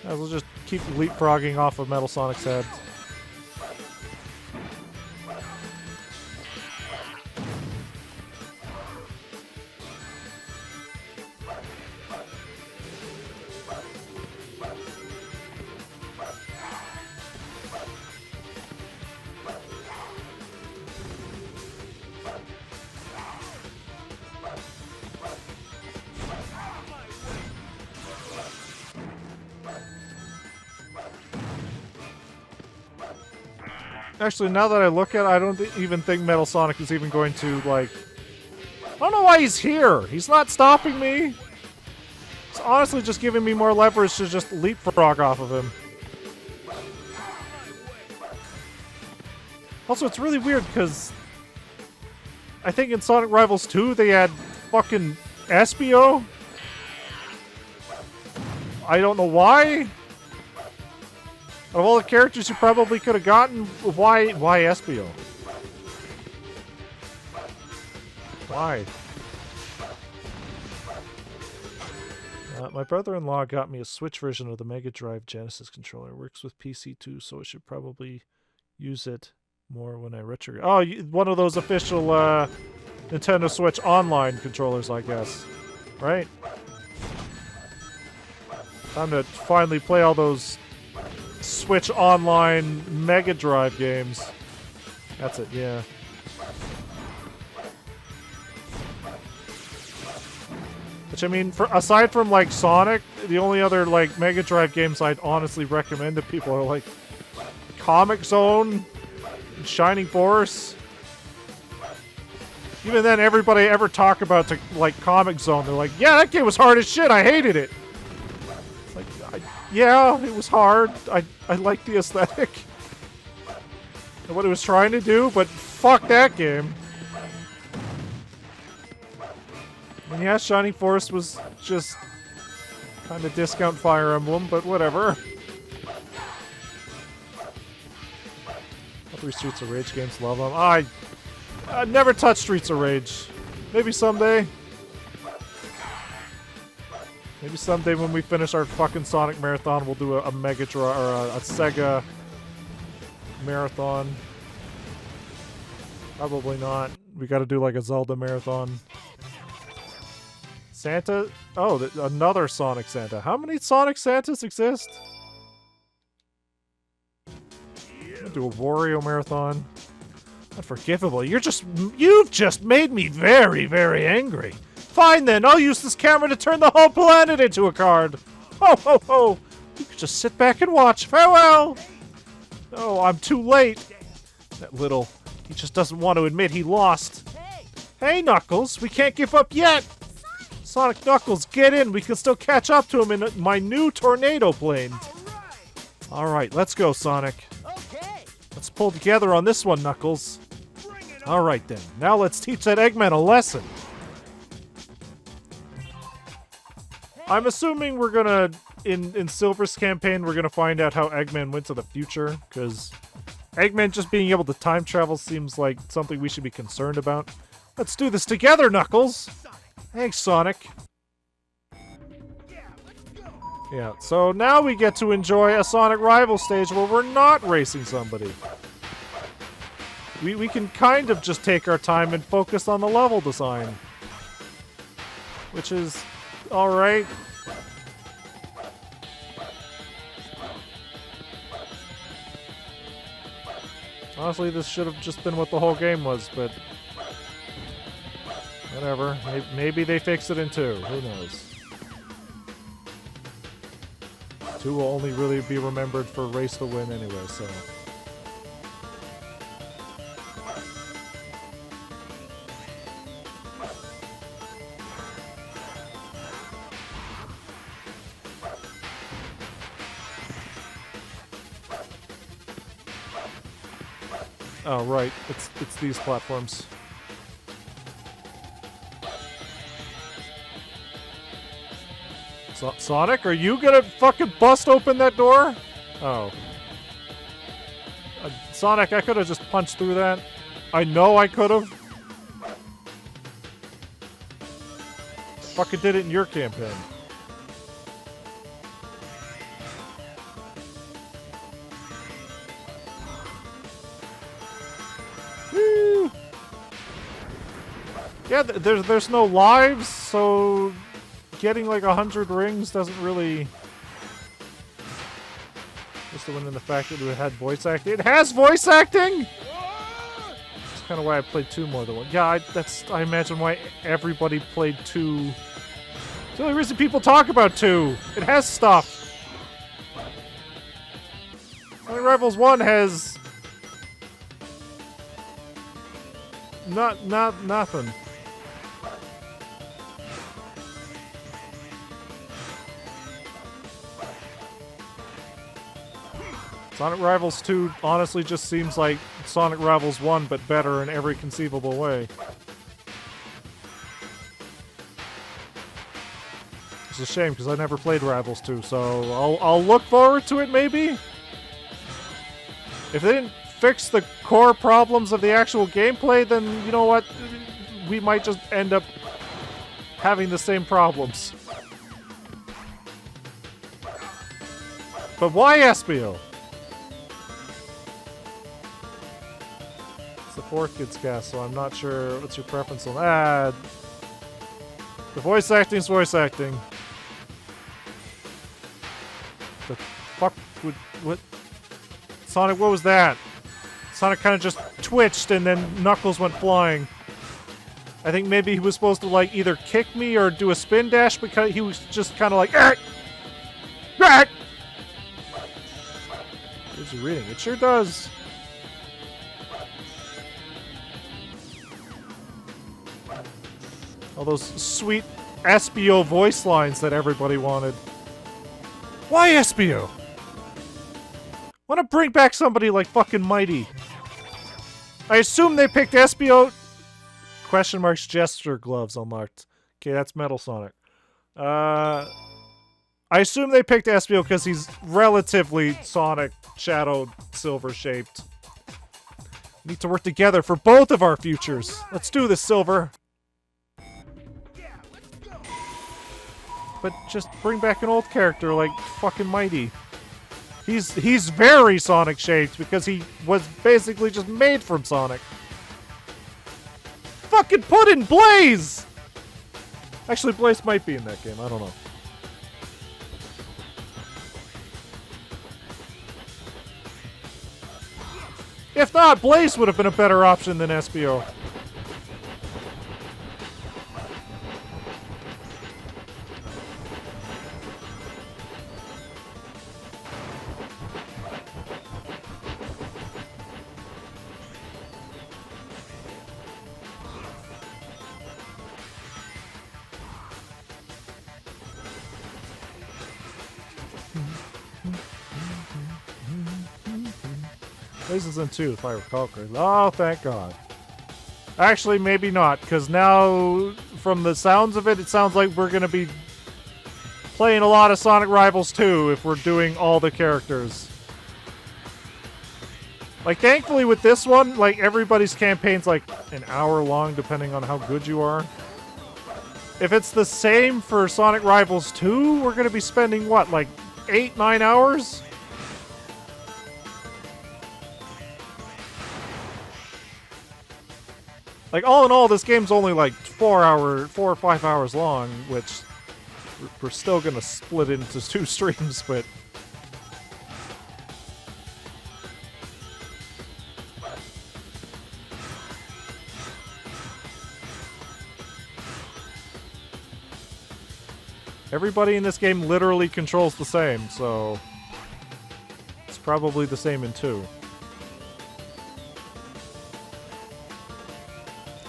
We'll just keep leapfrogging off of Metal Sonic's head. Actually, now that I look at it, I don't even think Metal Sonic is even going to, like... I don't know why he's here. He's not stopping me. It's honestly just giving me more leverage to just leapfrog off of him. Also, it's really weird because I think in Sonic Rivals 2 they had fucking Espio. I don't know why. Out of all the characters you probably could have gotten, why Espio? Why? My brother-in-law got me a Switch version of the Mega Drive Genesis controller. It works with PC too, so I should probably use it more when I retro. Oh, one of those official Nintendo Switch online controllers, I guess. Right? Time to finally play all those Switch online Mega Drive games. That's it, yeah. Which, I mean, aside from, like, Sonic, the only other, like, Mega Drive games I'd honestly recommend to people are, like, Comic Zone, Shining Force. Even then, everybody I ever talk about, like, Comic Zone, they're like, yeah, that game was hard as shit, I hated it. It's like, yeah, it was hard. I liked the aesthetic and what it was trying to do, but fuck that game. And yeah, Shining Force was just kind of discount Fire Emblem, but whatever. All three Streets of Rage games, love them. I never touched Streets of Rage. Maybe someday. Maybe someday when we finish our fucking Sonic Marathon, we'll do a Mega Drive or a Sega Marathon. Probably not. We gotta do like a Zelda Marathon. Santa? Oh, another Sonic Santa. How many Sonic Santas exist? I'll do a Wario Marathon. Unforgivable. You've just made me very, very angry. Fine then, I'll use this camera to turn the whole planet into a card. Ho ho ho! You can just sit back and watch. Farewell! Oh, I'm too late. He just doesn't want to admit he lost. Hey, Knuckles, we can't give up yet! Sonic Knuckles, get in! We can still catch up to him in my new tornado plane. Alright, let's go, Sonic. Let's pull together on this one, Knuckles. Alright then, now let's teach that Eggman a lesson. I'm assuming we're gonna, in Silver's campaign, we're gonna find out how Eggman went to the future, because Eggman just being able to time travel seems like something we should be concerned about. Let's do this together, Knuckles! Thanks, Sonic. Yeah, so now we get to enjoy a Sonic Rival stage where we're not racing somebody. We can kind of just take our time and focus on the level design. Which is alright. Honestly, this should have just been what the whole game was, but whatever. Maybe they fix it in 2. Who knows? 2 will only really be remembered for Race to Win anyway, so. Oh, right. It's these platforms. Sonic, are you gonna fucking bust open that door? Oh. Sonic, I could have just punched through that. I know I could have. Fucking did it in your campaign. Woo! Yeah, there's no lives, so getting like 100 rings doesn't really. Just the one in the fact that it had voice acting. It has voice acting. That's kind of why I played 2 more than 1. Yeah, I imagine why everybody played 2. It's the only reason people talk about 2. It has stuff. Sonic Rivals 1 has nothing. Sonic Rivals 2 honestly just seems like Sonic Rivals 1, but better in every conceivable way. It's a shame because I never played Rivals 2, so I'll look forward to it maybe. If they didn't fix the core problems of the actual gameplay, then you know what? We might just end up having the same problems. But why Espio? It's the fourth kid's cast, so I'm not sure what's your preference on that. The voice acting is voice acting. The fuck would what? Sonic, what was that? Sonic kind of just twitched and then Knuckles went flying. I think maybe he was supposed to like either kick me or do a spin dash because he was just kind of like What is he reading? It sure does. All those sweet Espio voice lines that everybody wanted. Why Espio? Want to bring back somebody like fucking Mighty. I assume they picked Espio. Question marks gesture gloves unlocked. Okay, that's Metal Sonic. I assume they picked Espio because he's relatively Sonic Shadow Silver shaped. We need to work together for both of our futures. Let's do this, Silver. But just bring back an old character like fucking Mighty. He's very Sonic shaped because he was basically just made from Sonic. Fucking put in Blaze! Actually, Blaze might be in that game. I don't know. If not, Blaze would have been a better option than Espio. Blaze is in 2, if I recall correctly. Oh, thank God. Actually, maybe not, because now, from the sounds of it, it sounds like we're going to be playing a lot of Sonic Rivals 2 if we're doing all the characters. Like, thankfully with this one, like, everybody's campaign's like an hour long, depending on how good you are. If it's the same for Sonic Rivals 2, we're going to be spending, what, like 8-9 hours? Like, all in all, this game's only like 4 or 5 hours long, which we're still gonna split into 2 streams, but... Everybody in this game literally controls the same, so... It's probably the same in 2.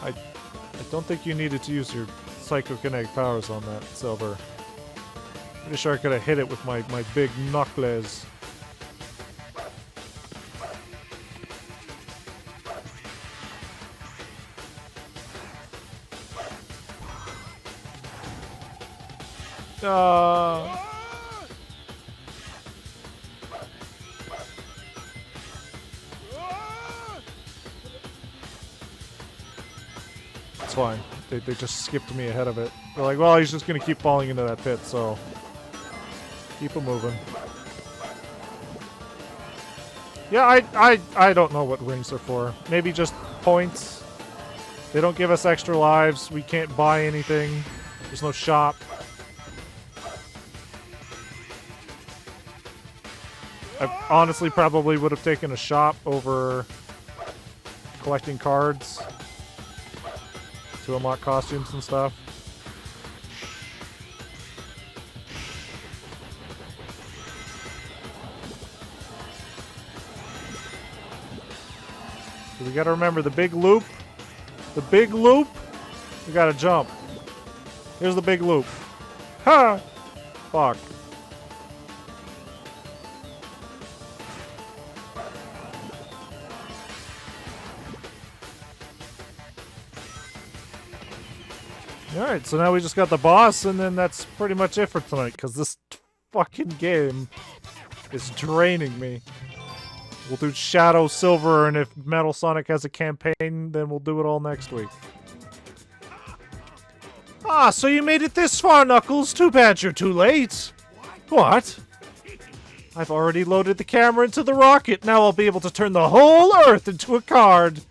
I don't think you needed to use your psychokinetic powers on that, Silver. Pretty sure I could have hit it with my big knuckles. It's fine. They just skipped me ahead of it. They're like, well, he's just gonna keep falling into that pit, so... Keep him moving. Yeah, I don't know what rings are for. Maybe just points. They don't give us extra lives. We can't buy anything. There's no shop. I honestly probably would have taken a shop over collecting cards to unlock costumes and stuff. So we gotta remember the big loop The big loop. We gotta jump. Here's the big loop. Ha! Fuck. Alright, so now we just got the boss, and then that's pretty much it for tonight, because this fucking game is draining me. We'll do Shadow, Silver, and if Metal Sonic has a campaign, then we'll do it all next week. Ah, so you made it this far, Knuckles. Too bad you're too late. What? I've already loaded the camera into the rocket. Now I'll be able to turn the whole Earth into a card.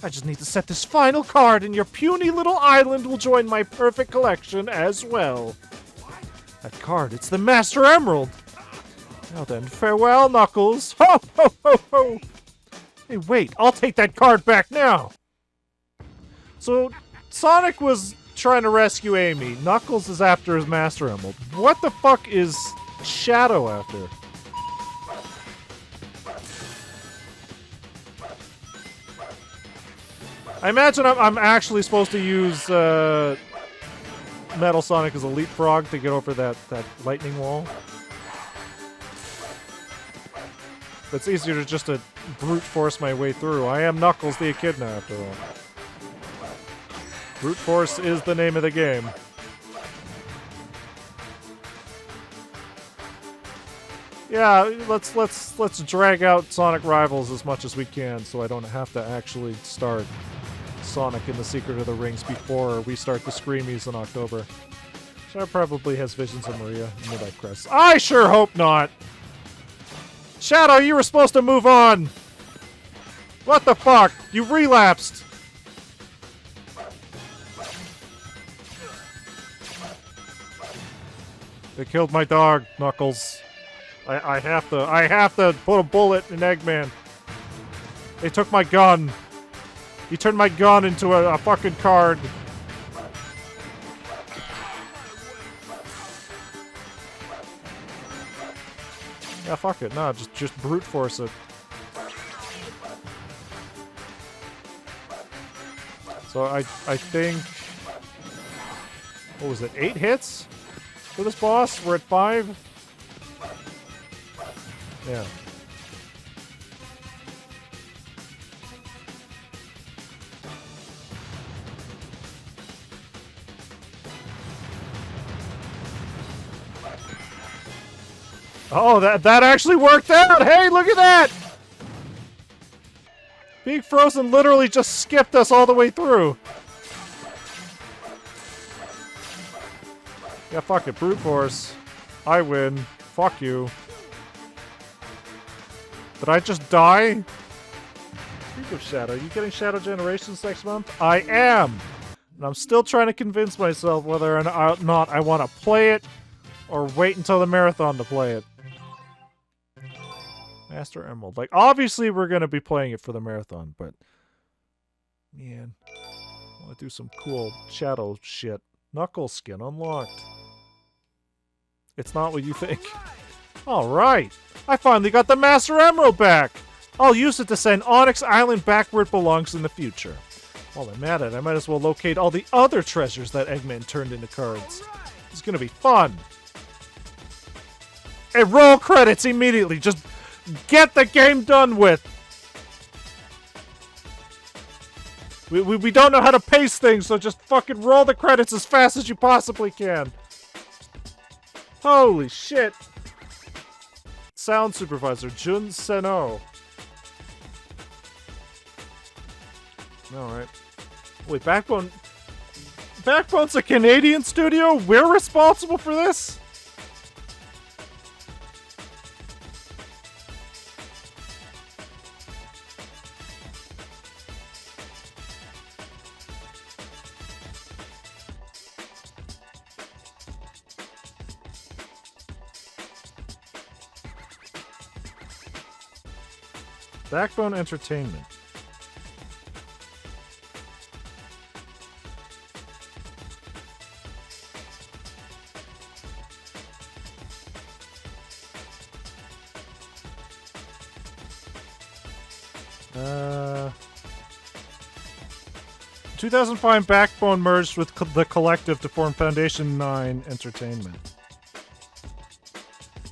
I just need to set this final card, and your puny little island will join my perfect collection as well. That card, it's the Master Emerald. Now then, farewell, Knuckles. Ho, ho, ho, ho. Hey, wait, I'll take that card back now. So, Sonic was trying to rescue Amy. Knuckles is after his Master Emerald. What the fuck is Shadow after? I imagine I'm actually supposed to use Metal Sonic as a leapfrog to get over that lightning wall. It's easier to just to brute force my way through. I am Knuckles the Echidna, after all. Brute force is the name of the game. Yeah, let's drag out Sonic Rivals as much as we can, so I don't have to actually start Sonic in the Secret of the Rings before we start the Screamies in October. Shadow probably has visions of Maria in Midnight Crest. I sure hope not! Shadow, you were supposed to move on! What the fuck? You relapsed! They killed my dog, Knuckles. I have to put a bullet in Eggman. They took my gun. You turned my gun into a fucking card. Yeah, fuck it. No, just brute force it. So I think... What was it? 8 hits for this boss? We're at 5? Yeah. Oh, that actually worked out! Hey, look at that! Being frozen literally just skipped us all the way through. Yeah, fuck it. Brute force. I win. Fuck you. Did I just die? Speak of Shadow, you getting Shadow Generations next month? I am! And I'm still trying to convince myself whether or not I want to play it or wait until the marathon to play it. Master Emerald. Like, obviously we're going to be playing it for the marathon, but... Man. I want to do some cool Shadow shit. Knuckles skin unlocked. It's not what you think. Alright! I finally got the Master Emerald back! I'll use it to send Onyx Island back where it belongs in the future. While I'm at it, I might as well locate all the other treasures that Eggman turned into cards. It's gonna be fun! Hey, roll credits immediately! Just get the game done with! We don't know how to pace things, so just fucking roll the credits as fast as you possibly can. Holy shit! Sound supervisor, Jun Seno. Alright. Wait, Backbone's a Canadian studio? We're responsible for this? Backbone Entertainment. 2005 Backbone merged with the Collective to form Foundation 9 Entertainment.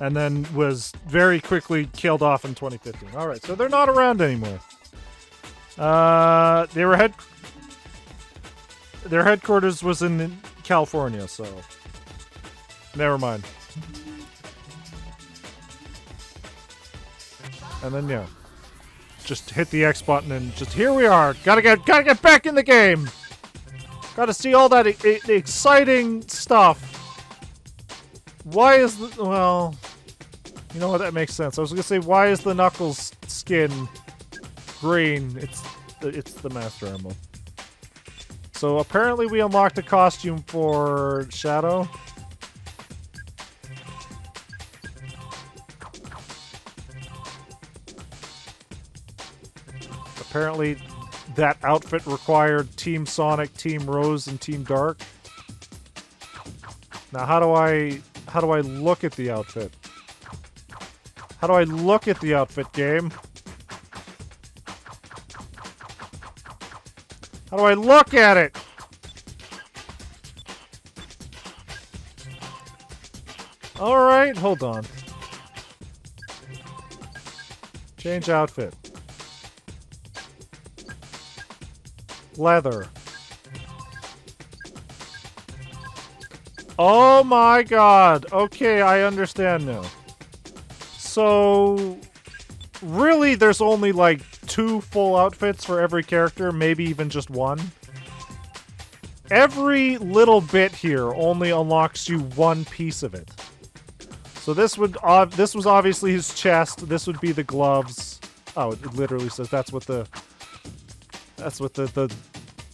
And then was very quickly killed off in 2015. Alright, so they're not around anymore. Their headquarters was in California, so never mind. And then yeah, just hit the X button and just here we are. Gotta get back in the game. Gotta see all that exciting stuff. Why is the well? You know what? That makes sense. I was gonna say, why is the Knuckles skin green? It's the Master Emerald. So apparently we unlocked a costume for Shadow. Apparently that outfit required Team Sonic, Team Rose, and Team Dark. Now how do I look at the outfit? How do I look at the outfit, game? How do I look at it? Alright, hold on. Change outfit. Leather. Oh my god. Okay, I understand now. So, really, there's only like 2 full outfits for every character, maybe even just 1. Every little bit here only unlocks you 1 piece of it. So this was obviously his chest. This would be the gloves. Oh, it literally says that's what the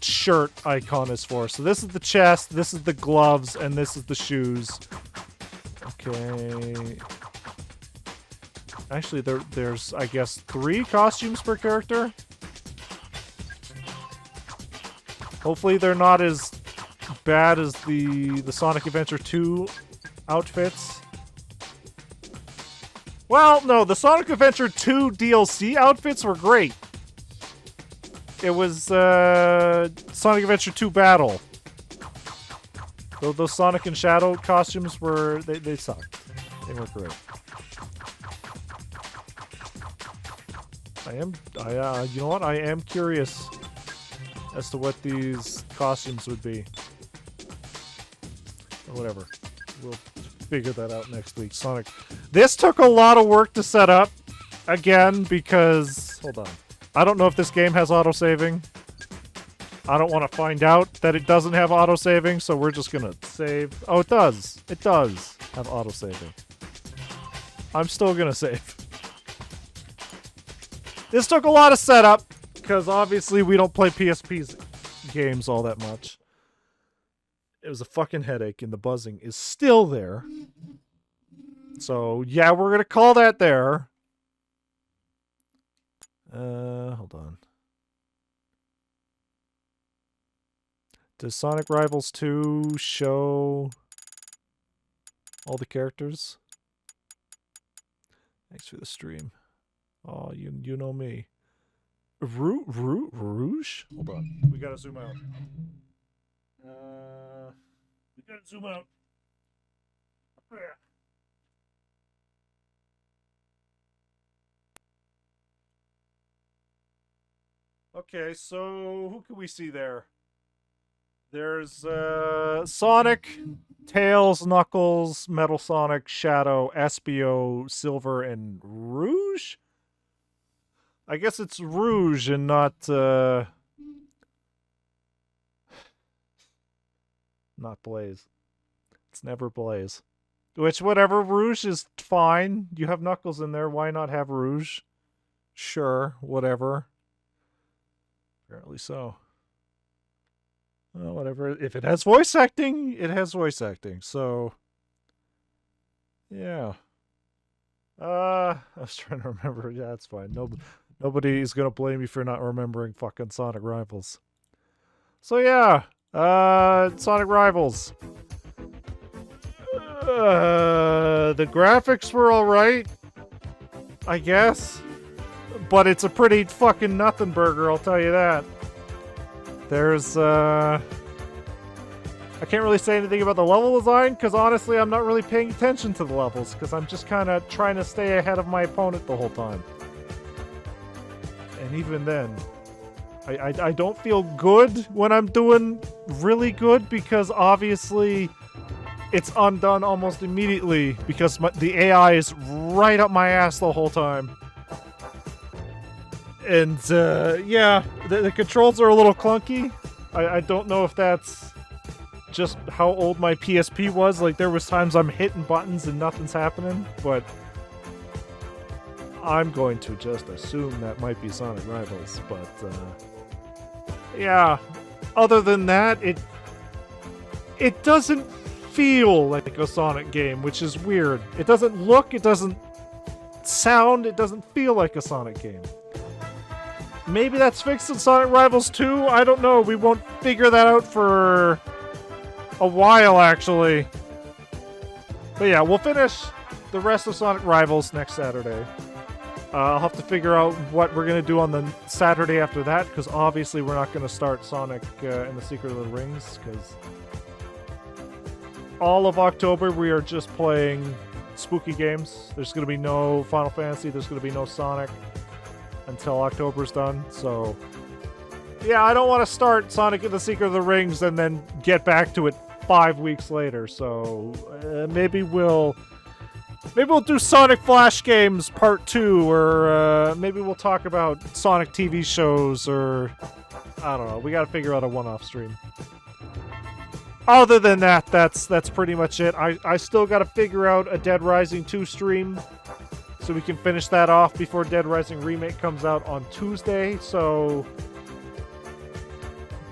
shirt icon is for. So this is the chest, this is the gloves, and this is the shoes. Okay. Actually, there's, I guess, 3 costumes per character. Hopefully they're not as bad as the Sonic Adventure 2 outfits. Well, no, the Sonic Adventure 2 DLC outfits were great. It was Sonic Adventure 2 Battle. Those Sonic and Shadow costumes were... They sucked. They weren't great. You know what? I am curious as to what these costumes would be. Or whatever. We'll figure that out next week. Sonic. This took a lot of work to set up. Again, because... Hold on. I don't know if this game has autosaving. I don't want to find out that it doesn't have autosaving, so we're just gonna save. Oh, it does. It does have autosaving. I'm still gonna save. This took a lot of setup, because obviously we don't play PSP's games all that much. It was a fucking headache, and the buzzing is still there. So, yeah, we're gonna call that there. Hold on. Does Sonic Rivals 2 show all the characters? Thanks for the stream. Oh, you know me. Rouge? Hold on. We gotta zoom out. We gotta zoom out. There. Okay, so who can we see there? There's Sonic, Tails, Knuckles, Metal Sonic, Shadow, Espio, Silver, and Rouge? I guess it's Rouge and not Blaze. It's never Blaze. Which, whatever, Rouge is fine. You have Knuckles in there, why not have Rouge? Sure, whatever. Apparently so. Well, whatever. If it has voice acting, it has voice acting. So, yeah. I was trying to remember. Yeah, it's fine. Nobody is gonna blame me for not remembering fucking Sonic Rivals. So yeah, Sonic Rivals. The graphics were alright, I guess. But it's a pretty fucking nothing burger, I'll tell you that. There's, I can't really say anything about the level design, because honestly, I'm not really paying attention to the levels, because I'm just kind of trying to stay ahead of my opponent the whole time. And even then, I don't feel good when I'm doing really good, because obviously it's undone almost immediately, because the AI is right up my ass the whole time. And, yeah, the controls are a little clunky. I don't know if that's just how old my PSP was. Like, there was times I'm hitting buttons and nothing's happening, but I'm going to just assume that might be Sonic Rivals. But, yeah, other than that, it doesn't feel like a Sonic game, which is weird. It doesn't look, it doesn't sound, it doesn't feel like a Sonic game. Maybe that's fixed in Sonic Rivals 2? I don't know. We won't figure that out for a while, actually. But yeah, we'll finish the rest of Sonic Rivals next Saturday. I'll have to figure out what we're going to do on the Saturday after that, because obviously we're not going to start Sonic and the Secret of the Rings, because all of October we are just playing spooky games. There's going to be no Final Fantasy, there's going to be no Sonic until October's done, so yeah, I don't want to start Sonic and the Secret of the Rings and then get back to it 5 weeks later, so maybe we'll do Sonic Flash Games Part 2, or maybe we'll talk about Sonic TV shows, or I don't know, we gotta figure out a one-off stream. Other than that, that's pretty much it. I still gotta figure out a Dead Rising 2 stream, so we can finish that off before Dead Rising Remake comes out on Tuesday, so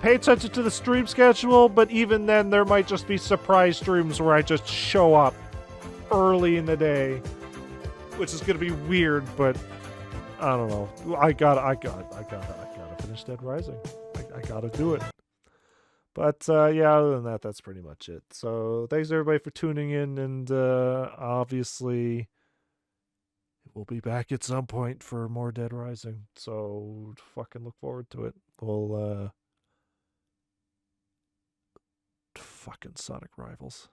pay attention to the stream schedule, but even then there might just be surprise streams where I just show up early in the day, which is gonna be weird, but I don't know. I gotta finish Dead Rising. I gotta do it. But yeah, other than that, that's pretty much it. So thanks everybody for tuning in, and obviously we'll be back at some point for more Dead Rising, so fucking look forward to it. We'll fucking Sonic Rivals.